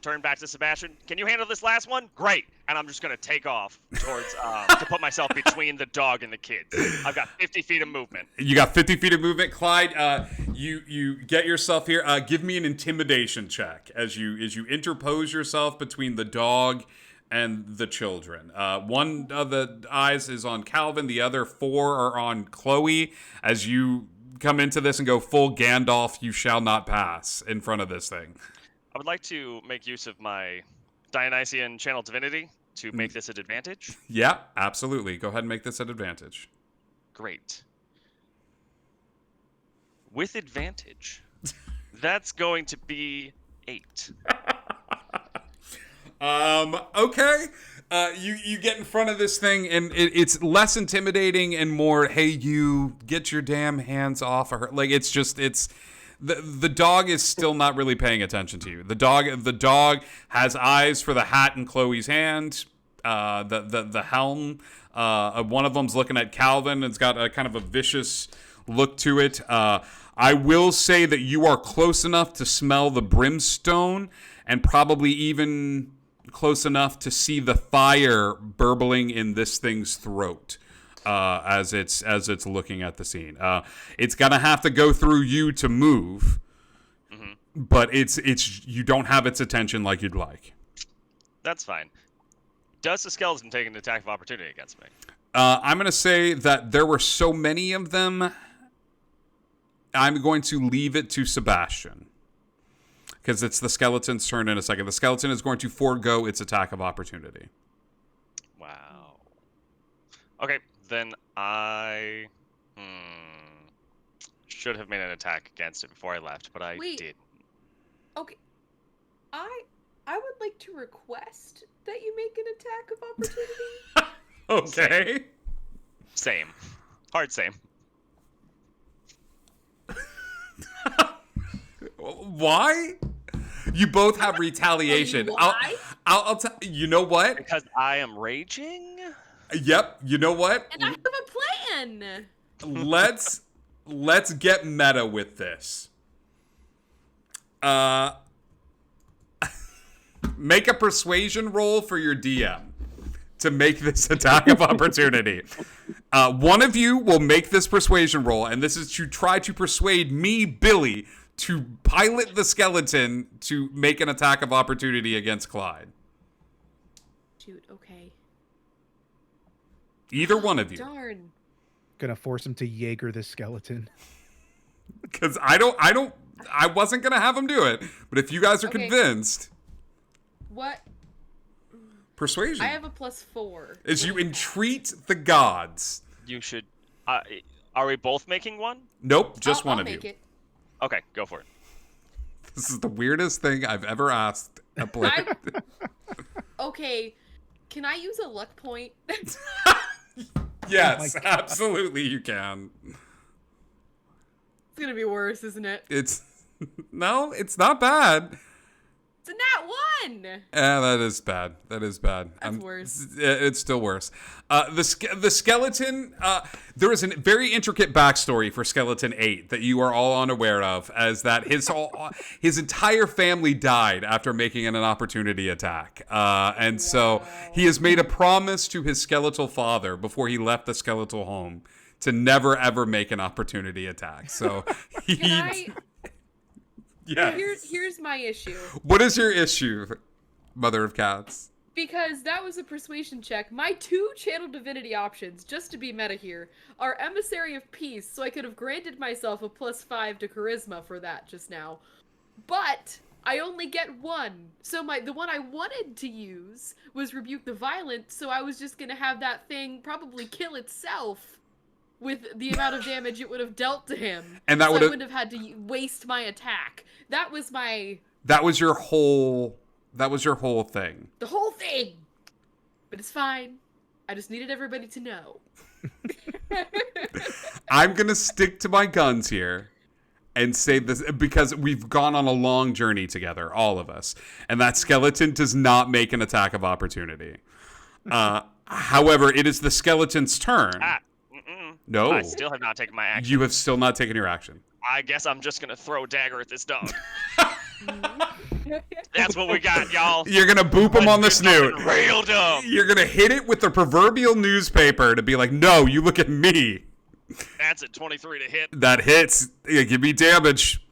S5: Turn back to Sebastian. Can you handle this last one? Great. And I'm just gonna take off towards to put myself between the dog and the kids. I've got 50 feet of movement.
S1: You got 50 feet of movement, Clyde. You get yourself here. Give me an intimidation check as you interpose yourself between the dog and the children. One of the eyes is on Calvin. The other 4 are on Chloe. As you come into this and go full Gandalf, you shall not pass in front of this thing.
S5: I would like to make use of my Dionysian Channel Divinity to make this an advantage?
S1: Yeah, absolutely. Go ahead and make this an advantage.
S5: Great. With advantage, that's going to be 8.
S1: Okay. You get in front of this thing, and it's less intimidating and more, hey, you get your damn hands off of her. Like, it's the dog is still not really paying attention to you. The dog has eyes for the hat in Chloe's hand. The helm. One of them's looking at Calvin. It's got a kind of a vicious look to it. I will say that you are close enough to smell the brimstone, and probably even close enough to see the fire burbling in this thing's throat as it's looking at the scene. It's gonna have to go through you to move, but it's you don't have its attention like you'd like.
S5: That's fine. Does the skeleton take an attack of opportunity against me?
S1: I'm gonna say that there were so many of them. I'm going to leave it to Sebastian, because it's the skeleton's turn in a second. The skeleton is going to forego its attack of opportunity.
S5: Wow. Okay, then I should have made an attack against it before I left, but I
S3: Wait.
S5: didn't.
S3: Okay. I would like to request that you make an attack of opportunity.
S1: Okay.
S5: Same. Hard same.
S1: Why? You both have retaliation.
S3: Why?
S1: I'll tell you know what?
S5: Because I am raging?
S1: Yep. You know what?
S3: And I have a plan.
S1: Let's get meta with this. Make a persuasion roll for your DM to make this attack of opportunity. One of you will make this persuasion roll, and this is to try to persuade me, Billy, to pilot the skeleton to make an attack of opportunity against Clyde.
S3: Shoot, okay.
S1: Either one of you.
S3: Darn.
S4: Gonna force him to Jaeger the skeleton.
S1: Because I wasn't gonna have him do it, but if you guys are convinced,
S3: What?
S1: persuasion.
S3: I have a +4.
S1: Is you entreat the gods.
S5: You should... are we both making one?
S1: Nope, just
S3: I'll
S1: one of
S3: make
S1: you.
S3: it.
S5: Okay, go for it.
S1: This is the weirdest thing I've ever asked a player.
S3: Okay, can I use a luck point?
S1: Yes,
S4: Oh my God.
S1: absolutely you can.
S3: It's gonna be worse, isn't it?
S1: It's no, it's not bad.
S3: It's a nat 1!
S1: Yeah, that is bad. That is bad.
S3: That's worse.
S1: It's still worse. The skeleton. There is a very intricate backstory for Skeleton 8 that you are all unaware of, as that his entire family died after making an opportunity attack, and so he has made a promise to his skeletal father before he left the skeletal home to never ever make an opportunity attack. So he.
S3: Can I...
S1: Yeah.
S3: Here's my issue.
S1: What is your issue, Mother of Cats?
S3: Because that was a persuasion check. My 2 channel divinity options, just to be meta here, are Emissary of Peace, so I could have granted myself a +5 to charisma for that just now. But I only get 1. So the one I wanted to use was Rebuke the Violent, so I was just gonna have that thing probably kill itself with the amount of damage it would have dealt to him.
S1: And that
S3: so
S1: would
S3: I
S1: have...
S3: wouldn't have had to waste my attack. That was
S1: your whole thing.
S3: the whole thing. But it's fine. I just needed everybody to know.
S1: I'm going to stick to my guns here and say this because we've gone on a long journey together, all of us. And that skeleton does not make an attack of opportunity. However, it is the skeleton's turn. No.
S5: I still have not taken my action.
S1: You have still not taken your action.
S5: I guess I'm just gonna throw a dagger at this dog. That's what we got, y'all.
S1: You're going to boop him on the snoot.
S5: Real dumb.
S1: You're going to hit it with the proverbial newspaper to be like, no, you look at me.
S5: That's a 23 to hit.
S1: That hits. Yeah, give me damage.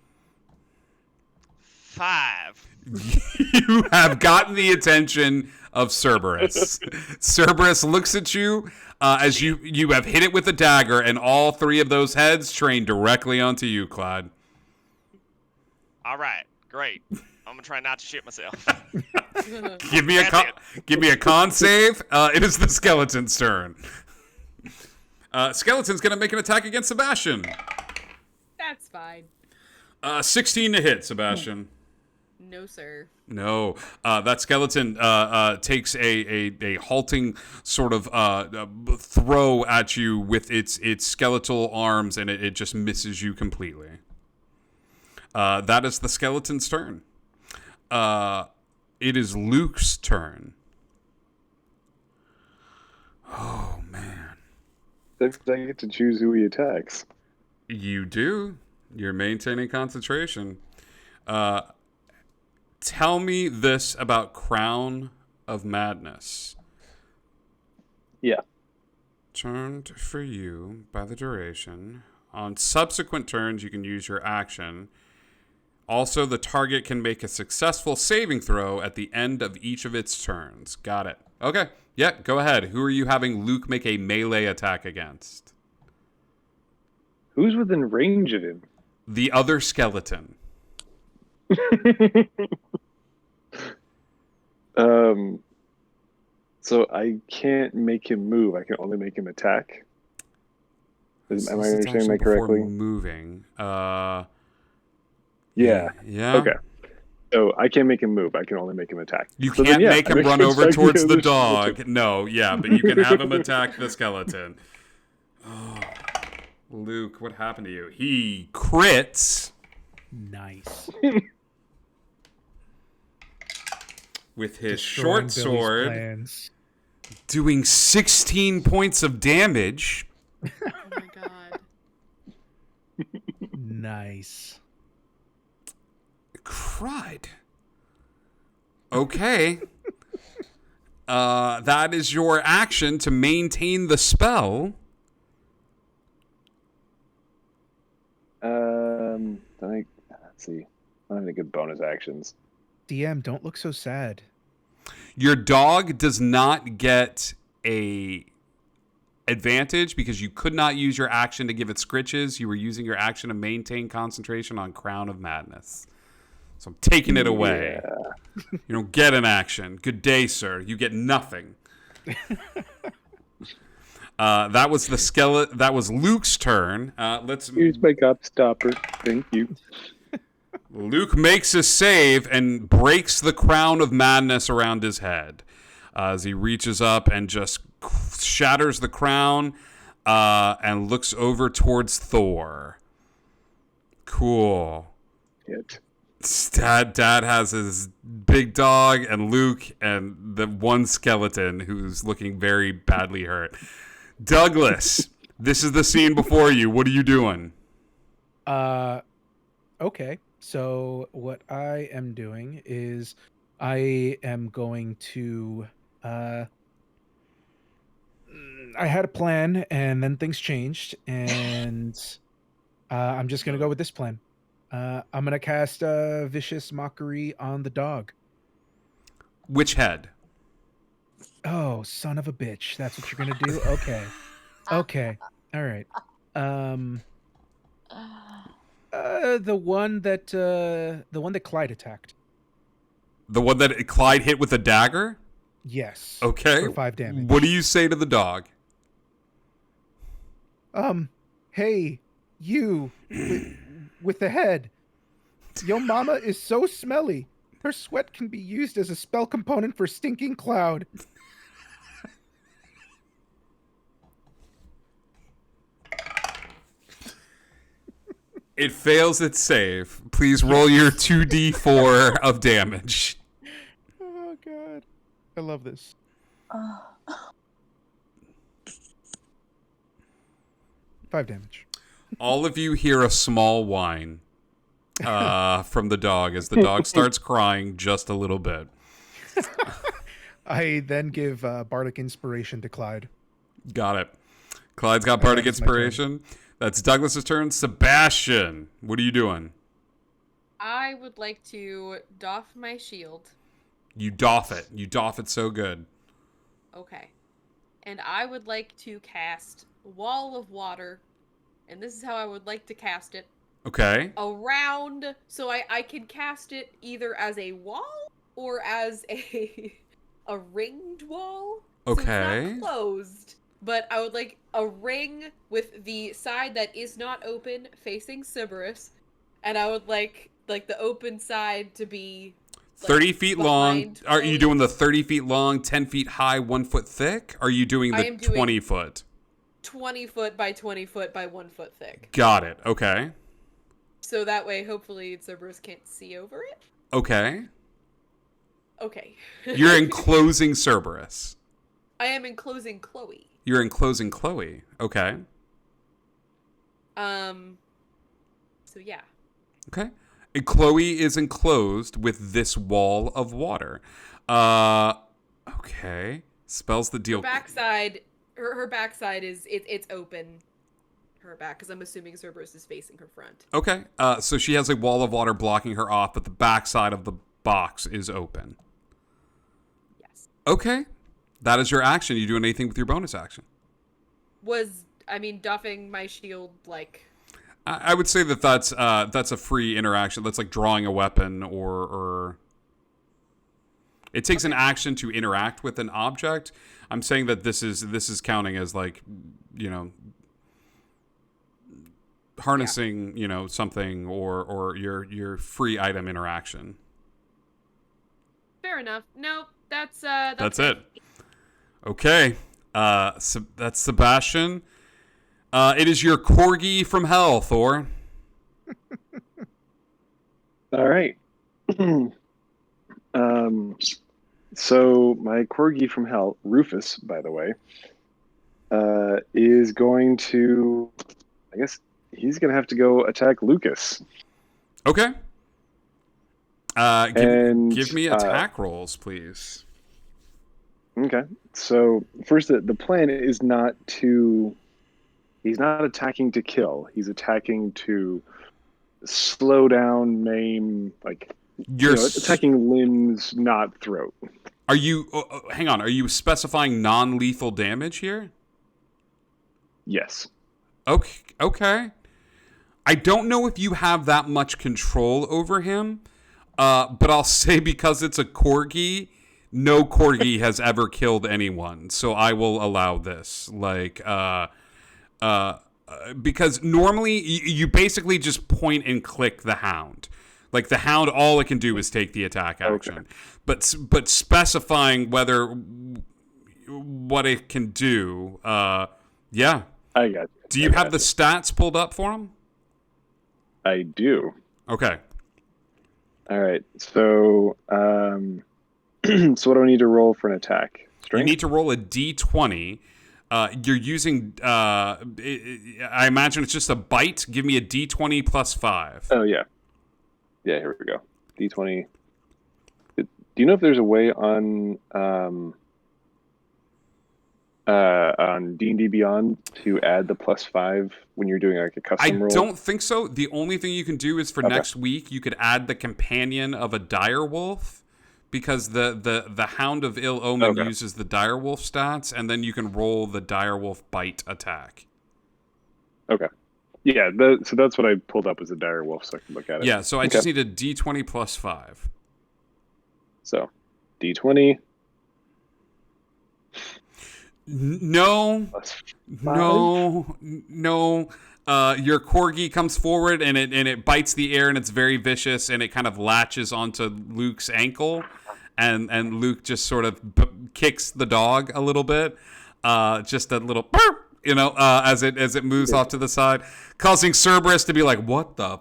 S5: 5.
S1: You have gotten the attention of Cerberus. Cerberus looks at you as you have hit it with a dagger, and all 3 of those heads train directly onto you, Clyde.
S5: All right, great. I'm gonna try not to shit myself.
S1: Give me a con save. It is the skeleton's turn. Skeleton's gonna make an attack against Sebastian.
S3: That's fine.
S1: 16 to hit, Sebastian.
S3: No, sir.
S1: No, that skeleton takes a halting sort of throw at you with its skeletal arms, and it just misses you completely. That is the skeleton's turn. It is Luke's turn. Oh, man.
S7: Does I get to choose who he attacks?
S1: You do. You're maintaining concentration. Tell me this about Crown of Madness.
S7: Yeah.
S1: Turned for you by the duration. On subsequent turns, you can use your action. Also, the target can make a successful saving throw at the end of each of its turns. Got it. Okay. Yeah, go ahead. Who are you having Luke make a melee attack against?
S7: Who's within range of him?
S1: The other skeleton.
S7: So I can't make him move. I can only make him attack. Am I understanding that correctly?
S1: Moving.
S7: Yeah.
S1: Yeah.
S7: Okay. So I can't make him move. I can only make him attack.
S1: You
S7: So
S1: can't
S7: then,
S1: make him
S7: I
S1: run over
S7: attack
S1: towards the
S7: other
S1: dog.
S7: skeleton.
S1: No, yeah, but you can have him attack the skeleton. Oh, Luke, what happened to you? He crits.
S4: Nice.
S1: With his
S4: Destroying
S1: short
S4: Billy's
S1: sword,
S4: plans.
S1: doing 16 points of damage.
S3: Oh my god.
S4: Nice.
S1: Cried. Okay. That is your action to maintain the spell.
S7: Let's see. I don't have any good bonus actions.
S4: DM, don't look so sad.
S1: Your dog does not get a advantage because you could not use your action to give it scritches. You were using your action to maintain concentration on Crown of Madness. So I'm taking it away.
S7: Yeah.
S1: You don't get an action. Good day, sir. You get nothing. That was the skeleton. That was Luke's turn.
S7: Here's my gobstopper. Thank you.
S1: Luke makes a save and breaks the Crown of Madness around his head as he reaches up and just shatters the crown and looks over towards Thor. Cool.
S7: Hit.
S1: Dad has his big dog and Luke and the one skeleton who's looking very badly hurt. Douglas, this is the scene before you. What are you doing?
S4: Okay. So what I am doing is I am going to I had a plan and then things changed and I'm just going to go with this plan. I'm going to cast Vicious Mockery on the dog.
S1: Which head?
S4: Oh, son of a bitch. That's what you're going to do? Okay. Okay. All right. The one that Clyde attacked.
S1: The one that Clyde hit with a dagger?
S4: Yes.
S1: Okay.
S4: For 5 damage.
S1: What do you say to the dog?
S4: Hey, you with the head. Yo mama is so smelly. Her sweat can be used as a spell component for Stinking Cloud.
S1: It fails its save. Please roll your 2d4 of damage.
S4: Oh god. I love this. 5 damage.
S1: All of you hear a small whine from the dog as the dog starts crying just a little bit.
S4: I then give Bardic Inspiration to Clyde.
S1: Got it. Clyde's got Bardic
S4: that is my turn.
S1: Inspiration. That's Douglas's turn. Sebastian, what are you doing?
S3: I would like to doff my shield.
S1: You doff it. You doff it so good.
S3: Okay. And I would like to cast Wall of Water. And this is how I would like to cast it.
S1: Okay.
S3: Around, so I can cast it either as a wall or as a ringed wall.
S1: Okay.
S3: So it's not closed, but I would like a ring with the side that is not open facing Cerberus, and I would like the open side to be
S1: 30 feet long.
S3: behind
S1: Are you
S3: Chloe.
S1: doing the 30 feet long, 10 feet high, 1 foot thick? Are you doing
S3: I
S1: the
S3: am doing
S1: 20 foot?
S3: 20 foot by 20 foot by 1 foot thick.
S1: Got it. Okay.
S3: So that way, hopefully, Cerberus can't see over it.
S1: Okay.
S3: Okay.
S1: You're enclosing Cerberus.
S3: I am enclosing Chloe.
S1: You're enclosing Chloe. Okay.
S3: So yeah.
S1: Okay. And Chloe is enclosed with this wall of water. Okay. Spells the deal.
S3: Her backside, her backside is it's open. Her back, because I'm assuming Cerberus is facing her front.
S1: Okay. So she has a wall of water blocking her off, but the backside of the box is open.
S3: Yes.
S1: Okay. That is your action. You doing anything with your bonus action?
S3: Duffing my shield like.
S1: I would say that's a free interaction. That's like drawing a weapon or it takes an action to interact with an object. I'm saying that this is counting as like, harnessing, something or your free item interaction.
S3: Fair enough. No, that's
S1: it. Okay. That's Sebastian. It is your corgi from hell, Thor.
S7: All right. So my corgi from hell, Rufus, by the way, is going to, I guess he's going to have to go attack Lucas.
S1: Okay. Give me attack rolls, please.
S7: Okay. So first, the plan is not to. He's not attacking to kill. He's attacking to slow down, maim, attacking limbs, not throat.
S1: Are you? Hang on. Are you specifying non-lethal damage here?
S7: Yes.
S1: Okay. I don't know if you have that much control over him, but I'll say because it's a corgi, no corgi has ever killed anyone, so I will allow this. Because normally you basically just point and click the hound. Like the hound, all it can do is take the attack action. Okay. But specifying what it can do, yeah.
S7: I got you.
S1: Do you have the stats pulled up for him?
S7: I do.
S1: Okay.
S7: All right. So, so what do I need to roll for an attack? Strength?
S1: You need to roll a d20. You're using, I imagine it's just a bite. Give me a d20 plus 5.
S7: Oh, yeah. Yeah, here we go. D20. Do you know if there's a way on D&D Beyond to add the plus 5 when you're doing like a custom roll?
S1: I don't think so. The only thing you can do is for next week, you could add the companion of a dire wolf, because the Hound of Ill Omen uses the dire wolf stats, and then you can roll the dire wolf bite attack.
S7: Okay. Yeah, so that's what I pulled up as a dire wolf, so I can look at it.
S1: Yeah, so I just need a d20 plus 5.
S7: So, d20.
S1: No. Your corgi comes forward and it bites the air, and it's very vicious, and it kind of latches onto Luke's ankle, and Luke just sort of kicks the dog a little bit, just a little burp, as it moves off to the side, causing Cerberus to be like, "What the?"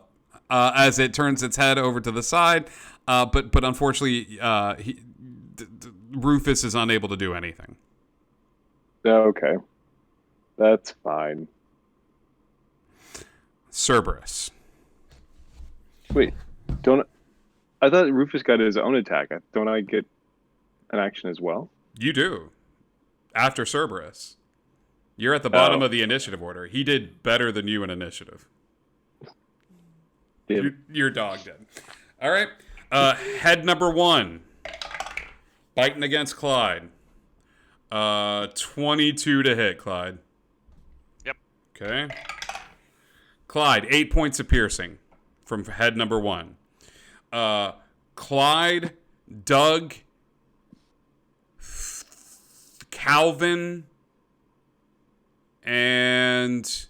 S1: As it turns its head over to the side, but unfortunately, Rufus is unable to do anything.
S7: Okay, that's fine.
S1: Cerberus.
S7: Wait, I thought Rufus got his own attack. Don't I get an action as well?
S1: You do. After Cerberus. You're at the bottom of the initiative order. He did better than you in initiative. Your dog did. All right. Head number 1. Biting against Clyde. 22 to hit, Clyde.
S5: Yep.
S1: Okay. Clyde, 8 points of piercing from head number 1. Clyde Doug, Calvin, and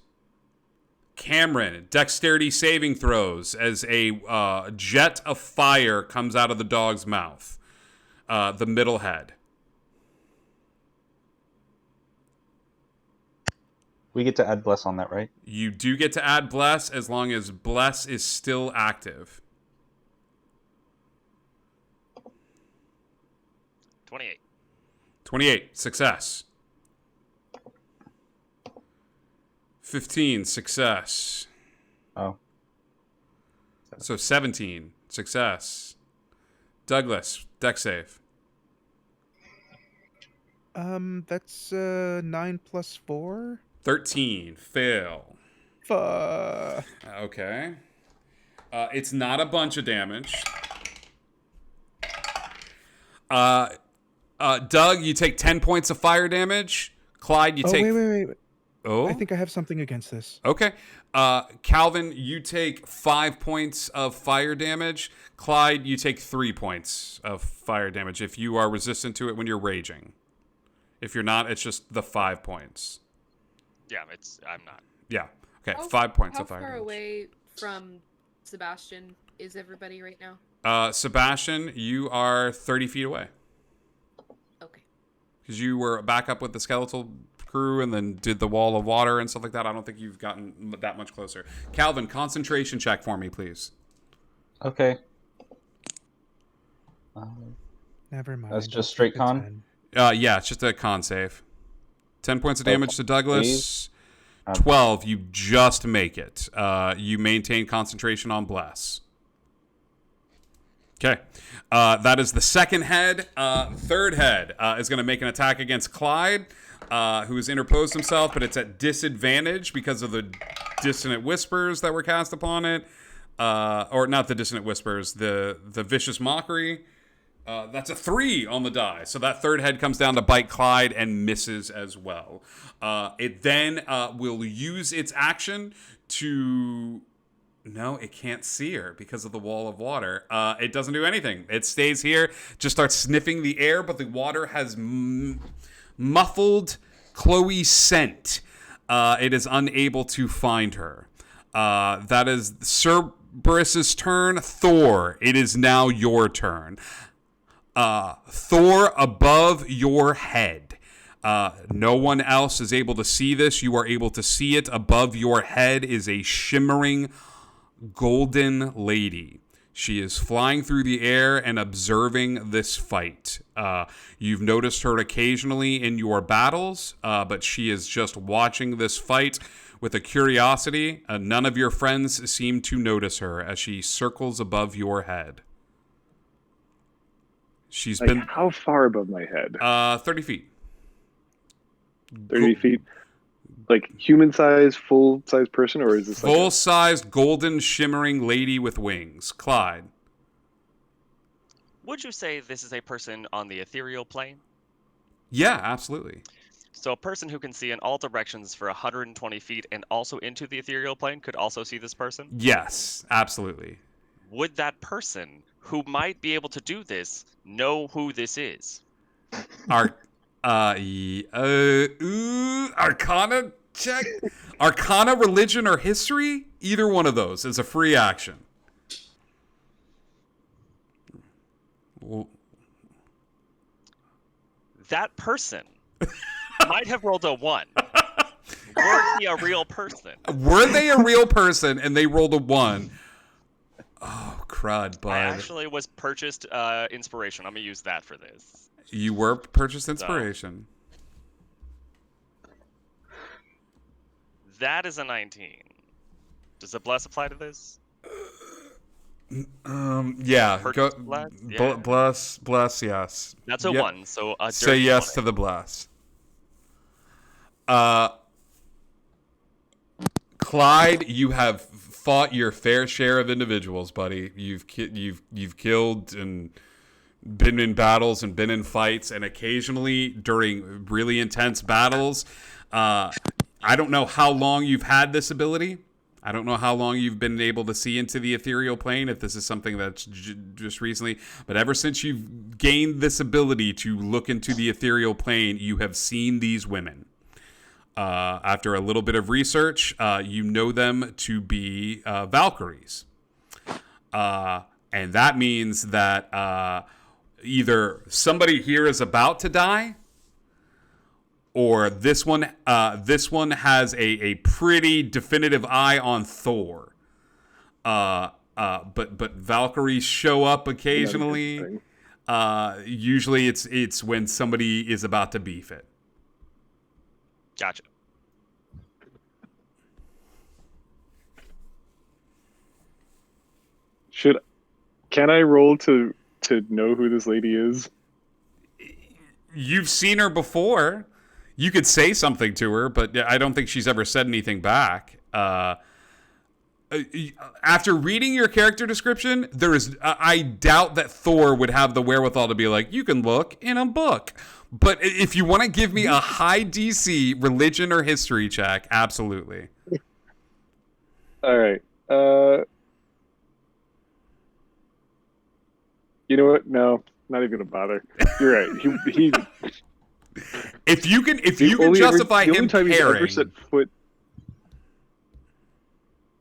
S1: Cameron. Dexterity saving throws as a jet of fire comes out of the dog's mouth. The middle head.
S9: We get to add bless on that, right?
S1: You do get to add bless as long as bless is still active.
S5: 28.
S1: 28, success. 15, success.
S9: Oh.
S1: So 17, success. Douglas, dex save.
S4: That's 9 plus 4.
S1: 13, fail. Okay. It's not a bunch of damage. Doug, you take 10 points of fire damage. Clyde, you take...
S4: Wait.
S1: Oh?
S4: I think I have something against this.
S1: Okay. Calvin, you take 5 points of fire damage. Clyde, you take 3 points of fire damage if you are resistant to it when you're raging. If you're not, it's just the 5 points.
S5: Yeah, I'm not.
S1: Yeah. Okay, 5 points of fire
S3: How far
S1: damage.
S3: away from Sebastian is everybody right now?
S1: Sebastian, you are 30 feet away.
S3: Okay.
S1: Because you were back up with the skeletal crew and then did the wall of water and stuff like that. I don't think you've gotten that much closer. Calvin, concentration check for me, please.
S9: Okay.
S4: Never mind.
S9: That's just
S4: I'll
S9: straight
S4: take a
S9: con?
S4: 10.
S1: Yeah, it's just a con save. 10 points of damage to Douglas.
S9: Please.
S1: 12, you just make it. You maintain concentration on bless. Okay. That is the second head. Third head is going to make an attack against Clyde, who has interposed himself, but it's at disadvantage because of the dissonant whispers that were cast upon it. Or not the dissonant whispers, the vicious mockery. That's a 3 on the die. So that third head comes down to bite Clyde and misses as well. It then will use its action to... No, it can't see her because of the wall of water. It doesn't do anything. It stays here, just starts sniffing the air, but the water has muffled Chloe's scent. It is unable to find her. That is Cerberus's turn. Thor, it is now your turn. Thor, above your head. No one else is able to see this. You are able to see it. Above your head is a shimmering golden lady. She is flying through the air and observing this fight. You've noticed her occasionally in your battles, but she is just watching this fight with a curiosity. None of your friends seem to notice her as she circles above your head. She's
S7: Like,
S1: been
S7: how far above my head?
S1: 30 feet.
S7: 30 feet? Like human size, full size person, or is this like
S1: Full-sized, golden, shimmering lady with wings. Clyde.
S5: Would you say this is a person on the ethereal plane?
S1: Yeah, absolutely.
S5: So a person who can see in all directions for 120 feet and also into the ethereal plane could also see this person?
S1: Yes, absolutely.
S5: Would that person who might be able to do this know who this is?
S1: Arcana check? Arcana, religion, or history? Either one of those is a free action.
S5: That person might have rolled a 1. Were he a real person?
S1: Were they a real person and they rolled a 1? Oh, crud, bud.
S5: I actually was purchased inspiration. I'm going to use that for this.
S1: You were purchased inspiration.
S5: That is a 19. Does the bless apply to this?
S1: Yeah.
S5: Purchased bless? Yeah.
S1: Bless, yes.
S5: That's a
S1: Yep.
S5: 1, so a
S1: Say
S5: dirty
S1: yes
S5: 20.
S1: to the bless. Clyde, you have fought your fair share of individuals, buddy. You've killed and been in battles and been in fights, and occasionally during really intense battles. I don't know how long you've had this ability. I don't know how long you've been able to see into the ethereal plane, if this is something that's just recently, but ever since you've gained this ability to look into the ethereal plane, you have seen these women. After a little bit of research, you know them to be Valkyries. And that means that either somebody here is about to die, or this one has a pretty definitive eye on Thor. But Valkyries show up occasionally. Usually it's when somebody is about to beef it.
S5: Gotcha.
S7: Can I roll to know who this lady is?
S1: You've seen her before. You could say something to her, but I don't think she's ever said anything back. After reading your character description, I doubt that Thor would have the wherewithal to be like, you can look in a book. But if you want to give me a high DC religion or history check, absolutely.
S7: All right. You know what? No, not even gonna bother. You're right. He
S1: if you can justify him caring.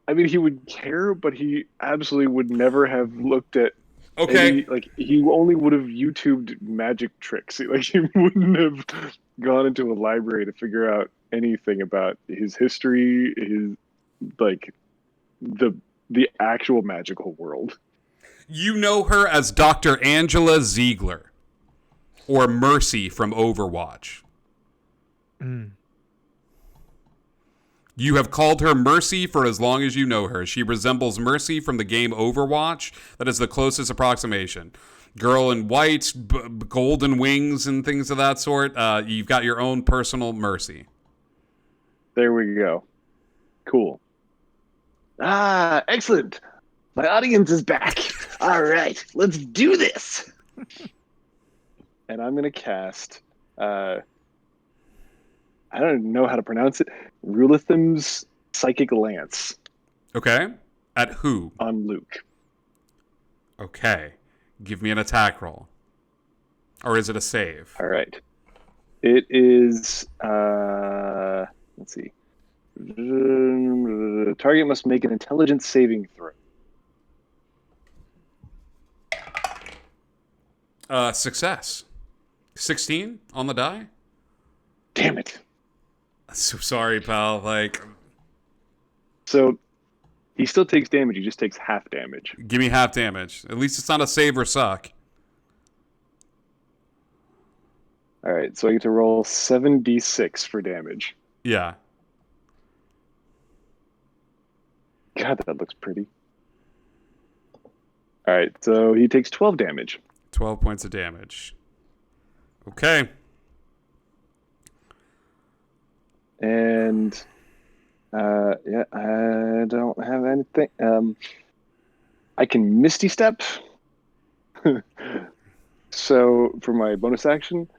S7: I mean, he would care, but he absolutely would never have looked at.
S1: Okay.
S7: He only would have YouTubed magic tricks. Like, he wouldn't have gone into a library to figure out anything about his history, the actual magical world.
S1: You know her as Dr. Angela Ziegler, or Mercy from Overwatch. You have called her Mercy for as long as you know her. She resembles Mercy from the game Overwatch. That is the closest approximation. Girl in white, golden wings, and things of that sort. You've got your own personal Mercy.
S7: There we go. Cool. Excellent. My audience is back. All right, let's do this. And I'm going to cast, I don't know how to pronounce it, Rulithim's Psychic Lance.
S1: Okay. At who?
S7: On Luke.
S1: Okay. Give me an attack roll. Or is it a save?
S7: All right. It is, let's see. The target must make an intelligence saving throw.
S1: Success. 16 on the die?
S7: Damn it.
S1: So sorry, pal.
S7: So he still takes damage. He just takes half damage.
S1: Give me half damage. At least it's not a save or suck.
S7: All right, so I get to roll 7d6 for damage.
S1: Yeah.
S7: God, that looks pretty. All right, so he takes 12 damage.
S1: 12 points of damage. Okay.
S7: And yeah, I don't have anything. I can Misty Step. So for my bonus action,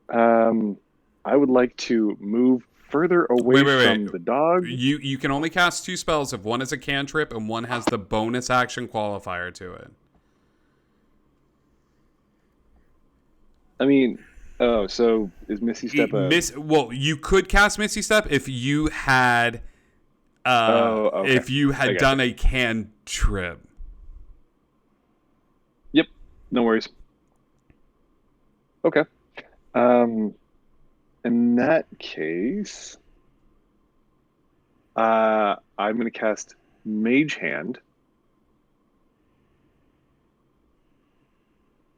S7: I would like to move further away from the dog.
S1: You can only cast 2 spells if one is a cantrip and one has the bonus action qualifier to it.
S7: I mean, so is Misty Step
S1: well, you could cast Misty Step if you had
S7: okay.
S1: if you had done a cantrip.
S7: Yep, no worries. Okay. In that case, I'm going to cast Mage Hand.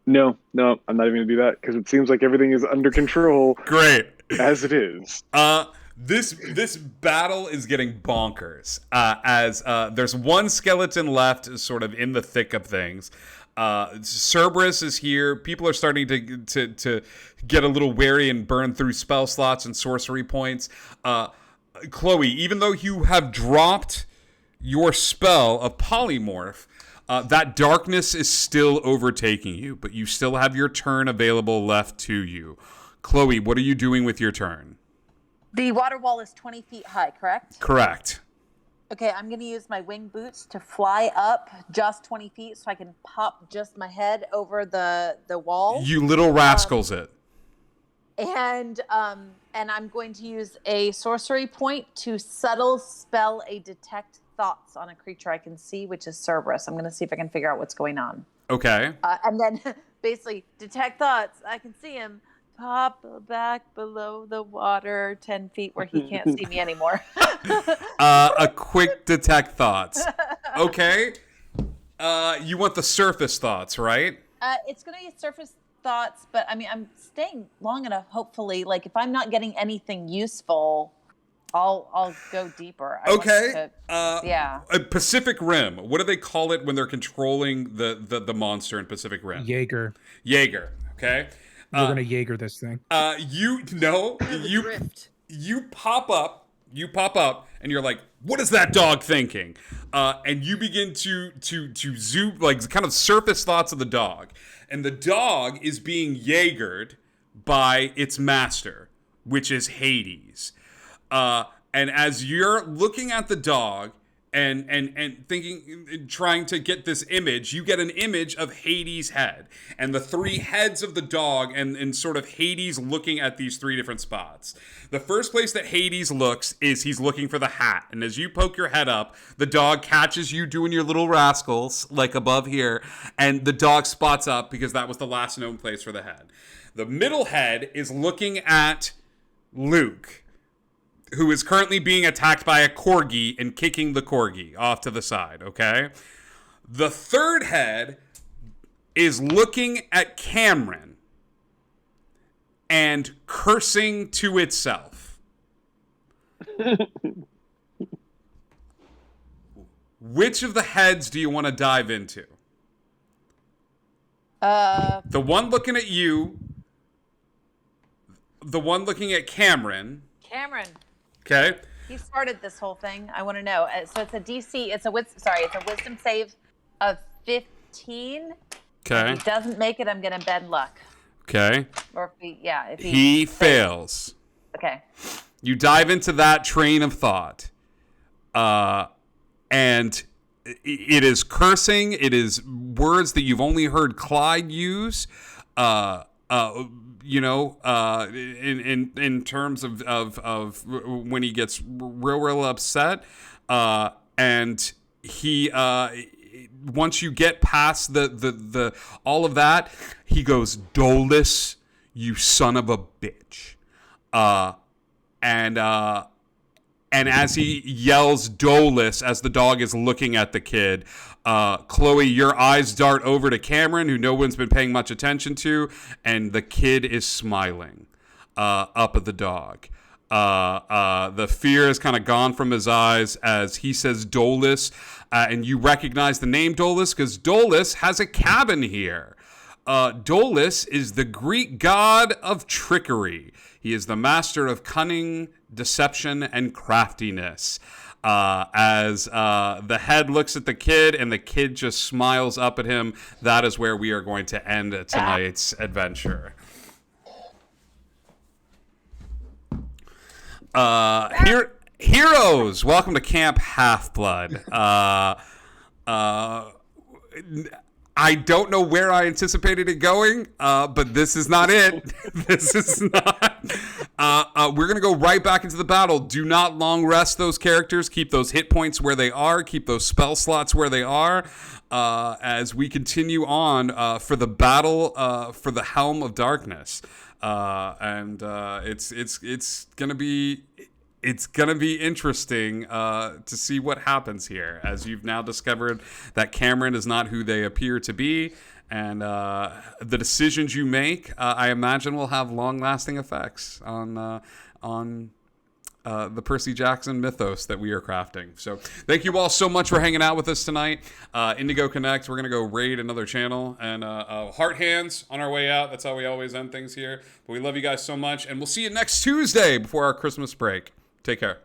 S7: No, I'm not even going to do that because it seems like everything is under control.
S1: Great.
S7: As it is.
S1: This battle is getting bonkers as there's one skeleton left sort of in the thick of things. Cerberus is here. People are starting to get a little wary and burn through spell slots and sorcery points. Chloe, even though you have dropped your spell of polymorph, that darkness is still overtaking you, but you still have your turn available left to you. Chloe, what are you doing with your turn?
S2: The water wall is 20 feet high, correct?
S1: Correct.
S2: Okay, I'm going to use my wing boots to fly up just 20 feet so I can pop just my head over the wall.
S1: You little rascals it.
S2: And I'm going to use a sorcery point to subtle spell a detect thoughts on a creature I can see, which is Cerberus. I'm going to see if I can figure out what's going on.
S1: Okay.
S2: And then basically detect thoughts. I can see him pop back below the water 10 feet where he can't see me anymore.
S1: A quick detect thoughts. Okay. You want the surface thoughts, right?
S2: It's going to be surface thoughts, but I mean, I'm staying long enough, hopefully. Like, if I'm not getting anything useful, I'll go deeper.
S1: Okay.
S2: Yeah.
S1: Pacific Rim. What do they call it when they're controlling the monster in Pacific Rim?
S4: Jaeger.
S1: Okay.
S4: We're gonna Jaeger this thing.
S1: You pop up, and you're like, what is that dog thinking? And you begin to zoom, like, kind of surface thoughts of the dog. And the dog is being Jaegered by its master, which is Hades. And as you're looking at the dog and thinking, trying to get this image, you get an image of Hades' head and the three heads of the dog and sort of Hades looking at these three different spots. The first place that Hades looks is he's looking for the hat. And as you poke your head up, the dog catches you doing your little rascals, like above here, and the dog spots up because that was the last known place for the head. The middle head is looking at Luke, who is currently being attacked by a corgi and kicking the corgi off to the side, okay? The third head is looking at Cameron and cursing to itself. Which of the heads do you want to dive into? The one looking at you, the one looking at Cameron.
S2: Cameron.
S1: Okay.
S2: He started this whole thing. I want to know. So it's a DC. It's a wisdom save of 15.
S1: Okay.
S2: If he doesn't make it, I'm gonna bend luck.
S1: Okay.
S2: Or if
S1: he fails.
S2: Okay.
S1: You dive into that train of thought, and it is cursing. It is words that you've only heard Clyde use. In terms of when he gets real upset, and he once you get past the all of that, he goes, "Dolus, you son of a bitch," and as he yells Dolus as the dog is looking at the kid, Chloe, your eyes dart over to Cameron, who no one's been paying much attention to, and the kid is smiling up at the dog. The fear is kind of gone from his eyes as he says Dolus, and you recognize the name Dolus because Dolus has a cabin here. Dolus is the Greek god of trickery. He is the master of cunning, deception, and craftiness. As the head looks at the kid and the kid just smiles up at him, that is where we are going to end tonight's adventure. Heroes, welcome to Camp Half-Blood. I don't know where I anticipated it going, but this is not it. This is not. We're going to go right back into the battle. Do not long rest those characters. Keep those hit points where they are. Keep those spell slots where they are as we continue on for the battle for the Helm of Darkness. It's going to be... It's going to be interesting to see what happens here, as you've now discovered that Cameron is not who they appear to be, and the decisions you make, I imagine, will have long-lasting effects on the Percy Jackson mythos that we are crafting. So thank you all so much for hanging out with us tonight. Indigo Connect, we're going to go raid another channel, and heart hands on our way out. That's how we always end things here. But we love you guys so much, and we'll see you next Tuesday before our Christmas break. Take care.